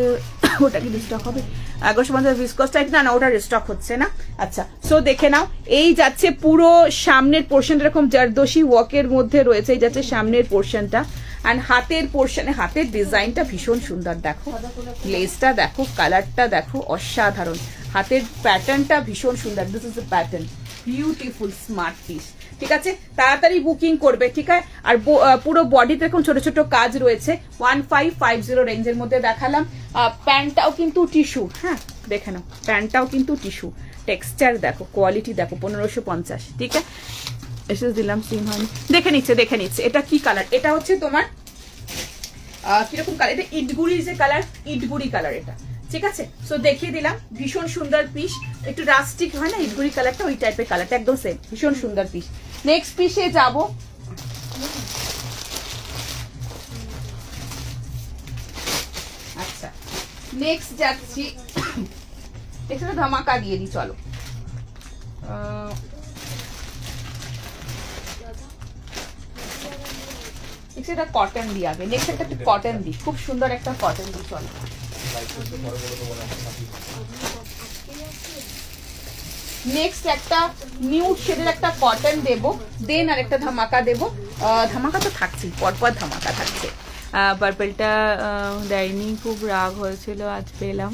ওটা কি রিস্টক হবে? 1150 ভিসকস টাইপ না, ওটা রিস্টক হচ্ছে না। আচ্ছা, সো দেখে নাও, এই যাচ্ছে পুরো সামনের পোর্শনটা এরকম জারদোশি ওয়ার্কের মধ্যে রয়েছে। এই যাচ্ছে সামনের পোর্শনটা। এন্ড হাতের পোর্শনে, হাতের ডিজাইনটা ভীষণ সুন্দর, দেখো গ্লেজটা দেখো, কালারটা দেখো, অসাধারণ। হাতের প্যাটার্নটা ভীষণ সুন্দর, this is the pattern, beautiful smart piece. ঠিক আছে, তাড়াতাড়ি বুকিং করবে। ঠিক আছে, আর পুরো বডিতে এরকম ছোট ছোট কাজ রয়েছে। 1550 রেঞ্জের মধ্যে দেখালাম। প্যান্টটাও কিন্তু টিস্যু, হ্যাঁ দেখে নাও, প্যান্টটাও কিন্তু টিস্যু। টেক্সচার দেখো, কোয়ালিটি দেখো, 1550। ঠিক আছে, এসে দিলাম, সিম হয়নি, দেখে নিচ্ছে। এটা কি কালার? এটা হচ্ছে তোমার কিরকম কালার? এটা ইটগুড়ির যে কালার, ইটগুড়ি কালার এটা। ঠিক আছে, সো দেখিয়ে দিলাম, ভীষণ সুন্দর পিস। একটু রাস্টিক হয় না ইটগুড়ি কালারটা, ওই টাইপের কালারটা, একদম সেম, ভীষণ সুন্দর পিস। নেক্সট পিসে যাব। আচ্ছা, নেক্সট যাচ্ছি, এখানে ধামাকা দিয়ে দিই, চলো। এটা কটন দিয়ে আগে, নেক্সট একটা কটন দিই, খুব সুন্দর একটা কটন দিই, চলো। নেক্সট একটা নিউড শেডের একটা কটন দেবো, দেন আর একটা ধামাকা দেবো। ধামাকা তো থাকছেই, পরপর ধামাকা থাকছে। পার্পেলটা দেয়নি, খুব রাগ হয়েছিল, আজ পেলাম।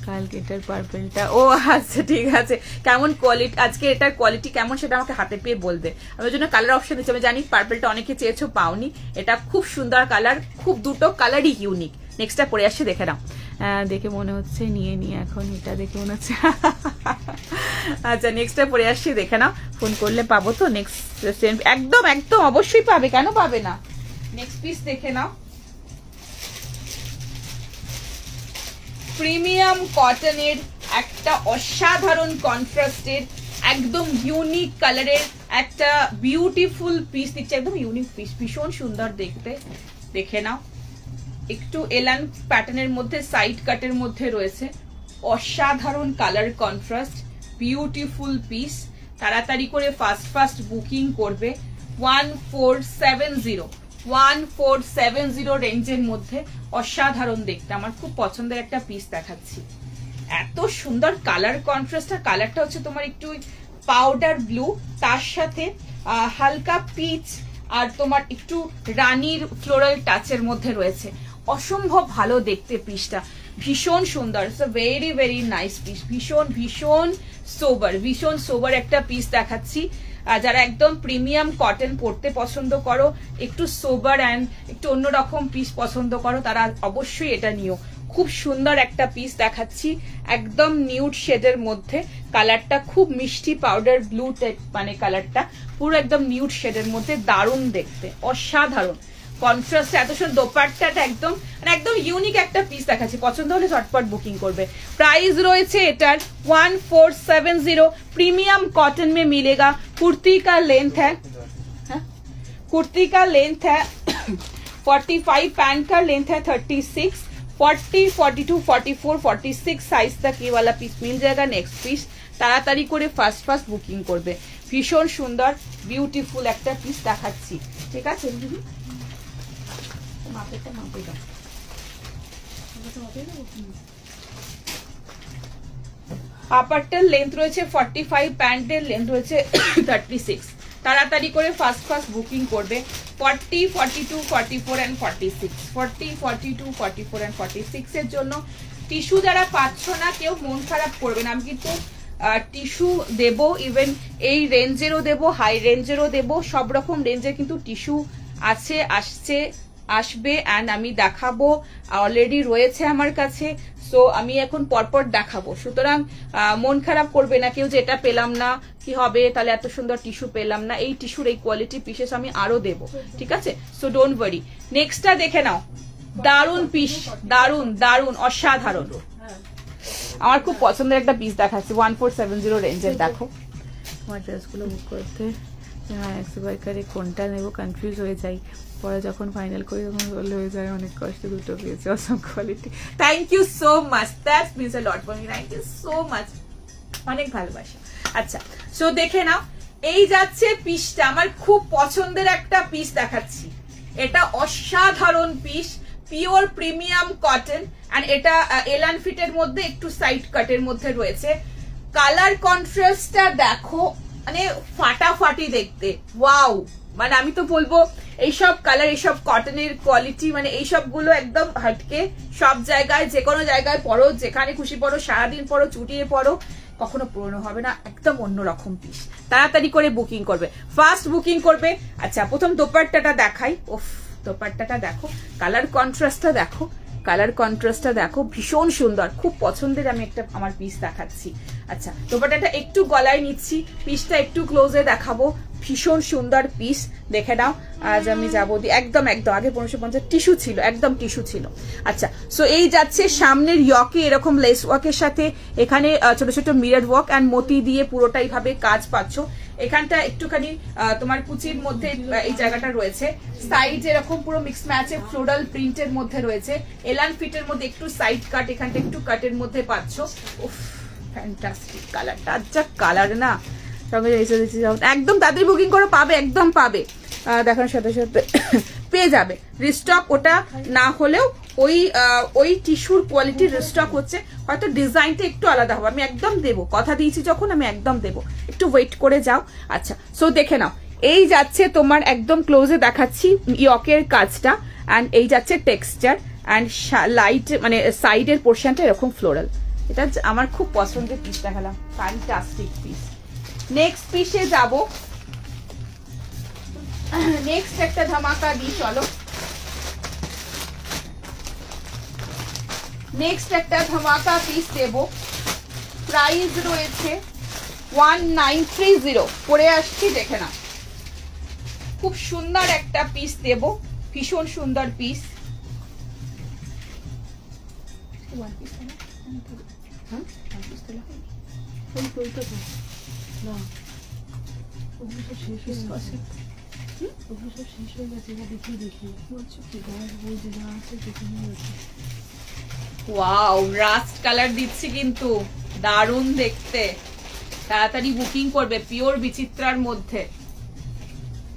কালকে এটার পার্পেলটা, ও আচ্ছা ঠিক আছে। কেমন কোয়ালিটি, আজকে এটার কোয়ালিটি কেমন সেটা আমাকে হাতে পেয়ে বলবে। আমি ওই জন্য কালার অপশন দিচ্ছি। আমি জানি পার্পেলটা অনেকে চেয়েছো, পাওনি। এটা খুব সুন্দর কালার, খুব দুটো কালারই ইউনিক। নেক্সটটা পরে আসছে, দেখে নাও। দেখে মনে হচ্ছে নিয়ে এখন এটা দেখে মনে হচ্ছে। আচ্ছা, নেক্সটটা পরে আসছি, দেখে নাও। ফোন করলে পাবো তো? নেক্সট একদম অবশ্যই পাবে, কেন পাবে না? নেক্সট পিস দেখে নাও, প্রিমিয়াম কটনের একটা অসাধারণ কন্ট্রাস্টের একদম ইউনিক কালারের একটা বিউটিফুল পিস দিচ্ছে, একদম ইউনিক পিস, ভীষণ সুন্দর দেখতে। দেখে নাও, একটু এলান প্যাটার্নের মধ্যে সাইড কাটের মধ্যে রয়েছে, অসাধারণ কালার কন্ট্রাস্ট, বিউটিফুল পিস। তাড়াতাড়ি করে ফাস্ট বুকিং করবে। 1470 রেঞ্জের মধ্যে অসাধারণ দেখতে, আমার খুব পছন্দের একটা পিস দেখাচ্ছি। এত সুন্দর কালার কন্ট্রাস্ট, আর কালারটা হচ্ছে তোমার একটু পাউডার ব্লু, তার সাথে হালকা পিচ আর তোমার একটু রানীর ফ্লোরাল টাচের মধ্যে রয়েছে। অসম্ভব ভালো দেখতে পিসটা, ভীষণ সুন্দর। It's a very very nice piece, ভীষণ সোবার একটা পিস দেখাচ্ছি। যারা একদম প্রিমিয়াম কটন পরতে পছন্দ করো, একটু সোবার অ্যান্ড একটু অন্যরকম পিস পছন্দ করো, তারা অবশ্যই এটা নিও। খুব সুন্দর একটা পিস দেখাচ্ছি, একদম নিউড শেডের মধ্যে, কালারটা খুব মিষ্টি পাউডার ব্লু টাইপ, মানে কালারটা পুরো একদম নিউড শেডের মধ্যে, দারুণ দেখতে, অসাধারণ কন্ট্রাস্ট। এত সুন্দর দোপাট্টাটা একদম ইউনিক একটা পিস দেখাচ্ছি, পছন্দ হলে ঝটপট বুকিং করবে। প্রাইস রয়েছে এটার 1470, प्रीमियम कॉटन में मिलेगा। कुर्ती का लेंथ है 45, पैंट का लेंथ है 36, 40, 42, 44, 46 साइज तक ये वाला पीस मिल जाएगा। नेक्स्ट पीस ताड़ाताड़ी करे फास्ट बुकिंग करबे। भीषण सुंदर बिউটিফুল একটা পিস দেখাচ্ছি, ঠিক আছে? আপারটার লেন্থ রয়েছে 45, প্যান্টের লেন্থ রয়েছে 36। তাড়াতাড়ি করে ফাস্ট বুকিং করবে। 40, 42, 44 এন্ড 46, 40, 42, 44 এন্ড 46 এর জন্য। টিস্যু যারা পাচ্ছ না কেউ মন খারাপ করবে না, আমি কিন্তু টিস্যু দেব, ইভেন এই রেঞ্জেরও দেব, হাই রেঞ্জেরও দেব, সব রকম রেঞ্জের কিন্তু টিস্যু আছে, আসবে অ্যান্ড আমি দেখাবো, অলরেডি রয়েছে আমার কাছে। সো আমি এখন পরপর দেখাবো, সুতরাং মন খারাপ করবে না কেউ যে এটা পেলাম না, কি হবে তাহলে, এত সুন্দর টিস্যু পেলাম না। এই টিস্যুর এই কোয়ালিটি পিসেস আমি আরো দেব, ঠিক আছে? So don't worry. নেক্সটটা দেখে নাও, দারুন পিস, দারুন অসাধারণ, আমার খুব পছন্দের একটা পিস দেখাচ্ছি। 1470 রেঞ্জের। দেখো আমার ড্রেসগুলো বুক করতে হ্যাঁ এক্সবাইকারে কোনটা নেবো কনফিউজ হয়ে যাই, পরে যখন ফাইনাল করি তখন হয়ে যায় অনেক কষ্ট। দুটো পেয়েছি, awesome quality. Thank you so much, that's means a lot for me, thank you so much, অনেক ভালোবাসা। আচ্ছা, সো দেখে নাও, এই যাচ্ছে পিসটা, আমার খুব পছন্দের একটা পিস দেখাচ্ছি। এটা অসাধারণ piece, pure premium cotton, and এটা এলান ফিটের মধ্যে একটু সাইড কাটের মধ্যে রয়েছে। কালার কন্ট্রাস্টটা দেখো, মানে ফাটাফাটি দেখতে, ওয়াও। মানে আমি তো বলবো এইসব কালার, এইসব কটনের কোয়ালিটি, মানে এইসব গুলো একদম হাটকে, সব জায়গায় যে কোনো জায়গায় পরো, যেখানে খুশি পরো, সারাদিন পরো, চুটিয়ে পরো, কখনো পুরনো হবে না, একদম অন্যরকম পিস। তাড়াতাড়ি করে বুকিং করবে, ফাস্ট বুকিং করবে। আচ্ছা, প্রথম দোপাট্টাটা দেখাই। ওফ, দোপাট্টাটা দেখো, কালার কন্ট্রাস্টটা দেখো, ভীষণ সুন্দর, খুব পছন্দের আমি একটা আমার পিস দেখাচ্ছি। আচ্ছা, দোপাট্টাটা একটু গলায় নিচ্ছি, পিসটা একটু ক্লোজে দেখাবো, ভীষণ সুন্দর পিস, দেখে নাও। আজ আমি যাবো একদম আগে 1550 টিস্যু ছিল, একদম টিস্যু ছিল। আচ্ছা, সো এই যাচ্ছে সামনের ইয়কে এরকম লেস ওয়ার্কের সাথে, এখানে ছোট ছোট মিরর ওয়ার্ক অ্যান্ড মতি দিয়ে পুরোটাই ভাবে কাজ পাচ্ছ। এখানটা একটুখানি তোমার কুচির মধ্যে এই জায়গাটা রয়েছে, সাইড এরকম পুরো মিক্স ম্যাচে ফ্লোরাল প্রিন্টের মধ্যে রয়েছে, এলান ফিটের মধ্যে একটু সাইড কাট, এখানটা একটু কাটের মধ্যে পাচ্ছ। উফ, ফ্যান্টাস্টিক কালারটা, যা কালার না, একদম তাড়াতাড়ি বুকিং করে পাবে, একদম পাবে, দেখানোর সাথে সাথে পেয়ে যাবে। রিস্টক ওটা না হলেও ওই টিস্যুর কোয়ালিটির রিস্টক হচ্ছে, হয়তো ডিজাইনটা একটু আলাদা হবে, আমি একদম দেবো, কথা দিয়েছি যখন আমি একদম দেবো, একটু ওয়েট করে যাও। আচ্ছা, সো দেখে নাও, এই যাচ্ছে তোমার একদম ক্লোজে দেখাচ্ছি ইয়কের কাজটা, অ্যান্ড এই যাচ্ছে টেক্সচার অ্যান্ড লাইট, মানে সাইডের পোর্শনটা এরকম ফ্লোরাল। এটা আমার খুব পছন্দের পিস দেখালাম, ফ্যান্টাস্টিক পিস। নেক্সট পিসে যাব, নেক্সট একটা ধামাকা দিই, চলো। নেক্সট একটা ধামাকা পিস দেব, প্রাইস রয়েছে 1930। পরে আসছি, দেখে না, খুব সুন্দর একটা পিস দেব, ভীষণ সুন্দর পিস। ওয়াও, রাস্ট কালার দিচ্ছি কিন্তু দারুণ দেখতে। তাড়াতাড়ি বুকিং করবে, পিওর বিচিত্রার মধ্যে।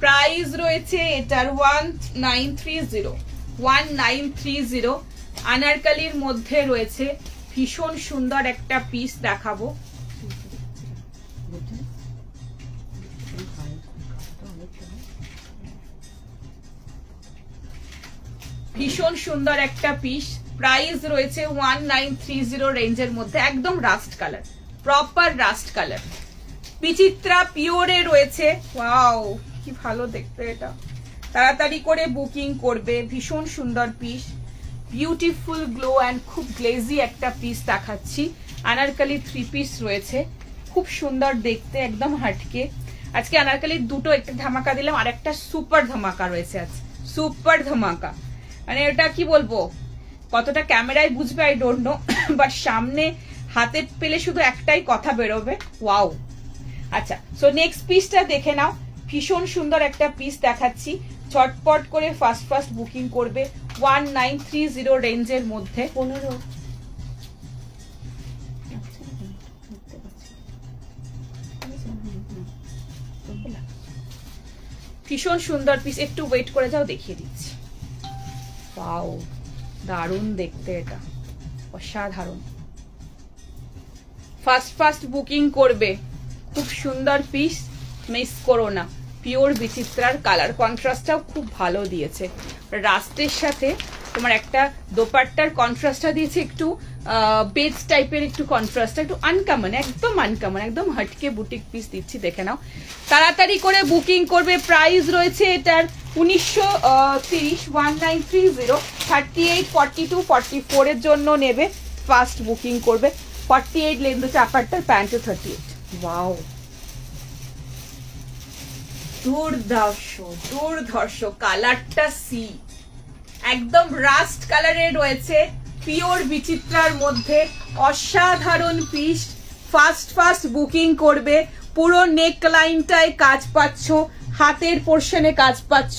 প্রাইস রয়েছে এটার 1930 আনারকালির মধ্যে রয়েছে। ভীষণ সুন্দর একটা পিস দেখাবো। ভীষণ সুন্দর একটা পিস। প্রাইস রয়েছে 1930 রেঞ্জের মধ্যে। একদম rust colour, proper rust colour. Bichitra পিওরে রয়েছে। ওয়াও, কি ভালো দেখতে এটা। তাড়াতাড়ি করে বুকিং করবে। ভীষণ সুন্দর পিস, বিউটিফুল গ্লো অ্যান্ড খুব গ্লেজি একটা পিস দেখাচ্ছি। আনারকালি 3 পিস রয়েছে, খুব সুন্দর দেখতে, একদম হাটকে। আজকে আনারকালির দুটো, একটা ধামাকা দিলাম আর একটা সুপার ধামাকা রয়েছে। আজ সুপার ধামাকা, মানে এটা কি বলবো, কতটা ক্যামেরায় বুঝবে আই ডোন্ট নো, বাট সামনে হাতে পেলে শুধু একটাই কথা বেরোবে, ওয়াও। আচ্ছা, সো নেক্সট পিসটা দেখে নাও। ভীষণ সুন্দর একটা পিস দেখাচ্ছি। চটপট করে ফার্স্ট বুকিং করবে। 1930 রেঞ্জের মধ্যে। 15 ভীষণ সুন্দর পিস। একটু ওয়েট করে যাও, দেখিয়ে দিচ্ছি। ওয়াও, দারুণ দেখতে এটা, অসাধারণ। ফার্স্ট বুকিং করবে। খুব সুন্দর পিস, মিস করো না। পিওর বিচিত্রার কালার কন্ট্রাস্টটাও খুব ভালো দিয়েছে। রাস্টের সাথে তোমার একটা দোপাট্টার কন্ট্রাস্টটা দিয়েছে একটু বেজ টাইপের, একটু কন্ট্রাস্টটা একটু আনকমন, একদম আনকমন, একদম হটকে বুটিক পিস দিচ্ছি, দেখে নাও। তাড়াতাড়ি করে বুকিং করবে। প্রাইস রয়েছে এটার 1930, 1930, 38, 42, 44 এর জন্য নেবে। ফার্স্ট বুকিং করবে। 48 লেন্থ হচ্ছে আপারটার, প্যান্টও 38। ওয়াও, দুর্ধর্ষ কালারটা। সি একদম রাস্ট কালারে রয়েছে, পিওর বিচিত্রার মধ্যে। অসাধারণ পিস। ফার্স্ট বুকিং করবে। পুরো নেক লাইনটায় কাজ পাচ্ছ, হাতের পোর্শনে কাজ পাচ্ছ।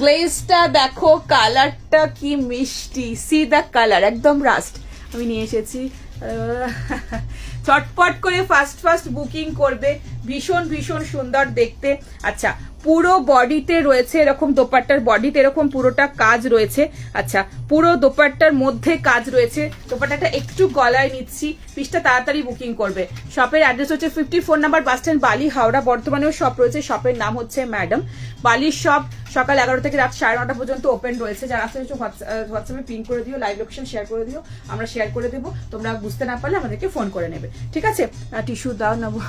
গ্লেজটা দেখো, কালারটা কি মিষ্টি। সি দা কালার, একদম রাস্ট। আমি নিয়ে এসেছি। চটপট করে ফার্স্ট বুকিং করবে। ভীষণ সুন্দর দেখতে। আচ্ছা, পুরো বডিতে রয়েছে এরকম, দোপাট্টার বডিতে এরকম পুরোটা কাজ রয়েছে। আচ্ছা, পুরো দোপাট্টার মধ্যে কাজ রয়েছে। দোপাট্টাটা একটু গলায় নিচ্ছি। পিসটা তাড়াতাড়ি বুকিং করবে। শপের অ্যাড্রেস হচ্ছে 54 নম্বর বাস স্ট্যান্ড, বালি, হাওড়া। বর্তমানেও শপ রয়েছে। শপের নাম হচ্ছে ম্যাডাম। বালির শপ সকাল 11 থেকে রাত 9:30 পর্যন্ত ওপেন রয়েছে। যারা আসলে হোয়াটসঅ্যাপে পিন করে দিও, লাইভ লোকেশন শেয়ার করে দিও, আমরা শেয়ার করে দেবো। তোমরা বুঝতে না পারলে আমাদেরকে ফোন করে নেবে, ঠিক আছে? টিস্যু দাও, নেবো,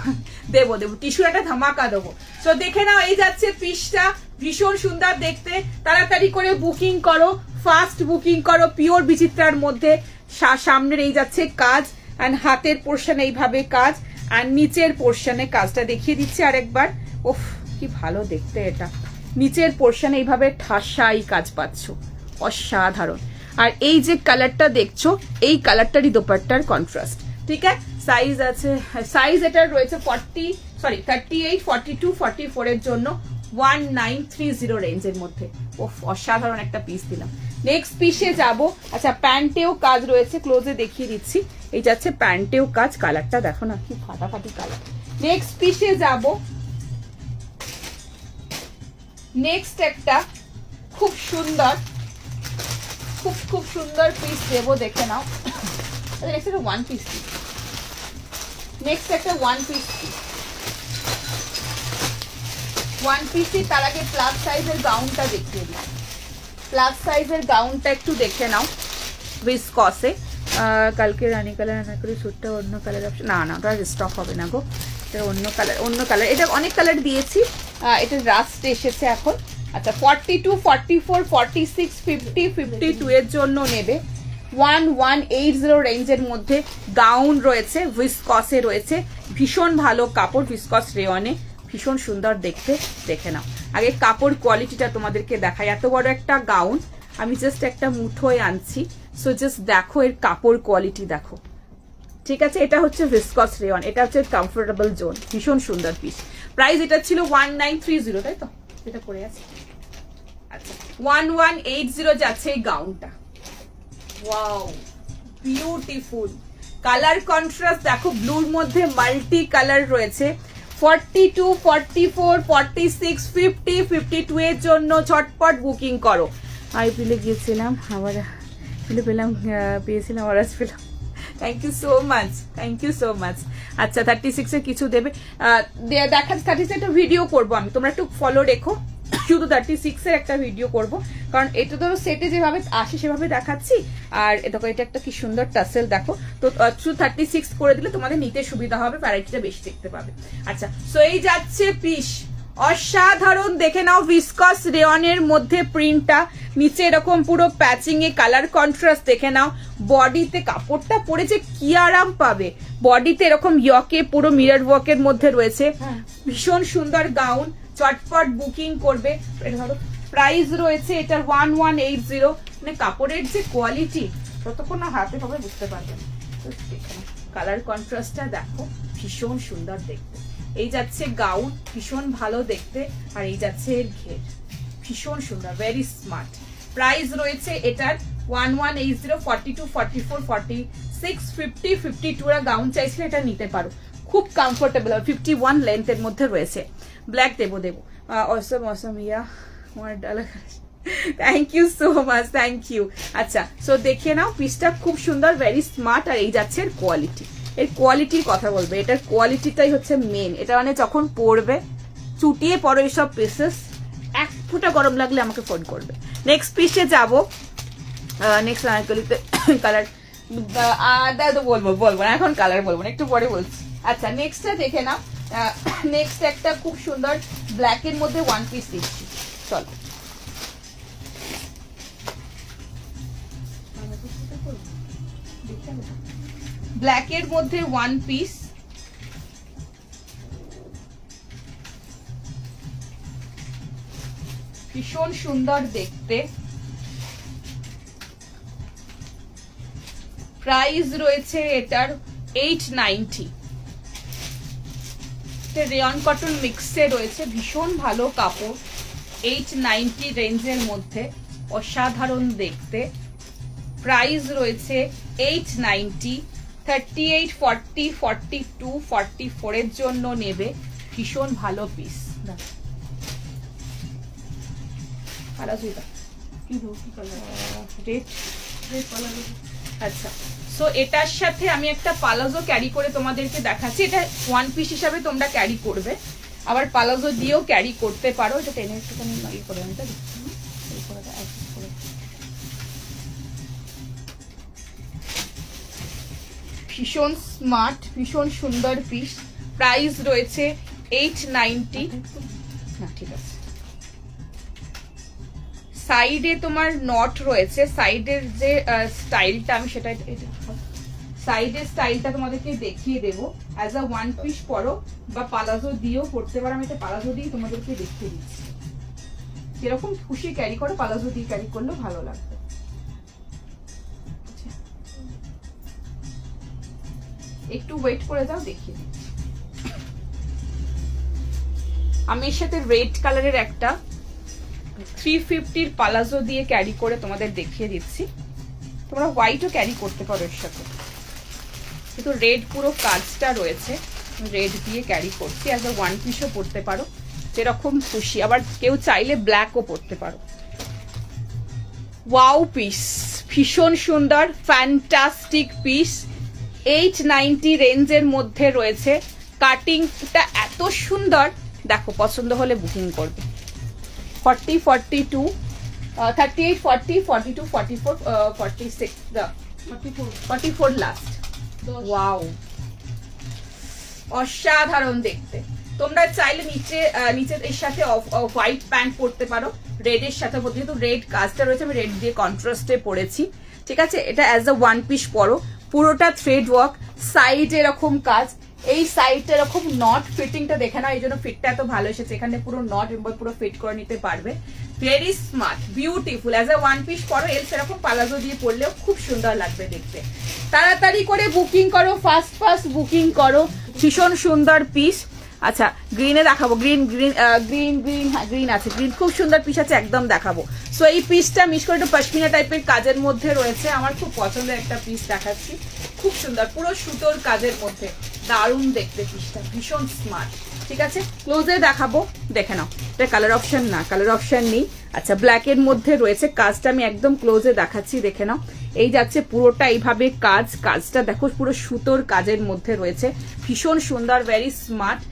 দেবো টিস্যুর একটা ধামাকা দেবো। তো দেখে নাও, এই যাচ্ছে পিসটা। ভীষণ সুন্দর দেখতে। তাড়াতাড়ি করে বুকিং করো, ফার্স্ট বুকিং করো। পিওর বিচিত্রার মধ্যে। সামনের এই যাচ্ছে কাজ, আর হাতের পোর্শনে এইভাবে কাজ, আর নিচের পোর্শনে কাজটা দেখিয়ে দিচ্ছি আরেকবার। ওফ, কি ভালো দেখতে এটা। নিচের পোর্শনে এইভাবে ঠাসাই কাজ পাচ্ছ, অসাধারণ। আর এই যে কালারটা দেখছো, এই কালারটারই দোপাট্টার কন্ট্রাস্ট, ঠিক আছে? সাইজ আছে, সাইজ এটার রয়েছে 38, 42, 44 এর জন্য। 1930 রেঞ্জের মধ্যে। ওফ, অসাধারণ একটা পিস দিলাম। নেক্সট পিসে যাব। আচ্ছা, প্যান্টেও কাজ রয়েছে, ক্লোজে দেখিয়ে দিচ্ছি। এই যাচ্ছে প্যান্টেও কাজ। কালারটা দেখো না, কি ফাটাফাটি কালার। নেক্সট পিসে যাব। নেক্সট একটা খুব সুন্দর, খুব সুন্দর পিস দেবো, দেখে নাও। নেক্সট একটা ওয়ান পিস, নেক্সট একটা ওয়ান পিস। ওয়ান পিসি তার আগে প্লাস সাইজের গাউনটা দেখিয়ে দিই। প্লাস সাইজের গাউনটা একটু দেখে নাও, ভিসকসে। কালকে রানী কালার আনা করে স্যুটটা অন্য কালার অপশন, না ওটা স্টক হবে না গো, এটা অন্য কালার। এটা অনেক কালার দিয়েছি, এটা রাস্ট এসেছে এখন। আচ্ছা, 42, 44, 46, 50, 52 এর জন্য নেবে। 1180 রেঞ্জের মধ্যে গাউন রয়েছে, ভিসকসে রয়েছে। ভীষণ ভালো কাপড়, ভিসকস রেয়নে, ভীষণ সুন্দর দেখতে, দেখে নাও। আগে কাপড় কোয়ালিটিটা তোমাদেরকে দেখাই। এত বড় একটা গাউন আমি জাস্ট একটা মুঠোয় আনছি, সো জাস্ট দেখো এর কাপড় কোয়ালিটি দেখো, ঠিক আছে। এটা হচ্ছে ভিসকস রেয়ন, এটা হচ্ছে কমফোর্টেবল জোন, ভীষণ সুন্দর পিস। প্রাইস এটা ছিল 1930, তাই তো? এটা পরে আছে, আচ্ছা 1180 যাচ্ছে এই গাউনটা। ওয়াও বিউটিফুল কালার কন্ট্রাস্ট দেখো, ব্লুর মধ্যে মাল্টি কালার রয়েছে। 42, 44, 46, 50, 52 এর জন্য ঝটপট বুকিং করো। আইপিএলে গিয়েছিলাম, আবার পেলাম, পেয়েছিলাম, আবার আজ পেলাম। Thank you so much, thank you so much. আচ্ছা 36 এর কিছু দেবে, দেখা 36 একটা ভিডিও করবো আমি, তোমরা একটু ফলো রেখো। শুধু 36 এর একটা ভিডিও করব, কারণ এটা ধরো সেটে যেভাবে আসে সেভাবে দেখাচ্ছি। আর দেখো এটা একটা কি সুন্দর টাসেল দেখো, তো শুধু 36 করে দিলে তোমাদের নিতে সুবিধা হবে, ভ্যারাইটিটা বেশি দেখতে পাবে। আচ্ছা সো এই যাচ্ছে পিস, অসাধারণ দেখে নাও, ভিসকস রেয়নের মধ্যে প্রিন্টটা, নিচে এরকম পুরো প্যাচিং এ কালার কন্ট্রাস্ট দেখে নাও। বডিতে কাপড়টা পরে যে কি আরাম পাবে, বডিতে এরকম ইয়কে পুরো মিরর ওয়ার্কের মধ্যে রয়েছে, ভীষণ সুন্দর গাউন, চটপট বুকিং করবে। প্রাইস রয়েছে এটার 1180, মানে কাপড়ের যে কোয়ালিটি ততক্ষণ না হাতে পাবে বুঝতে পারবে না। কালার কন্ট্রাস্টটা দেখো, ভীষণ সুন্দর দেখতে। এই যাচ্ছে গাউন, ভীষণ ভালো দেখতে, আর এই যাচ্ছে এর ঘের, ভীষণ সুন্দর, ভেরি স্মার্ট। প্রাইস রয়েছে এটার 1180, 42, 44, 46, 50, 52 এর গাউন চাইছিলে এটা নিতে পারো, খুব কমফোর্টেবল। 51 লেন্থের মধ্যে রয়েছে। ব্ল্যাক দেবো অসম অসম ইয়া আমার ডালা, thank you so much, thank you. আচ্ছা সো দেখে নাও, পিসটা খুব সুন্দর, ভেরি স্মার্ট। আর এই যাচ্ছে এর কোয়ালিটি, এর কোয়ালিটির কথা বলবে, এটার কোয়ালিটিটাই হচ্ছে মেন। এটা মানে যখন পরবে, চুটিয়ে পরো এইসব পিসেস, এক ফুটা গরম লাগলে আমাকে ফোন করবে। নেক্সট পিসে যাবো, নেক্সট আনারকলিতে কালার বলবো না এখন, কালার বলবো না, একটু পরে বলছি। আচ্ছা নেক্সটটা দেখে নাও, নেক্সট একটা খুব সুন্দর ব্ল্যাক এর মধ্যে ওয়ান পিস দিচ্ছি, চলো। ব্ল্যাক এর মধ্যে ওয়ান পিস, ভীষণ সুন্দর দেখতে। প্রাইস রয়েছে এটার 890, রেয়ন কটন মিক্সে রয়েছে, ভীষণ ভালো কাপড়, 890 রেঞ্জের মধ্যে, অসাধারণ দেখতে। প্রাইস রয়েছে 890, 38, 40, 42, 44 এর জন্য নেবে, ভীষণ ভালো পিস। আচ্ছা সো এটার সাথে আমি একটা পালাজো ক্যারি করে তোমাদেরকে দেখাচ্ছি, এটা ওয়ান পিস হিসাবে তোমরা ক্যারি করবে, আবার পালাজো দিয়েও ক্যারি করতে পারো। এটা টেনে একটুখানি ইয়ে করে আমি ভীষণ স্মার্ট, ভীষণ সুন্দর পিস। প্রাইস রয়েছে 890, না ঠিক আছে। সাইডে তোমার নট রয়েছে, সাইডের যে স্টাইলটা আমি সেটা, সাইডের স্টাইলটা তোমাদেরকে দেখিয়ে দেবো। অ্যাজ আ ওয়ান পিস পরো বা পালাজো দিয়েও পড়তে পারো, আমি এটা পালাজো দিয়ে তোমাদেরকে দেখিয়ে দিচ্ছি। যেরকম খুশি ক্যারি করো, পালাজো দিয়ে ক্যারি করলেও ভালো লাগবে। একটু ওয়েট করে দাও, দেখিয়ে দিচ্ছি। আমি এর সাথে রেড কালারের একটা 350 পালাজো দিয়ে ক্যারি করে তোমাদের দেখিয়ে দিচ্ছি। তোমরা হোয়াইটও ক্যারি করতে পারো এর সাথে, কিন্তু রেড পুরো কাজটা রয়েছে, রেড দিয়ে ক্যারি করছি। অ্যাজ আ ওয়ান পিসও পরতে পারো, যেরকম খুশি। আবার কেউ চাইলে ব্ল্যাকও পরতে পারো। ওয়াও পিস, ভীষণ সুন্দর, ফ্যান্টাস্টিক পিস, 890 রেঞ্জের মধ্যে রয়েছে। কাটিংটা এত সুন্দর দেখো, পছন্দ হলে বুকিং করবে। 40, 42, 38, 40, 42, 44, 46, 44 লাস্ট। ওয়াও অসাধারণ দেখতে। তোমরা চাইলে নিচে এর সাথে হোয়াইট প্যান্ট পরতে পারো, রেড এর সাথে, যেহেতু রেড কাজটা রয়েছে আমি রেড দিয়ে কন্ট্রাস্টে পরেছি, ঠিক আছে। এটা অ্যাজ আ ওয়ান পিস পরো, পুরোটা থ্রেড ওয়ার্ক, সাইড এরকম কাজ, এই সাইডটা এরকম নট ফিটিংটা দেখে নাও, এই জন্য ফিটটা এত ভালো এসেছে, এখানে পুরো নট এবং পুরো ফিট করে নিতে পারবে। Very smart, beautiful, as a one piece পরো, এলস এরকম পালাজো দিয়ে পরলেও খুব সুন্দর লাগবে দেখতে। তাড়াতাড়ি করে বুকিং করো, ফাস্ট বুকিং করো, ভীষণ সুন্দর পিস। আচ্ছা গ্রিনে দেখাবো, গ্রিন আছে, গ্রিন খুব সুন্দর পিস আছে, একদম দেখাবো। সো এই পিসটা মিস করে একটু পশমিনা টাইপের কাজের মধ্যে রয়েছে, আমার খুব পছন্দের একটা পিস দেখাচ্ছি, খুব সুন্দর, পুরো সুতোর কাজের মধ্যে, দারুণ দেখতে পিসটা, ভীষণ স্মার্ট। ঠিক আছে, ক্লোজে দেখাবো, দেখে নাও। এটা কালার অপশন না, কালার অপশন নেই। আচ্ছা ব্ল্যাকের মধ্যে রয়েছে, কাজটা আমি একদম ক্লোজে দেখাচ্ছি, দেখে নাও। এই যাচ্ছে পুরোটা এইভাবে কাজটা দেখো পুরো সুতোর কাজের মধ্যে রয়েছে, ভীষণ সুন্দর, ভেরি স্মার্ট।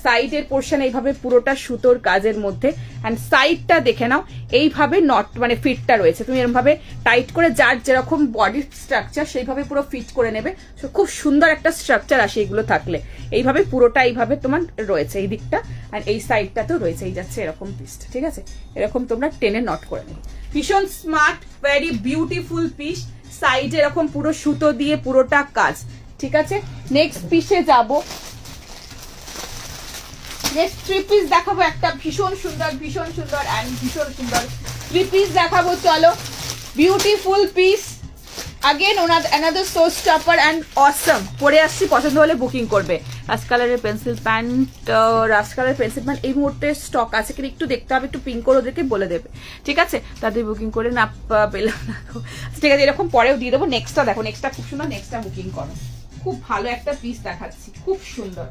সাইডের পোর্শন এইভাবে পুরোটা সুতোর কাজের মধ্যে, এন্ড সাইডটা দেখে নাও এইভাবে নট মানে ফিটটা রয়েছে, তুমি এরকম ভাবে টাইট করে যার যেরকম বডি স্ট্রাকচার সেইভাবে পুরো ফিট করে নেবে। খুব সুন্দর একটা স্ট্রাকচার আসে এগুলো থাকলে, এইভাবে পুরোটা এইভাবে তোমার রয়েছে এই দিকটা, আর এই সাইডটাতেও রয়েছে, এই যাচ্ছে এরকম পিসটা। ঠিক আছে, এরকম তোমরা টেনে নট করে নেবে, ভীষণ স্মার্ট, ভেরি বিউটিফুল পিস। সাইডে এরকম পুরো সুতো দিয়ে পুরোটা কাজ। ঠিক আছে, নেক্সট পিসে যাবো। নেক্সট থ্রি পিস দেখাবো, একটা ভীষণ সুন্দর অ্যান্ড ভীষণ সুন্দর থ্রি পিস দেখাবো, চলো। Beautiful piece, again another show stopper and awesome. পরে আসছি, পছন্দ হলে বুকিং করবে। রাস্ট কালারের পেন্সিল প্যান্ট এই মুহূর্তে স্টক আছে কিনা একটু দেখতে হবে, একটু পিঙ্ক করে ওদেরকে বলে দেবে। ঠিক আছে, তাদের বুকিং করে না পেলাম না, ঠিক আছে এরকম পরেও দিয়ে দেবো। নেক্সটটা দেখো, নেক্সটটা খুব সুন্দর, নেক্সটটা বুকিং করো। খুব ভালো একটা পিস দেখাচ্ছি, খুব সুন্দর,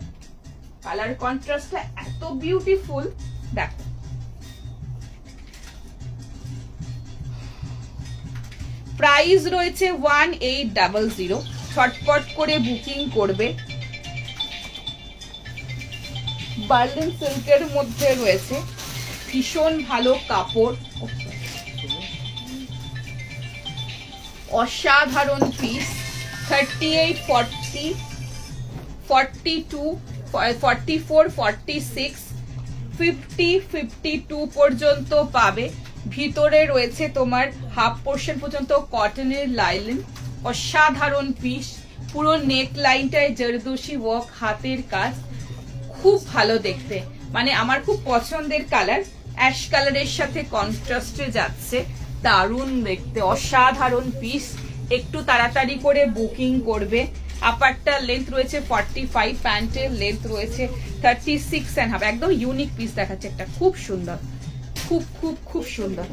কালার কন্ট্রাস্টটা এত বিউটিফুল, দেখো। প্রাইস রয়েছে 1800, ছটপট করে বুকিং করবে। বার্লিন সিল্কের মধ্যে রয়েছে, ভীষণ ভালো কাপড়, অসাধারণ পিস। 38, 40, 42, 44, 46, 50, 52 পর্যন্ত পাবে। ভিতরে রয়েছে তোমার হাফ পোর্শন পর্যন্ত কটনের লাইলিন, অসাধারণ পিস। পুরো নেক লাইনটায় জরদোশি ওয়ার্ক, হাতের কাজ, খুব ভালো দেখতে, মানে আমার খুব পছন্দের কালার। অ্যাশ কালারের সাথে কন্ট্রাস্টে যাচ্ছে, দারুণ দেখতে, অসাধারণ পিস। একটু তাড়াতাড়ি করে বুকিং করবে। আপারটার লেন্থ রয়েছে 45, প্যান্টের লেন্থ রয়েছে 36.5, একদম ইউনিক পিস দেখাচ্ছে একটা, খুব সুন্দর, খুব খুব খুব সুন্দর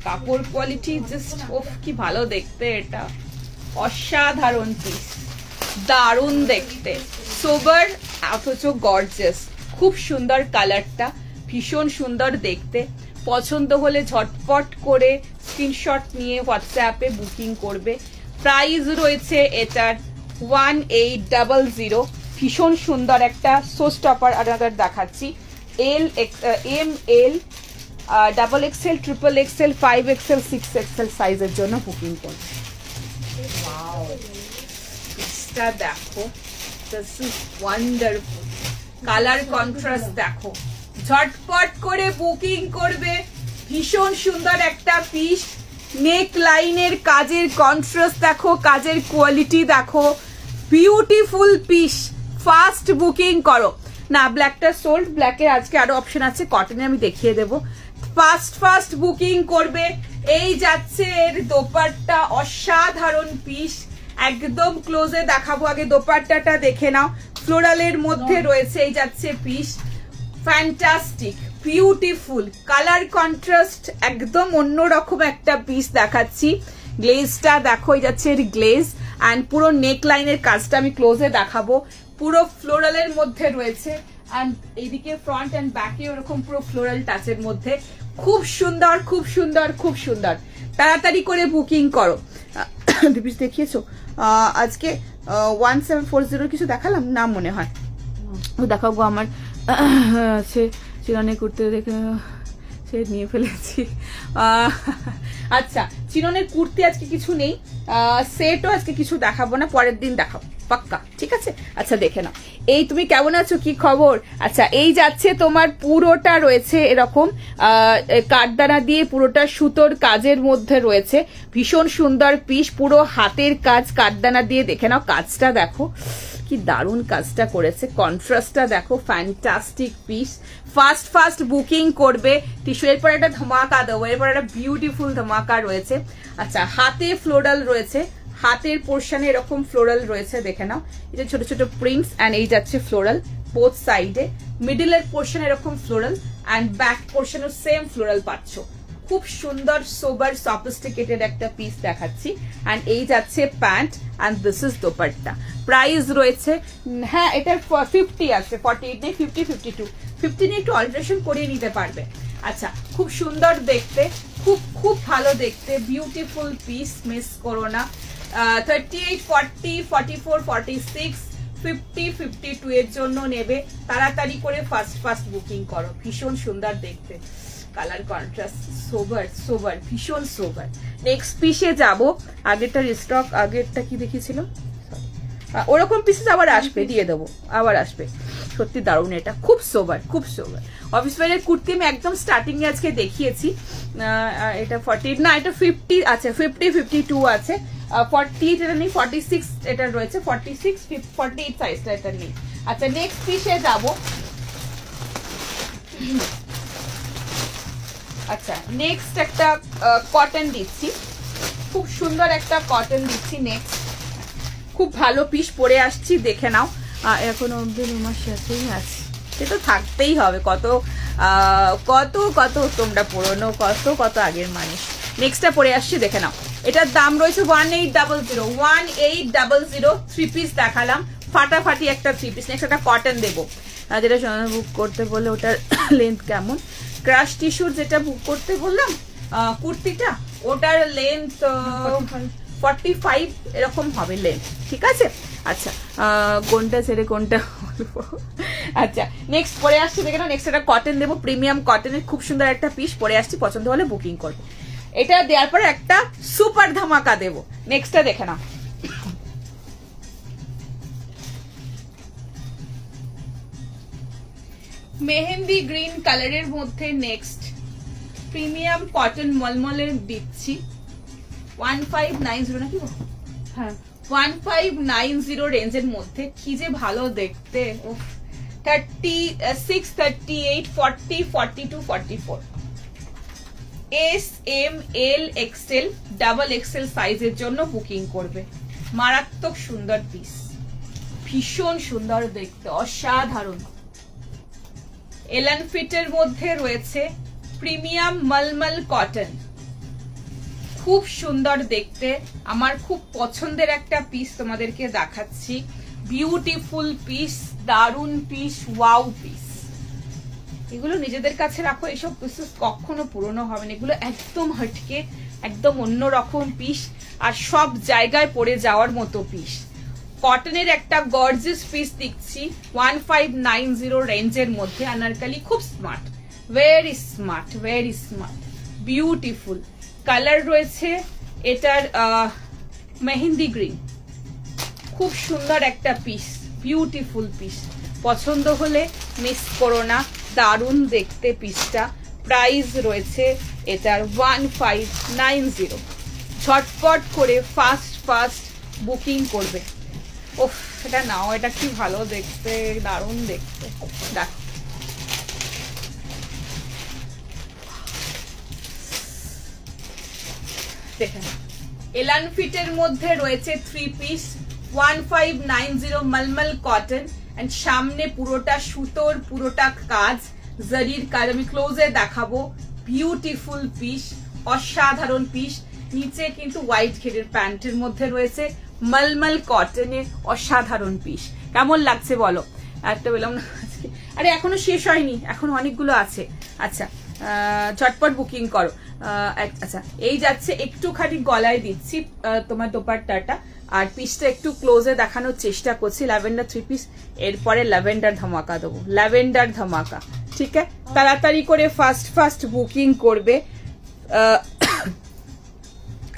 কাপড় কোয়ালিটি, জাস্ট ওফ কি ভালো দেখতে, এটা অসাধারণ পিস, দারুণ দেখতে, সোবার অথচ গর্জিয়াস, খুব সুন্দর কালারটা, ভীষণ সুন্দর দেখতে। পছন্দ হলে ঝটপট করে স্ক্রিনশট নিয়ে হোয়াটসঅ্যাপে বুকিং করবে। প্রাইস রয়েছে এটার 1800, ভীষণ সুন্দর একটা শো স্টপার আনাদার দেখাচ্ছি। ML, XXL, XXL, 5XL, 6XL সাইজের জন্য বুকিং করবে। ওয়াও, পিসটা দেখো, this is wonderful, colour contrast দেখো, ঝটপট করে বুকিং করবে। ভীষণ সুন্দর একটা পিস, নেক লাইনের কাজের কন্ট্রাস্ট দেখো, কাজের কোয়ালিটি দেখো, বিউটিফুল পিস, ফাস্ট বুকিং করো। না ব্ল্যাকটা সোল্ড, ব্ল্যাকের আজকে আরো অপশন আছে, কটনে আমি দেখিয়ে দেবো। ফাস্ট বুকিং করবে। এই যাচ্ছে এর দোপাট্টা, অসাধারণ পিস, একদম ক্লোজে দেখাবো, আগে দোপাট্টাটা দেখে নাও, ফ্লোরালের মধ্যে রয়েছে, এই যাচ্ছে piece, fantastic, beautiful, colour contrast একদম অন্যরকম একটা পিস দেখাচ্ছি। গ্লেজটা দেখো, এই যাচ্ছে এর গ্লেজ, অ্যান্ড পুরো নেক লাইনের কাজটা আমি ক্লোজে দেখাবো, পুরো ফ্লোরালের মধ্যে রয়েছে, অ্যান্ড এইদিকে ফ্রন্ট অ্যান্ড ব্যাকে ওরকম পুরো ফ্লোরাল টাচের মধ্যে, খুব সুন্দর খুব সুন্দর খুব সুন্দর। তাড়াতাড়ি করে বুকিং করো। পিস দেখিয়েছো আজকে 1740 কিছু দেখালাম না মনে হয়, দেখাবো আমার সে চিরনে কুর্তি দেখে সে নিয়ে ফেলেছি। আচ্ছা চিরনের কুর্তি আজকে কিছু নেই, সেটও আজকে কিছু দেখাবো না, পরের দিন দেখাবো পাক্কা, ঠিক আছে। আচ্ছা দেখে নাও, এই তুমি কেমন আছো, কি খবর? আচ্ছা, এই যাচ্ছে তোমার পুরোটা রয়েছে এরকম কাঠদানা দিয়ে, পুরোটা সুতোর কাজের মধ্যে রয়েছে, ভীষণ সুন্দর পিস, পুরো হাতের কাজ কাঠদানা দিয়ে। দেখে নাও কাজটা, দেখো কি দারুণ কাজটা করেছে, কন্ট্রাস্টটা দেখো, ফ্যান্টাস্টিক পিস। ফাস্ট বুকিং করবে টিস্যু। এরপর একটা ধামাকা দেবো, এরপর একটা বিউটিফুল ধামাকা রয়েছে। আচ্ছা, হাতে ফ্লোরাল রয়েছে, হাতের পোর্শনে এরকম ফ্লোরাল রয়েছে, দেখে নাও, এটা ছোট ছোট প্রিন্টস, অ্যান্ড এই যাচ্ছে ফ্লোরাল বোথ সাইডে, মিডলের পোর্শনে এরকম ফ্লোরাল, অ্যান্ড ব্যাক পোর্শনে সেম ফ্লোরাল পাচ্ছ। খুব সুন্দর সোবার সফিস্টিকেটেড একটা পিস দেখাচ্ছি। অ্যান্ড এই যাচ্ছে pant, and this is dupatta. Price রয়েছে, হ্যাঁ এটার 50 আছে, 48 নেই, 50, 52, 50 নিয়ে একটু অল্টারেশন করিয়ে নিতে পারবে। আচ্ছা, খুব সুন্দর দেখতে, খুব ভালো দেখতে, বিউটিফুল পিস, মিস করো না। 38, 40, 44, 46, 50, 52 এর জন্য নেবে, তাড়াতাড়ি করে ফাস্ট বুকিং করো। ভীষণ সুন্দর দেখতে, কালার কন্ট্রাস্ট, সোবার, ভীষণ সোবার। নেক্সট পিসে যাবো। আগেরটা রিস্টক, আগেরটা কি দেখিয়েছিল, ওরকম পিসেস আবার আসবে, দিয়ে দেবো, আবার আসবে। সত্যি দারুণ, এটা খুব সোবার। অফিস ওয়্যারের কুর্তি আমি একদম স্টার্টিং এ আজকে দেখিয়েছি। এটা 48 না, এটা 50 আছে, 50, 52 আছে, 40 এটা নেই, 46 এটা রয়েছে, 46, 48 সাইজটা এটা নেই। আচ্ছা, নেক্সট পিসে যাবো। আচ্ছা, নেক্সট একটা কটন দিচ্ছি, খুব সুন্দর একটা কটন দিচ্ছি। নেক্সট খুব ভালো পিস পরে আসছি, দেখে নাও। এখন অব্দি আমার সাথেই আছে, সে তো থাকতেই হবে, কত তোমরা পুরনো, কত আগের মানুষ। নেক্সটটা পরে আসছি, দেখে নাও। এটার দাম রয়েছে 1800 থ্রি পিস দেখালাম, ফাটাফাটি একটা থ্রি পিস। নেক্সট একটা কটন দেবো, যেটা বুক করতে বললে ওটার লেন্থ কেমন, ক্রাশ টিস্যুর যেটা বুক করতে বললাম কুর্তিটা, ওটার লেন্থ 45 এরকম হবে লেন্থ, ঠিক আছে। আচ্ছা, কোনটা ছেড়ে কোনটা বলবো। আচ্ছা, নেক্সট পরে আসছি, দেখে নাও। নেক্সট একটা কটন দেবো, প্রিমিয়াম কটনের, খুব সুন্দর একটা পিস পরে আসছি, পছন্দ হলে বুকিং করবো। এটা দেওয়ার পরে একটা সুপার ধামাকা দেবো। নেক্সটটা দেখে নাও। মেহেন্দি গ্রিন কালারের মধ্যে নেক্সট প্রিমিয়াম কটন মলমলের দিচ্ছি, 1590 নাকি, হ্যাঁ 1590 রেঞ্জের মধ্যে। কি যে ভালো দেখতে, 36, 38, 40, 42, 44, এস, এম, এল, এক্সেল, ডাবল এক্সেল সাইজের জন্য বুকিং করবে। মারাত্মক সুন্দর পিস, ভীষণ সুন্দর দেখতে, অসাধারণ। এলান ফিটের মধ্যে রয়েছে প্রিমিয়াম মলমল কটন, খুব সুন্দর দেখতে, আমার খুব পছন্দের একটা পিস তোমাদেরকে দেখাচ্ছি। বিউটিফুল পিস, দারুন পিস, ওয়াও পিস। এগুলো নিজেদের কাছে রাখো, এসব পিসেস কখনো পুরনো হবে না, এগুলো একদম হটকে, একদম অন্যরকম পিস, আর সব জায়গায় পরে যাওয়ার মতো পিস। কটনের একটা গর্জিয়াস পিস দিচ্ছি 1590 রেঞ্জের মধ্যে। আনারকলি খুব smart, very smart, beautiful. Colour রয়েছে এটার মেহেন্দি গ্রিন, খুব সুন্দর একটা পিস, বিউটিফুল পিস। পছন্দ হলে মিস করো না, দারুণ দেখতে পিসটা। প্রাইস রয়েছে এটার 1590। ঝটপট করে ফাস্ট বুকিং করবে। ওহ, এটা নাও, এটা কি ভালো দেখতে, দারুণ দেখতে। দেখো, দেখেন, এলান ফিটের মধ্যে রয়েছে থ্রি পিস, 1590 মলমল কটন, এন্ড সামনে পুরোটা সুতোর, পুরোটা কাজ, জারির কাজ। আমি ক্লোজে দেখাবো, বিউটিফুল পিস, অসাধারণ পিস। নিচে কিন্তু হোয়াইট ঘেরের প্যান্টের মধ্যে রয়েছে মলমল কটনের, অসাধারণ পিস। কেমন লাগছে বলো? একটা বললাম না আজকে, আরে এখনো শেষ হয়নি, এখন অনেকগুলো আছে। আচ্ছা, ঝটপট বুকিং করো। আচ্ছা, এই যাচ্ছে, একটুখানি গলায় দিচ্ছি তোমার দোপাট্টাটা, আর পিসটা একটু ক্লোজে দেখানোর চেষ্টা করছি। ল্যাভেন্ডার থ্রি পিস, এরপরে ল্যাভেন্ডার ধামাকা দেবো, ল্যাভেন্ডার ধামাকা, ঠিক আছে। তাড়াতাড়ি করে ফাস্ট বুকিং করবে।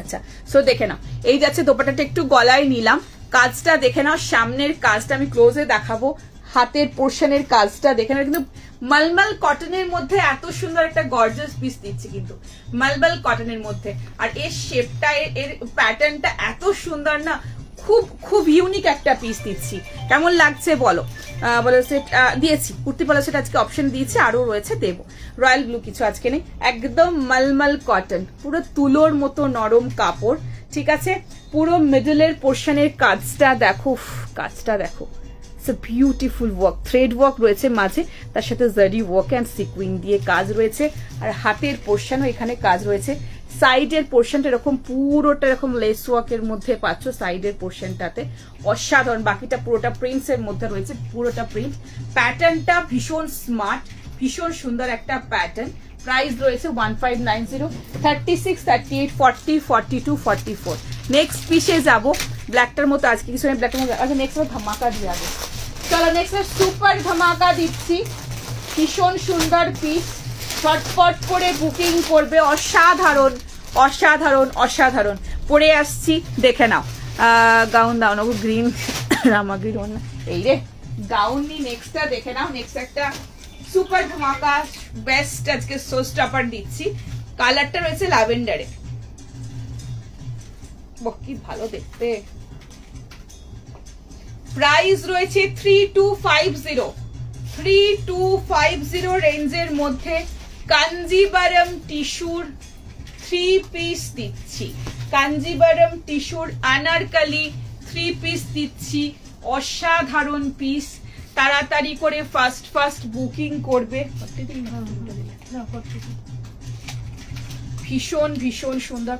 আচ্ছা, সো দেখে নাও, এই যাচ্ছে দোপাট্টাটা, একটু গলায় নিলাম, কাজটা দেখে নাও, সামনের কাজটা আমি ক্লোজে দেখাবো। হাতের পোর্শনের কাজটা দেখেন, কিন্তু মালমাল কটনের মধ্যে এত সুন্দর একটা গর্জিয়াস পিস দিচ্ছি, কিন্তু মালমাল কটনের মধ্যে। আর এর শেপটা, এর প্যাটার্নটা এত সুন্দর না, খুব খুব ইউনিক একটা পিস দিচ্ছি। কেমন লাগছে বলো? বলো সেট দিয়েছি, কুর্তি পলা সেট আজকে অপশন দিয়েছি, আরো রয়েছে দেব। রয়্যাল ব্লু কিছু আজকে নেই, একদম মালমাল কটন, পুরো তুলোর মতো নরম কাপড়, ঠিক আছে। পুরো মিডলের পোর্শনের কাজটা দেখো, কাজটা দেখো, বিউটিফুল ওয়ার্ক, থ্রেড ওয়ার্ক রয়েছে মাঝে, তার সাথে জারি ওয়ার্ক অ্যান্ড সিকুইন দিয়ে কাজ রয়েছে। আর হাতের পোর্শনও এখানে কাজ রয়েছে। সাইডের পোর্শনটা এরকম পুরোটা এরকম লেস ওয়ার্কের মধ্যে পাচ্ছ, সাইডের পোর্শনটাতে অসাধারণ। বাকিটা পুরোটা প্রিন্টস এর মধ্যে রয়েছে, পুরোটা প্রিন্ট। প্যাটার্নটা ভীষণ স্মার্ট, ভীষণ সুন্দর একটা প্যাটার্ন। প্রাইস রয়েছে 1590, 36, 38, 40, 42, 44। নেক্সট পিসে যাবো, ব্ল্যাকটার মতো আজকে কিছু নেই, ব্ল্যাকটার মতো। আচ্ছা নেক্সট ধামাকা দিয়ে যাবো, চলো নেক্সট সুপার ধামাকা দিচ্ছি, ভীষণ সুন্দর পিস, ছটপট করে বুকিং করবে, অসাধারণ অসাধারণ অসাধারণ। পরে আসছি, দেখে নাও। গাউন দাও না, গ্রিন রামা গ্রিন, এই রে গাউন নি। নেক্সটটা দেখে নাও, নেক্সট একটা সুপার ধামাকা বেস্ট আজকে শো স্টপার দিচ্ছি। কালারটা রয়েছে ল্যাভেন্ডারে, কি ভালো দেখতে। প্রাইস রয়েছে 3250, 3250 রেঞ্জের মধ্যে কাঞ্জিবারম টিস্যুর 3 পিস দিচ্ছি। কাঞ্জিবারম টিস্যুর আনারকলি 3 পিস দিচ্ছি, অসাধারণ পিস। তাড়াতাড়ি করে ফাস্ট বুকিং করবে। ভীষণ ভীষণ সুন্দর,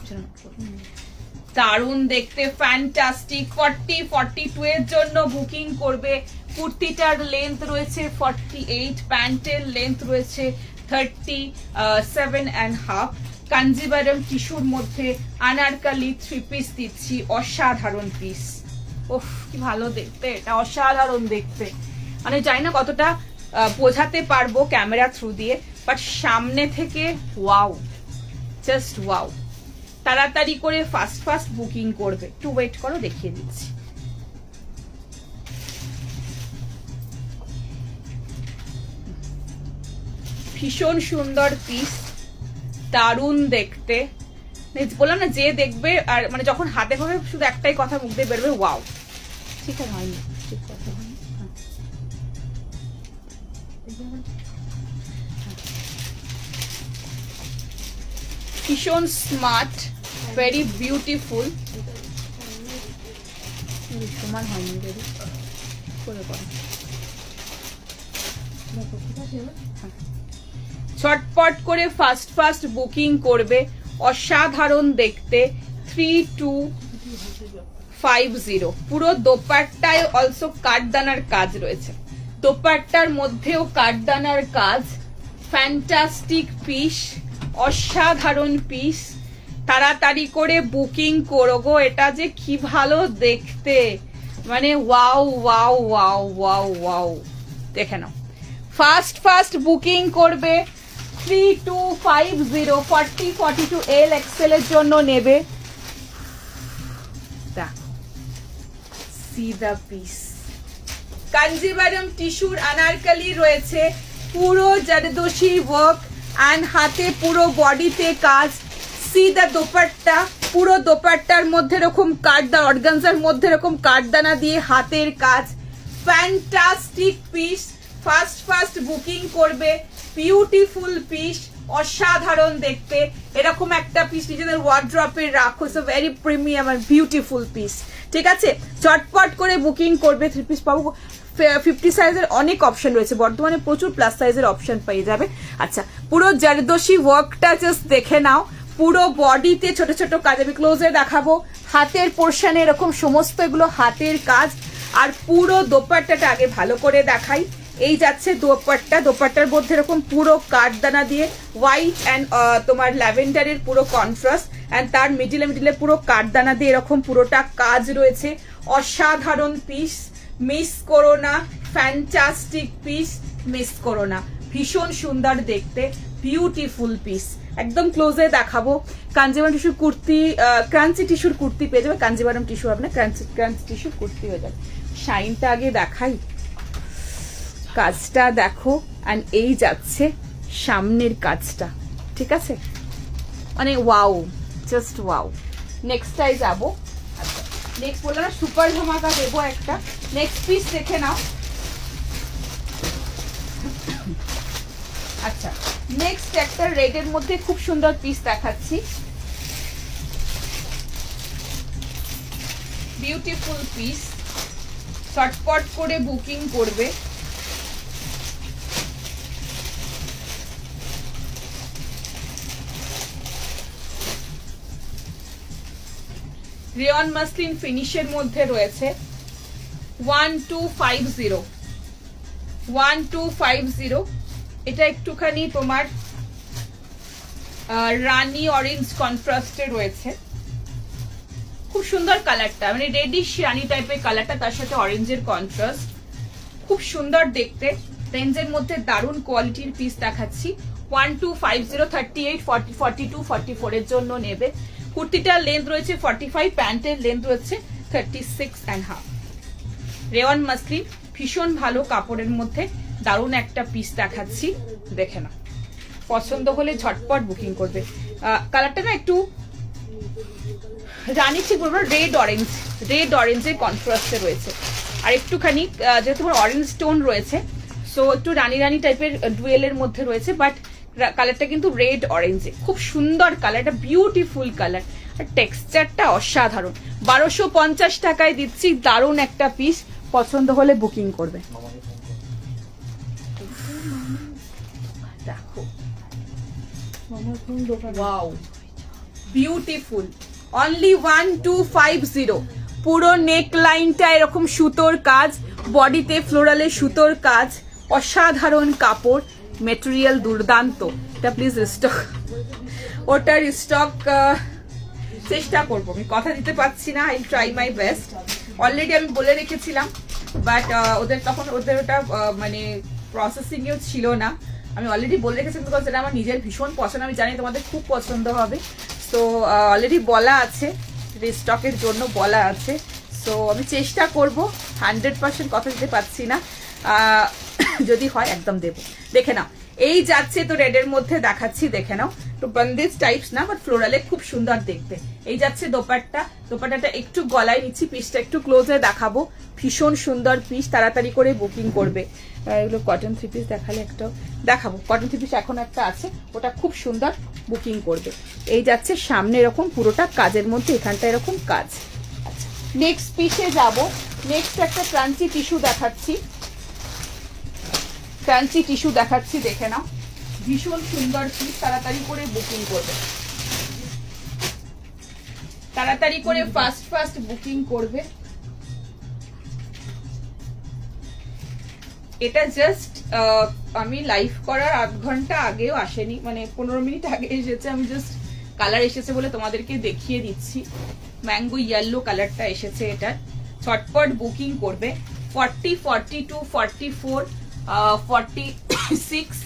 দারুণ দেখতে, ফ্যান্টাস্টিক। 40, 42 এর জন্য বুকিং করবে। কুর্তিটার লেন্থ রয়েছে 48, প্যান্টের লেন্থ রয়েছে 37.5। কাঞ্জিবারম টিস্যুর মধ্যে আনারকলি 3 পিস দিচ্ছি, অসাধারণ পিস। ওফ কি ভালো দেখতে, এটা অসাধারণ দেখতে। মানে জানি না কতটা বোঝাতে পারবো ক্যামেরা থ্রু দিয়ে, বাট সামনে থেকে ওয়াও, জাস্ট ওয়াও। তাড়াতাড়ি করে ফাস্ট বুকিং করবে, একটু ওয়েট করো, দেখিয়ে দিচ্ছি। ভীষণ সুন্দর পিস, দারুণ দেখতে। বললাম না, যে দেখবে আর মানে যখন হাতে পাবে শুধু একটাই কথা মুখ দিয়ে বেরোবে, ওয়াও। ঠিক আছে, হয়নি, ঠিক কথা হয়নি। ভীষণ স্মার্ট, ভেরি বিউটিফুল। সমান হয়নি, ছটপট করে ফাস্ট বুকিং করবে, অসাধারণ দেখতে। 3250। পুরো দোপাট্টায় অলসো কাঠদানার কাজ রয়েছে, দোপাট্টার মধ্যেও কাঠদানার কাজ। ফ্যান্টাস্টিক পিস, অসাধারণ পিস। তাড়াতাড়ি করে বুকিং করো গো, এটা যে কি ভালো দেখতে, মানে wow wow wow wow wow. দেখে নাও, ফাস্ট বুকিং করবে। 3250, 40, 42 এল এক্সেল এর জন্য নেবে। সি দা পিস। কাঞ্জিবারম টিস্যুর আনারকলি রয়েছে, পুরো জারদোশি ওয়ার্ক অ্যান্ড হাতে পুরো বডিতে কাজ। সি দা দোপাট্টা, পুরো দোপাট্টার মধ্যে এরকম কাঠদানা, অর্গানজার মধ্যে এরকম কাঠদানা দিয়ে হাতের কাজ। ফ্যান্টাস্টিক পিস, ফাস্ট বুকিং করবে। বিউটিফুল পিস, অসাধারণ দেখতে। এরকম একটা পিস নিজেদের ওয়ার্ড্রপে রাখো, ইটস আ ভেরি প্রিমিয়াম আর বিউটিফুল পিস। ঠিক আছে, চটপট করে বুকিং করবে। 3 পিস পাবো। 50 সাইজের অনেক অপশন রয়েছে, বর্তমানে প্রচুর প্লাস সাইজের অপশন পেয়ে যাবে। আচ্ছা, পুরো জারদোশি ওয়ার্কটা জাস্ট দেখে নাও, পুরো বডিতে ছোট ছোট কাজ। আমি ক্লোজে দেখাবো, হাতের পোর্শনে এরকম সমস্ত এগুলো হাতের কাজ। আর পুরো দোপাট্টাটা আগে ভালো করে দেখাই। এই যাচ্ছে দোপাট্টা, দোপাট্টার মধ্যে এরকম পুরো কাঠদানা দিয়ে হোয়াইট অ্যান্ড তোমার ল্যাভেন্ডারের পুরো কন্ট্রাস্ট, অ্যান্ড তার মিডিলে পুরো কাঠদানা দিয়ে এরকম পুরোটা কাজ রয়েছে। অসাধারণ পিস, মিস করো না। ফ্যান্টাস্টিক পিস, মিস করো না। ভীষণ সুন্দর দেখতে, বিউটিফুল পিস। একদম ক্লোজে দেখাবো। কাঞ্জিবারম টিস্যুর কুর্তি, ক্রাঞ্চি টিস্যুর কুর্তি পেয়ে যাবে। কাঞ্জিবারম টিস্যু হবে না, ক্রাঞ্চি টিস্যুর কুর্তি হয়ে যাবে। শাইনটা আগে দেখাই, কাজটা দেখো, আর এই যাচ্ছে সামনের কাজটা, ঠিক আছে, মানে ওয়াও, জাস্ট ওয়াও। নেক্সটটাই যাবো। আচ্ছা, নেক্সট বললাম না সুপার ধামাকা দেবো একটা। নেক্সট পিস দেখে নাও। আচ্ছা, নেক্সট একটা রেডের মধ্যে খুব সুন্দর পিস দেখাচ্ছি, বিউটিফুল পিস, শর্টকাট করে বুকিং করবে। রেয়ন মাসলিন ফিনিশের মধ্যে রয়েছে 1250। এটা একটুখানি তোমার রানী অরেঞ্জ কন্ট্রাস্টে রয়েছে, খুব সুন্দর কালারটা, মানে রেডিশ রানী টাইপের কালারটা, তার সাথে অরেঞ্জের কন্ট্রাস্ট, খুব সুন্দর দেখতে। রেঞ্জের মধ্যে দারুণ কোয়ালিটির পিস দেখাচ্ছি। 1250, 38, 40, 42, 44 এর জন্য নেবে। কুর্তিটার লেন্থ রয়েছে 45, প্যান্টের লেন্থ রয়েছে 36.5। রেওয়ান মাসলিন, ভীষণ ভালো কাপড়ের মধ্যে দারুণ একটা পিস দেখাচ্ছি, দেখে না, পছন্দ হলে ঝটপট বুকিং করবে। কালারটা না একটু রানী ঠিক বলবো, রেড অরেঞ্জের কন্ট্রাস্টে রয়েছে, আর একটুখানি যেহেতু তোমার অরেঞ্জ টোন রয়েছে, সো একটু রানী রানী টাইপের ডুয়েলের মধ্যে রয়েছে, বাট কালারটা কিন্তু রেড অরেঞ্জে, খুব সুন্দর কালার, এটা বিউটিফুল কালার, আর টেক্সচারটা অসাধারণ। 1250 টাকায় দিচ্ছি, দারুণ একটা পিস, পছন্দ হলে বুকিং করবে। দেখো, ওয়াও, বিউটিফুল, অনলি 1250। পুরো নেক লাইনটা এরকম সুতোর কাজ, বডিতে ফ্লোরালের সুতোর কাজ, অসাধারণ কাপড়, মেটেরিয়াল দুর্দান্ত। এটা প্লিজ রিস্টক, ওটার স্টক চেষ্টা করবো, আমি কথা দিতে পারছি না, I try my best. Already আমি বলে রেখেছিলাম, বাট ওদের তখন ওদের ওটা মানে প্রসেসিং এও ছিল না। আমি অলরেডি বলে রেখেছিলাম, বিকজ এটা আমার নিজের ভীষণ পছন্দ, আমি জানি তোমাদের খুব পছন্দ হবে। সো অলরেডি বলা আছে, রিস্টকের জন্য বলা আছে, সো আমি চেষ্টা করব, 100% কথা দিতে পারছি না, যদি হয় একদম দেবো। দেখে নাও, এই যাচ্ছে তো রেডের মধ্যে দেখাচ্ছি, দেখে নাও, তো বন্দেজ টাইপস না, বাট ফ্লোরালে খুব সুন্দর দেখতে। এই যাচ্ছে দোপাট্টাটা একটু গলায় নিচ্ছি, পিসটা একটু ক্লোজে দেখাবো, ভীষণ সুন্দর পিস, তাড়াতাড়ি করে বুকিং করবে। এগুলো কটন থ্রি পিস দেখালে একটা দেখাবো, কটন থ্রি পিস এখন একটা আছে, ওটা খুব সুন্দর, বুকিং করবে। এই যাচ্ছে সামনে এরকম পুরোটা কাজের মধ্যে, এখানটা এরকম কাজ। আচ্ছা, নেক্সট পিসে যাব। নেক্সট একটা ক্রাঞ্চি টিস্যু দেখাচ্ছি, ক্রাঞ্চি টিস্যু দেখাচ্ছি, দেখে নাও, ভীষণ সুন্দর পিস, তাড়াতাড়ি করে বুকিং করবে, তাড়াতাড়ি করে ফাস্ট বুকিং করবে। এটা জাস্ট আমি লাইভ করার 8 ঘন্টা আগেও আসেনি, মানে 15 মিনিট আগে এসেছে, আমি জাস্ট কালার এসেছে বলে তোমাদেরকে দেখিয়ে দিচ্ছি। ম্যাঙ্গো ইয়েলো কালারটা এসেছে, এটার ঝটপট বুকিং করবে। 40, 42, 44, 46,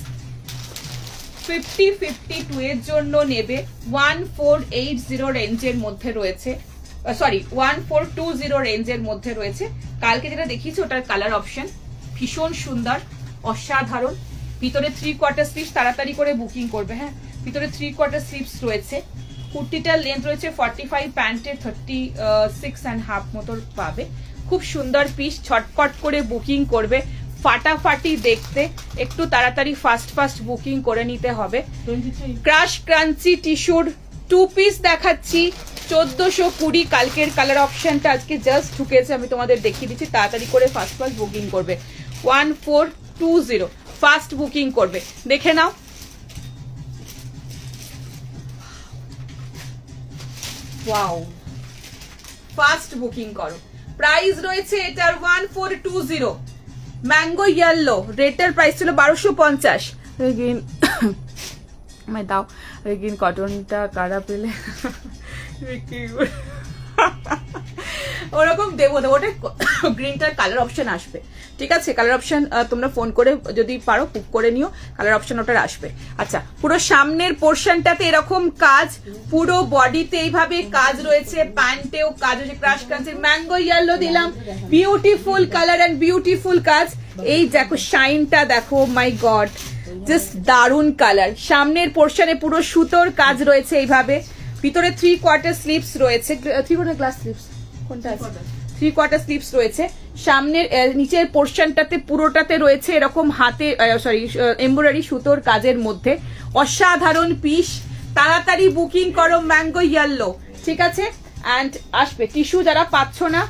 50, 52 এর জন্য নেবে। 1480 রেঞ্জের মধ্যে রয়েছে, সরি 1420 রেঞ্জের মধ্যে রয়েছে। কালকে যেটা দেখিয়েছি ওটার কালার অপশন ভীষণ সুন্দর, অসাধারণ। ভিতরে 3/4 স্লিভস, তাড়াতাড়ি করে বুকিং করবে। হ্যাঁ, ভিতরে 3/4 স্লিভস রয়েছে। কুর্তিটার লেন্থ রয়েছে 45, প্যান্টের 36.5 মতো পাবে। খুব সুন্দর পিস, ছটপট করে বুকিং করবে, ফাটাফাটি দেখতে, একটু তাড়াতাড়ি ফাস্ট বুকিং করে নিতে হবে। ক্রাশ ক্রাঞ্চি টিস্যুর 2 পিস দেখাচ্ছি, 1420। কালকের কালার অপশনটা আজকে জাস্ট ঢুকেছে, আমি তোমাদের দেখিয়ে দিচ্ছি, তাড়াতাড়ি করে ফাস্ট বুকিং করবে। 1420 ফাস্ট বুকিং করবে, দেখে নাও। ওয়াও, ফাস্ট বুকিং করো। প্রাইস রয়েছে এটার 1420। ম্যাঙ্গো ইয়েলো, রেটের প্রাইস ছিল 1250। রেগিন আমায় দাও, রেগিন কটনটা কারা পেলে ওরকম দেবো, ওটা গ্রিনটার কালার অপশন আসবে, ঠিক আছে? কালার অপশন তোমরা ফোন করে যদি পারো বুক করে নিও, কালার অপশন ওটার আসবে। আচ্ছা, পুরো সামনের পোর্শনটাতে এরকম কাজ, পুরো বডিতে এইভাবে কাজ রয়েছে, প্যান্টেও কাজ হয়েছে, ক্রাশ কাঞ্চির ম্যাঙ্গো ইয়েলো দিলাম, বিউটিফুল কালার এন্ড বিউটিফুল কাজ। এই দেখো শাইনটা দেখো, মাই গড, জাস্ট দারুন কালার। সামনের পোর্শনে পুরো সুতোর কাজ রয়েছে এইভাবে, ভিতরে 3/4 স্লিভস রয়েছে, 3/4 গ্লাস স্লিভস কোনটা আছে, 3/4 স্লিভস রয়েছে। সামনের নিচের পোর্শনটাতে পুরোটাতে রয়েছে এরকম হাতে সরি এমব্রয়ডারি সুতোর কাজের মধ্যে, অসাধারণ পিস। তাড়াতাড়ি বুকিং করো ম্যাঙ্গো ইয়েলো, ঠিক আছে? অ্যান্ড আসবে টিস্যু যারা পাচ্ছ না,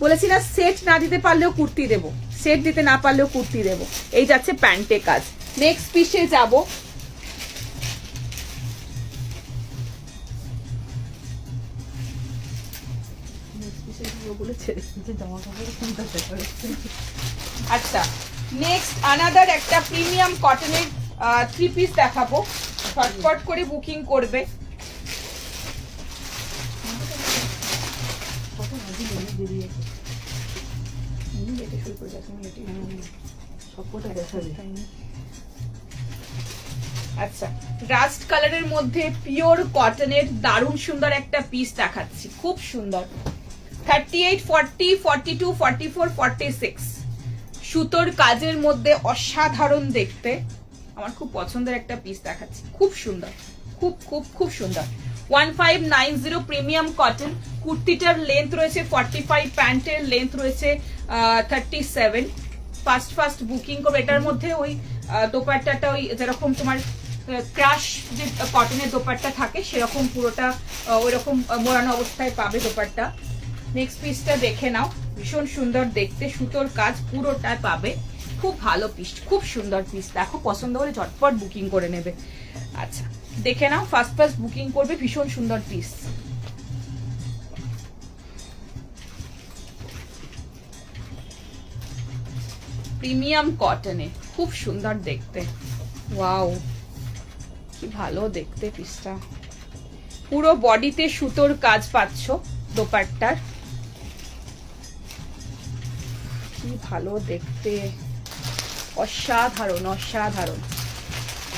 বলেছি না সেট না দিতে পারলেও কুর্তি দেবো, সেট দিতে না পারলেও কুর্তি দেবো। এই যাচ্ছে প্যান্টে কাজ। নেক্সট পিসে যাব, আচ্ছা নেক্সট আনাদার একটা প্রিমিয়াম কটনের 3 পিস দেখাবো, ফটফট করে বুকিং করবে। আচ্ছা, রাস্ট কালারের মধ্যে পিওর কটনের দারুণ সুন্দর একটা পিস দেখাচ্ছি, খুব সুন্দর। 38, 40, 42, 44, 46 সুতোর কাজের মধ্যে অসাধারণ দেখতে, আমার খুব পছন্দের একটা পিস দেখাচ্ছি, খুব সুন্দর, খুব খুব খুব সুন্দর। 1590 প্রিমিয়াম কটন। কুর্তিটার লেন্থ রয়েছে 45, প্যান্টের লেন্থ রয়েছে 37। ফার্স্ট বুকিং করবে। এটার মধ্যে ওই দোপাট্টাটা ওই যেরকম তোমার ক্রাশ যে কটনের দোপাট্টা থাকে সেরকম পুরোটা ওইরকম মোড়ানো অবস্থায় পাবে দোপাট্টা। নেক্সট পিসটা দেখে নাও, ভীষণ সুন্দর দেখতে, সুতোর কাজ পুরোটা পাবে, খুব ভালো পিস, খুব সুন্দর পিস। দেখো পছন্দ হলে ঝটপট বুকিং করে নেবে। আচ্ছা দেখে নাও, ফার্স্ট বুকিং করবে, ভীষণ সুন্দর পিস। প্রিমিয়াম কটনে, খুব সুন্দর দেখতে, ওয়াও কি ভালো দেখতে পিসটা। পুরো বডিতে সুতোর কাজ পাচ্ছ দোপাট্টার, কি ভালো দেখতে, অসাধারণ অসাধারণ।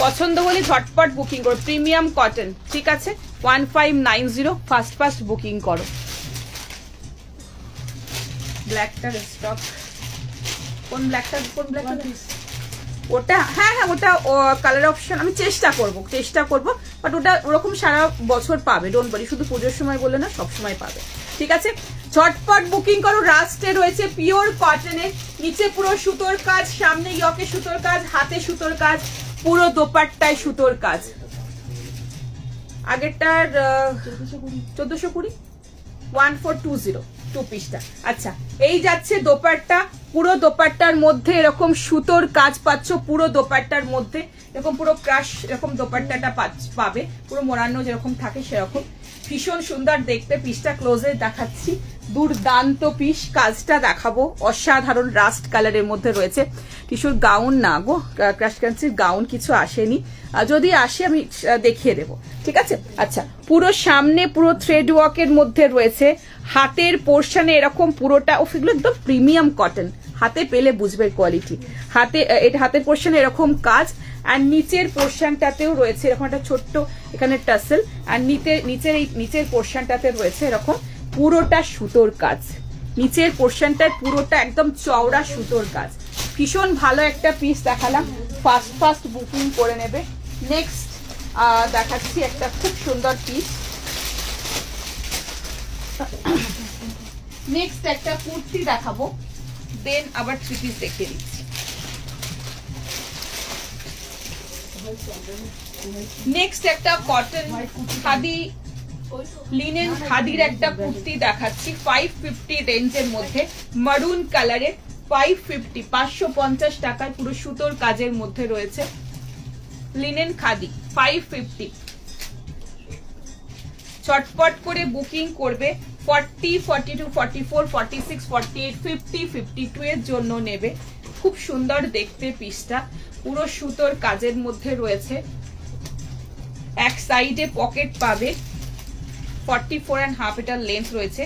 পছন্দ হলে ঝটপট বুকিং করো, প্রিমিয়াম কটন, ঠিক আছে? 1590 ফার্স্ট বুকিং করো। ব্ল্যাকটার স্টক, কোন ব্ল্যাকটা ওটা? হ্যাঁ ওটা কালার অপশন আমি চেষ্টা করব, বাট ওটা ওরকম সারা বছর পাবে, ডোন্ট বলি, শুধু পুজোর সময় বলে না, সব সময় পাবে, ঠিক আছে? ঝটপট বুকিং করো। রাস্টে রয়েছে পিওর কটনের, নিচে পুরো সুতোর কাজ, সামনে ইয়কে সুতোর কাজ, হাতে সুতোর কাজ, পুরো দোপাট্টায় সুতোর কাজ। আগেরটার 1420, 1420 টু পিসটা। আচ্ছা এই যাচ্ছে দোপাট্টা, পুরো দোপাট্টার মধ্যে এরকম সুতোর কাজ পাচ্ছ, পুরো দোপাট্টার মধ্যে এরকম পুরো ক্রাশ এরকম দোপাট্টাটা পাবে, পুরো মোড়ানো যেরকম থাকে সেরকম, ভীষণ সুন্দর দেখতে। পিসটা ক্লোজে দেখাচ্ছি, দুর্দান্ত পিস। কাজটা দেখাবো, অসাধারণ রাস্ট কালারের মধ্যে রয়েছে। টিস্যুর গাউন না গো, ক্রাশ কাঞ্চির গাউন কিছু আসেনি, যদি আসে আমি দেখিয়ে দেবো, ঠিক আছে? আচ্ছা পুরো সামনে পুরো থ্রেড ওয়ার্কের মধ্যে রয়েছে, হাতের পোর্শনে এরকম পুরোটা, ও এগুলো একদম প্রিমিয়াম কটন, হাতে পেলে বুঝবে কোয়ালিটি। হাতের পোর্শনে এরকম কাজ, আর নিচের পোর্শনটাতেও রয়েছে এরকম একটা ছোট্ট এখানে টাসেল, আর নিচের পোর্শনটাতে রয়েছে এরকম পুরোটা সুতোর কাজ, নিচের পোর্শনটায় পুরোটা একদম চওড়া সুতোর কাজ। ভীষণ ভালো একটা পিস দেখালাম, ফার্স্ট বুকিং করে নেবে। নেক্সট দেখাচ্ছি একটা খুব সুন্দর পিস। নেক্সট একটা কুর্তি দেখাবো, দেন আবার 3 পিস দেখিয়ে দিচ্ছি। নেক্সট একটা কটন খাদি লিনেন খাদির একটা কুর্তি দেখাচ্ছি 550 রেঞ্জের মধ্যে, মারুন কালারের, 550 550 টাকায় পুরো সুতোর কাজের মধ্যে রয়েছে, লিনেন খাদি 550। চটপট করে বুকিং করবে, 40, 42, 44, 46, 48, 50, 52 এর জন্য নেবে। খুব সুন্দর দেখতে পিসটা, পুরো সুতোর কাজের মধ্যে রয়েছে, এক সাইডে পকেট পাবে, 44.5 এটার লেন্থ রয়েছে,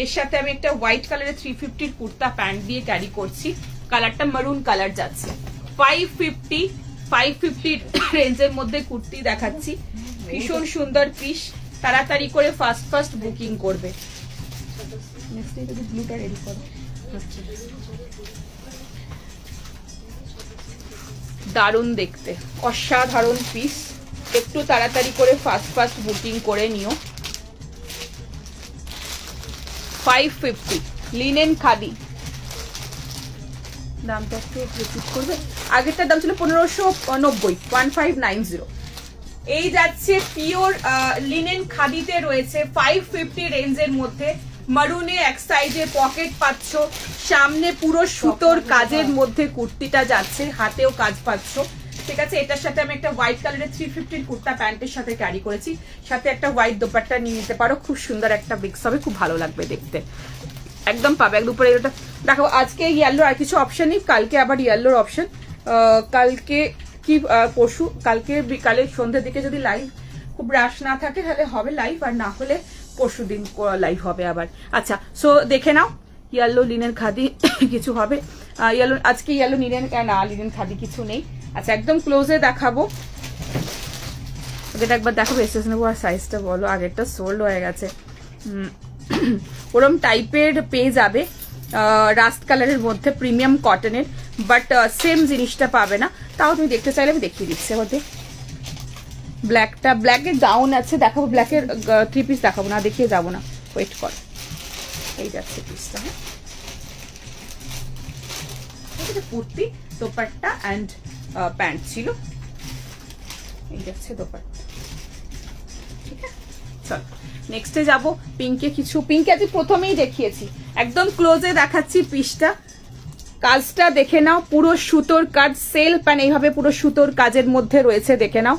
এর সাথে আমি একটা হোয়াইট কালারের 350 কুর্তা প্যান্ট দিয়ে ক্যারি করছি, কালারটা মারুন কালার যাচ্ছে। 550 রেঞ্জের মধ্যে কুর্তি দেখাচ্ছি, ভীষণ সুন্দর পিস, তাড়াতাড়ি করে ফার্স্ট বুকিং করবে। ব্লুটা রেডি করো, দারুণ দেখতে, অসাধারণ পিস, একটু তাড়াতাড়ি করে ফার্স্ট বুকিং করে নিও। 550 লিনেন খাদি, দামটা একটু রিপিট করবে, আগেরটার দাম ছিল 1590, 1590। এই যাচ্ছে পিওর লিনেন খাদিতে রয়েছে 550 রেঞ্জের মধ্যে, মারুনে এক সাইডে পকেট পাচ্ছ, সামনে পুরো সুতোর কাজের মধ্যে কুর্তিটা যাচ্ছে, হাতেও কাজ পাচ্ছ, ঠিক আছে। এটার সাথে আমি একটা হোয়াইট কালারের 350 কুর্তা প্যান্টের সাথে ক্যারি করেছি, সাথে একটা হোয়াইট দোপাট্টা নিয়ে নিতে পারো, খুব সুন্দর একটা মিক্স হবে, খুব ভালো লাগবে দেখতে, একদম পাবে এক দুপুরে। এটা দেখো আজকে ইয়েলো আর কিছু অপশন নেই, কালকে আবার ইয়েলোর অপশন, কালকে কি পরশু, কালকে বিকালে সন্ধ্যের দিকে যদি লাইভ খুব রাশ না থাকে তাহলে হবে লাইভ, আর না হলে পরশু দিন লাইভ হবে আবার। আচ্ছা, সো দেখে নাও, ইয়েলো লিনেন খাদি কিছু হবে, ইয়েলো আজকে ইয়েলো লিনেন, না লিনেন খাদি কিছু নেই। আচ্ছা, একদম ক্লোজে দেখাবো, এটা একবার দেখাবো, এসএস নেবো, আর সাইজটা বলো, আগেরটা সোল্ড হয়ে গেছে। ওরম টাইপের পেয়ে যাবে, রাস্ট কালারের মধ্যে প্রিমিয়াম কটনের, বাট সেম জিনিসটা পাবে না, তাও তুমি দেখতে চাইলে আমি দেখিয়ে দিচ্ছি। আমাদের ব্ল্যাকটা, ব্ল্যাকের গাউন আছে, দেখাবো, ব্ল্যাকের 3 পিস দেখাবো না, দেখিয়ে যাবো না, ওয়েট কর, এই যাচ্ছে পিসটা। হ্যাঁ, কুর্তি, দোপাট্টা অ্যান্ড প্যান্ট ছিল, এই যাচ্ছে দোপাট্টা, ঠিক আছে। চল নেক্সটে যাবো, পিঙ্কে কিছু, পিঙ্কে আজ প্রথমেই দেখিয়েছি, একদম ক্লোজে দেখাচ্ছি পিসটা, কাজটা দেখে নাও, পুরো সুতোর কাজ, সেলফ অ্যান্ড এইভাবে পুরো সুতোর কাজের মধ্যে রয়েছে, দেখে নাও।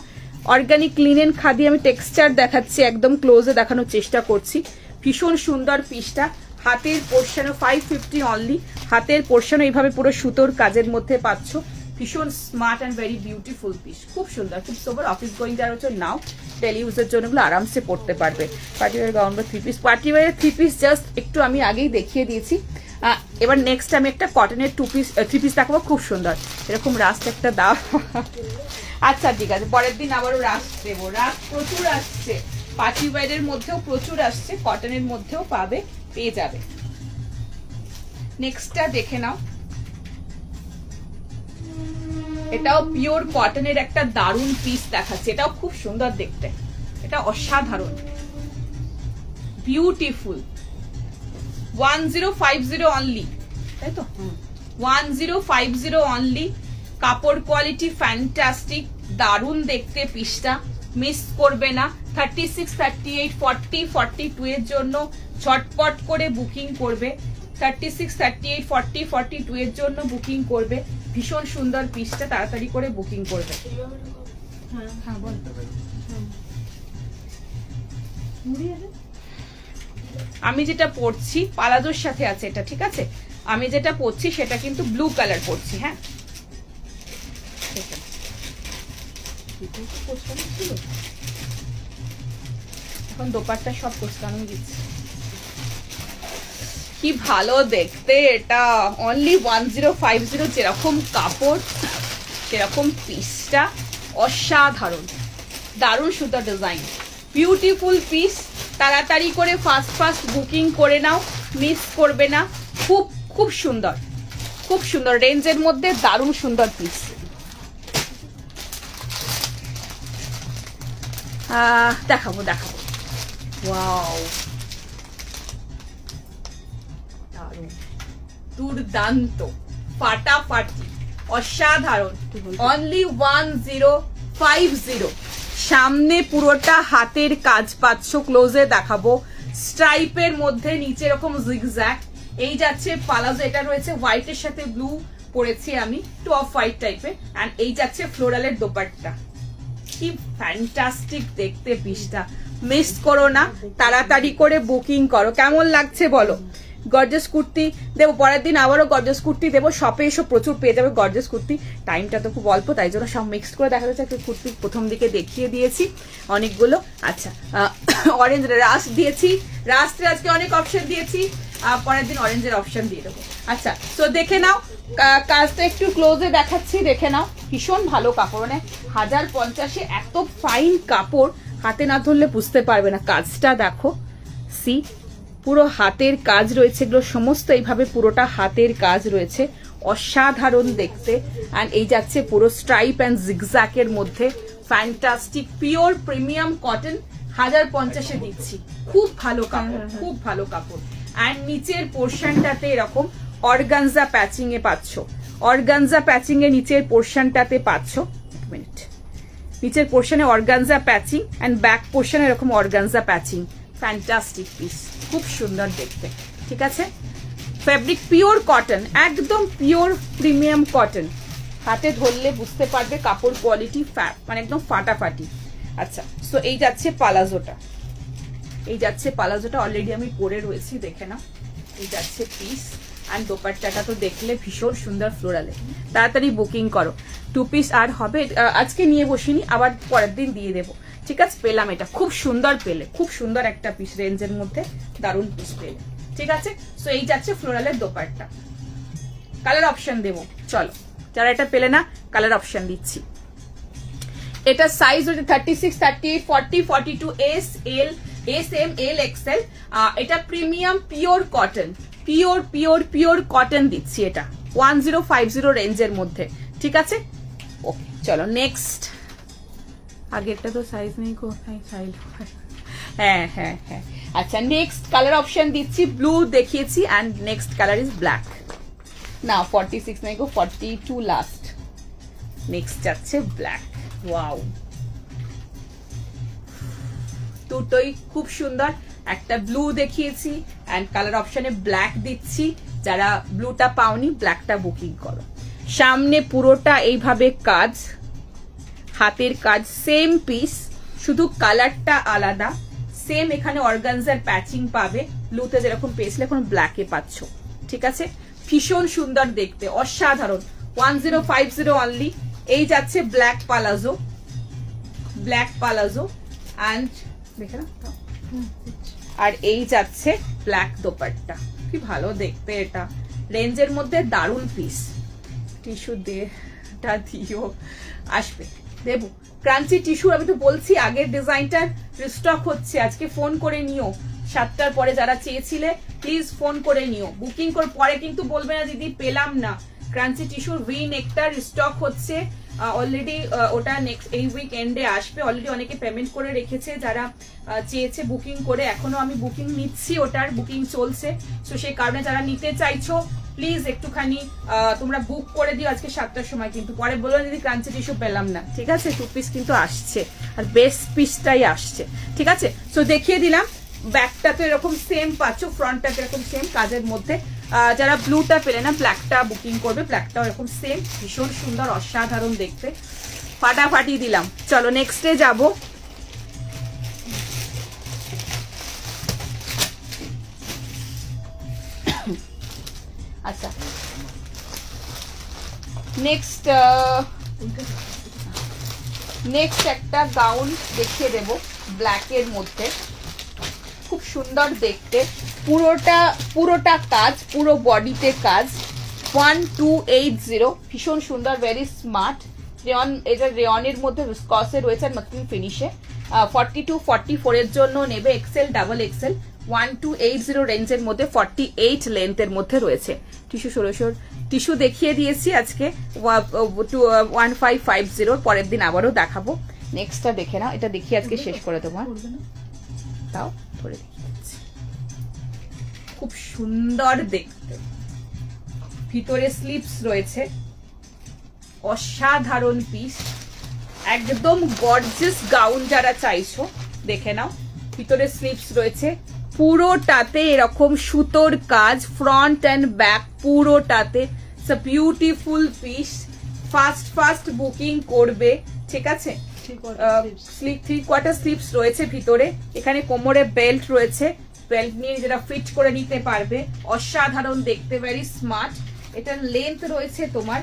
অর্গানিক লিনেন খাদি, আমি টেক্সচার দেখাচ্ছি, একদম ক্লোজে দেখানোর চেষ্টা করছি, ভীষণ সুন্দর পিসটা, হাতের পোর্শনও 550 অনলি, হাতের পোর্শনও এইভাবে পুরো সুতোর কাজের মধ্যে পাচ্ছ, ভীষণ smart and very beautiful piece, খুব সুন্দর, খুব সুন্দর। অফিস গোয়িং যারা হচ্ছে নাও, ডেলি ইউজের জন্য এগুলো আরামসে পড়তে পারবে। পার্টিওয়ার গাউন বা 3 পিস, পার্টিওয়ারের 3 পিস জাস্ট একটু আমি আগেই দেখিয়ে দিয়েছি। এবার নেক্সট আমি একটা কটনের 3 পিস দেখাবো, খুব সুন্দর, এরকম রাস্ট একটা দাও। আচ্ছা ঠিক আছে, পরের দিন আবারও রাস্ট দেবো, রাস্ট প্রচুর আসছে, পার্টিওয়ারের মধ্যেও প্রচুর আসছে, কটনের মধ্যেও পাবে, পেয়ে যাবে। নেক্সটটা দেখে নাও, এটাও পিওর কটনের একটা দারুণ পিস দেখাচ্ছে, এটাও খুব সুন্দর দেখতে, এটা অসাধারণ, বিউটিফুল। 1050 অনলি, তাই তো, 1050 অনলি, কাপড় কোয়ালিটি ফ্যান্টাস্টিক, দারুণ দেখতে পিসটা, মিস করবে না। 36, 38, 40, 42 এর জন্য ছটপট করে বুকিং করবে, 36, 38, 40, 42 এর জন্য বুকিং করবে, ভীষণ সুন্দর পিসটা, তাড়াতাড়ি করে বুকিং করবে। হ্যাঁ বল, আমি যেটা পরছি পালাজোর সাথে আছে এটা, ঠিক আছে, আমি যেটা পরছি সেটা কিন্তু ব্লু কালার পরছি। হ্যাঁ, এখন দোপাট্টা সব কোস্টানো দিচ্ছি, কি ভালো দেখতে এটা, অনলি 1050, যেরকম কাপড় সেরকম পিসটা, অসাধারণ, দারুণ সুন্দর ডিজাইন, বিউটিফুল পিস, তাড়াতাড়ি করে ফার্স্ট বুকিং করে নাও, মিস করবে না, খুব খুব সুন্দর, খুব সুন্দর রেঞ্জের মধ্যে দারুণ সুন্দর পিস। দেখাবো, ওয়াও, দুর্দান্ত, ফাটাফাটি, অসাধারণ, অনলি 1050, সামনে পুরোটা হাতের কাজ পাচ্ছ, ক্লোজে দেখাবো, স্ট্রাইপের মধ্যে নিচে এরকম জিগজ্যাগ, এই যাচ্ছে পালাজো, এটা রয়েছে হোয়াইটের সাথে ব্লু পরেছি আমি, টু অফ হোয়াইট টাইপের, এন্ড এই যাচ্ছে ফ্লোরালের দোপাট্টা, কি ফ্যান্টাস্টিক দেখতে পিসটা, মিস করো না, তাড়াতাড়ি করে বুকিং করো। কেমন লাগছে বলো, গর্জিয়াস কুর্তি দেবো, পরের দিন আবারও গর্জিয়াস কুর্তি দেবো। শপে এসব প্রচুর পেয়ে যাবে গর্জিয়াস কুর্তি, টাইমটা তো খুব অল্প, তাই জন্য সব মিক্সড করে দেখা যাচ্ছে। একটা কুর্তি প্রথম দিকে দেখিয়ে দিয়েছি অনেকগুলো। আচ্ছা, অরেঞ্জ রাস্ট দিয়েছি, রাস্টে আজকে অনেক অপশন দিয়েছি, পরের দিন অরেঞ্জের অপশন দিয়ে দেবো। আচ্ছা, তো দেখে নাও, কাজটা একটু ক্লোজে দেখাচ্ছি, দেখে নাও। ভীষণ ভালো কাপড়, মানে 1050-এ এত ফাইন কাপড়, হাতে না ধরলে বুঝতে পারবে না। কাজটা দেখো, সি পুরো হাতের কাজ রয়েছে, এগুলো সমস্ত এইভাবে পুরোটা হাতের কাজ রয়েছে, অসাধারণ দেখতে। অ্যান্ড এই যাচ্ছে পুরো স্ট্রাইপ অ্যান্ড জিগজ্যাকের মধ্যে, ফ্যান্টাস্টিক পিওর প্রিমিয়াম কটন, 1050-এ দিচ্ছি। খুব ভালো কাপড়, খুব ভালো কাপড়। অ্যান্ড নিচের পোর্শনটাতে এরকম অর্গানজা প্যাচিং এ পাচ্ছ, অর্গানজা প্যাচিং এ নিচের পোর্শনটাতে পাচ্ছ। এক মিনিট, নিচের পোর্শনে অর্গানজা প্যাচিং অ্যান্ড ব্যাক পোর্শনে এরকম অর্গানজা প্যাচিং। ফ্যান্টাস্টিক পিস, খুব সুন্দর দেখতে। ঠিক আছে, ফেব্রিক পিওর কটন, একদম পিওর প্রিমিয়াম কটন, হাতে ধরলে বুঝতে পারবে কাপড় কোয়ালিটি, মানে একদম ফাটাফাটি। আচ্ছা, সো এই যাচ্ছে পালাজোটা, এই যাচ্ছে পালাজোটা, অলরেডি আমি পরে রয়েছি, দেখে নাও। এই যাচ্ছে পিস, অ্যান্ড দোপাট্টাটা তো দেখলে ভীষণ সুন্দর ফ্লোরালে। তাড়াতাড়ি বুকিং করো, 2 পিস আর হবে, আজকে নিয়ে বসিনি, আবার পরের দিন দিয়ে দেবো। ঠিক আছে, পেলাম এটা, খুব সুন্দর পেলে, খুব সুন্দর একটা পিস, রেঞ্জের মধ্যে দারুণ পিস পেলে। ঠিক আছে, সো এই যাচ্ছে ফ্লোরালের দোপাট্টা। কালার অপশন দেবো, চলো, যারা এটা পেলে না কালার অপশন দিচ্ছি। এটা সাইজ হচ্ছে 36, 38, 40, 42, S, L, S, M, L, XL। এটা premium pure cotton, pure pure pure cotton দিচ্ছি, এটা 1050 রেঞ্জের মধ্যে। ঠিক আছে, ওকে, চলো নেক্সট। আগেরটা তো সাইজ নেই, হ্যাঁ হ্যাঁ হ্যাঁ। আচ্ছা, নেক্সট কালার অপশন দিচ্ছি, ব্লু দেখিয়েছি, and next colour is black. না 46 নেই গো, 42 লাস্ট। নেক্সট যাচ্ছে ব্ল্যাক। ওয়াও, দুটোই খুব সুন্দর। একটা ব্লু দেখিয়েছি অ্যান্ড কালার অপশনে ব্ল্যাক দিচ্ছি। যারা ব্লুটা পাওনি, ব্ল্যাকটা বুকিং করো। সামনে পুরোটা এইভাবে কাজ, হাতের কাজ, সেম পিস, শুধু কালারটা আলাদা। সেম এখানে অর্গানজার প্যাচিং পাবে, ব্লুতে যেরকম পেয়েছিলে এখন ব্ল্যাকে পাচ্ছ। ঠিক আছে, ভীষণ সুন্দর দেখতে, অসাধারণ। 1050 অনলি। এই যাচ্ছে black palazzo, black palazzo, and দেখে না, আর এই যাচ্ছে ব্ল্যাক দোপাট্টা। কি ভালো দেখতে, এটা রেঞ্জের মধ্যে দারুণ পিস। টিস্যু দিয়েটা দিও, আসবে দেবো। ক্রাঞ্চি টিস্যু, আমি তো বলছি আগের ডিজাইনটার রিস্টক হচ্ছে, আজকে ফোন করে নিও। 7টার পরে যারা চেয়েছিলে প্লিজ ফোন করে নিও, বুকিং করে পরে কিন্তু বলবে না দিদি পেলাম না। ক্রাঞ্চি টিস্যুর ভি নেকটা রিস্টক হচ্ছে অলরেডি, ওটা নেক্সট এই উইক এন্ডে আসবে। অলরেডি অনেকে পেমেন্ট করে রেখেছে যারা চেয়েছে বুকিং করে, এখনো আমি বুকিং নিচ্ছি, ওটার বুকিং চলছে। তো সেই কারণে যারা নিতে চাইছো প্লিজ একটুখানি তোমরা বুক করে দিও আজকে 7টার সময়, কিন্তু পরে বলো দিদি ক্রাঞ্চি টিস্যু পেলাম না। ঠিক আছে, 2 পিস কিন্তু আসছে, আর বেস্ট পিসটাই আসছে। ঠিক আছে, তো দেখিয়ে দিলাম। ব্যাকটা তো এরকম সেম পাচ্ছ, ফ্রন্টটা তো এরকম সেম কাজের মধ্যে। যারা ব্লুটা পেলে না ব্ল্যাকটা বুকিং করবে, ব্ল্যাকটাও এরকম সেম, ভীষণ সুন্দর, অসাধারণ দেখতে, ফাটাফাটি দিলাম। চলো নেক্সটে যাবো। আচ্ছা, নেক্সট একটা গাউন দেখিয়ে দেবো ব্ল্যাকের মধ্যে, খুব সুন্দর দেখতে, পুরোটা কাজ, পুরো বডিতে কাজ। 1280, ভীষণ সুন্দর, ভেরি স্মার্ট রেয়ন। এটা রেয়নের মধ্যে ভিসকসে রয়েছে, আর মাসলিন ফিনিশে। 42, 44 এর জন্য নেবে, XL, ডাবল XL। 1280 রেঞ্জের মধ্যে 48 লেন্থের মধ্যে রয়েছে। টিস্যু 1600 টিস্যু দেখিয়ে দিয়েছি আজকে, 1550, পরের দিন আবারও দেখাবো। নেক্সটটা দেখে নাও, এটা দেখিয়ে আজকে শেষ করে দেবো। তাও ধরে দেখিয়েছি, খুব সুন্দর দেখতে, ভিতরে স্লিপস রয়েছে, অসাধারণ পিস, একদম গর্জিয়াস গাউন যারা চাইছো দেখে নাও। ভিতরে স্লিপস রয়েছে, পুরোটাতে এরকম সুতোর কাজ, ফ্রন্ট অ্যান্ড ব্যাক পুরোটাতে। বিউটিফুল পিস, ফাস্ট বুকিং করবে। ঠিক আছে, 3/4 স্লিপস রয়েছে ভিতরে, এখানে কোমরে বেল্ট রয়েছে, বেল্ট নিয়ে যেটা ফিট করে নিতে পারবে, অসাধারণ দেখতে, ভেরি স্মার্ট। এটার লেন্থ রয়েছে তোমার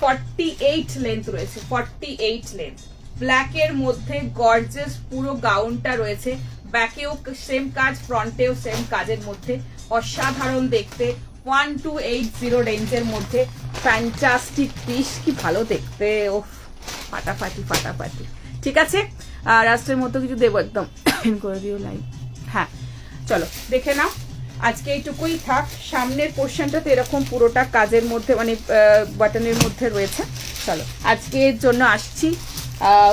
48 লেন্থ রয়েছে, 48 লেন্থ। ব্ল্যাক এর মধ্যে গর্জিয়াস পুরো গাউনটা রয়েছে, ব্যাকেও সেম কাজ, ফ্রন্টেও সেম কাজের মধ্যে, অসাধারণ দেখতে। 1280 রেঞ্জের মধ্যে ফ্যান্টাস্টিক পিস, কি ভালো দেখতে, ও ফাটাফাটি ফাটাফাটি। ঠিক আছে, আর রাস্টের মতো কিছু দেবো একদম করে দিও লাইভ। হ্যাঁ চলো দেখে নাও, আজকে এইটুকুই থাক। সামনের পোর্শনটাতে এরকম পুরোটা কাজের মধ্যে মানে বাটনের মধ্যে রয়েছে। চলো আজকের জন্য আসছি।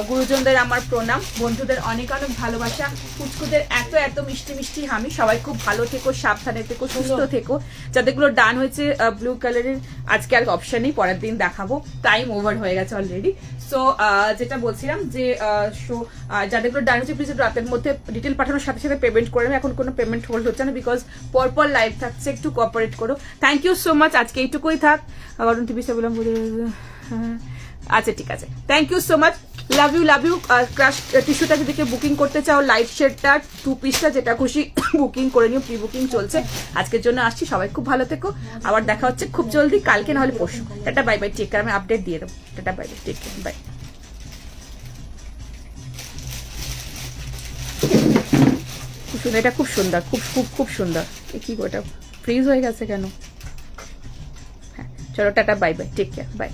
গুরুজনদের আমার প্রণাম, বন্ধুদের অনেক অনেক ভালোবাসা, পুচকুদের এত এত মিষ্টি মিষ্টি হামি। সবাই খুব ভালো থেকো, সাবধানে থেকো, সুস্থ থেকো। যাদেরগুলো ডান হয়েছে ব্লু কালারের আজকে আর অপশন নেই, পরের দিন দেখাবো, টাইম ওভার হয়ে গেছে অলরেডি। সো যেটা বলছিলাম যে যাদেরগুলো ডান হচ্ছে প্লিজ রাতের মধ্যে ডিটেল পাঠানোর সাথে সাথে পেমেন্ট করে নেবে। এখন কোনো পেমেন্ট হোল্ড হচ্ছে না, বিকজ পরপর লাইভ থাকছে, একটু কোঅপারেট করো। থ্যাংক ইউ সো মাচ, আজকে এইটুকুই থাক। আবার বললাম আচ্ছা ঠিক আছে, thank you so much, love you love you. Crush টিস্যুটা যদি কেউ বুকিং করতে চাও, লাইট শেডটা 2 পিসটা যেটা খুশি বুকিং করে নিও, প্রি বুকিং চলছে। আজকের জন্য আসছি, সবাই খুব ভালো থেকো, আবার দেখা হচ্ছে খুব জলদি, কালকে না হলে পরশু। Tata bye bye, take care, আমি আপডেট দিয়ে দেবো। Tata bye bye, take care, bye. খুব সুন্দর, এটা খুব সুন্দর, খুব খুব খুব সুন্দর। কি ওটা ফ্রিজ হয়ে গেছে কেন? হ্যাঁ চলো tata bye bye, take care, by.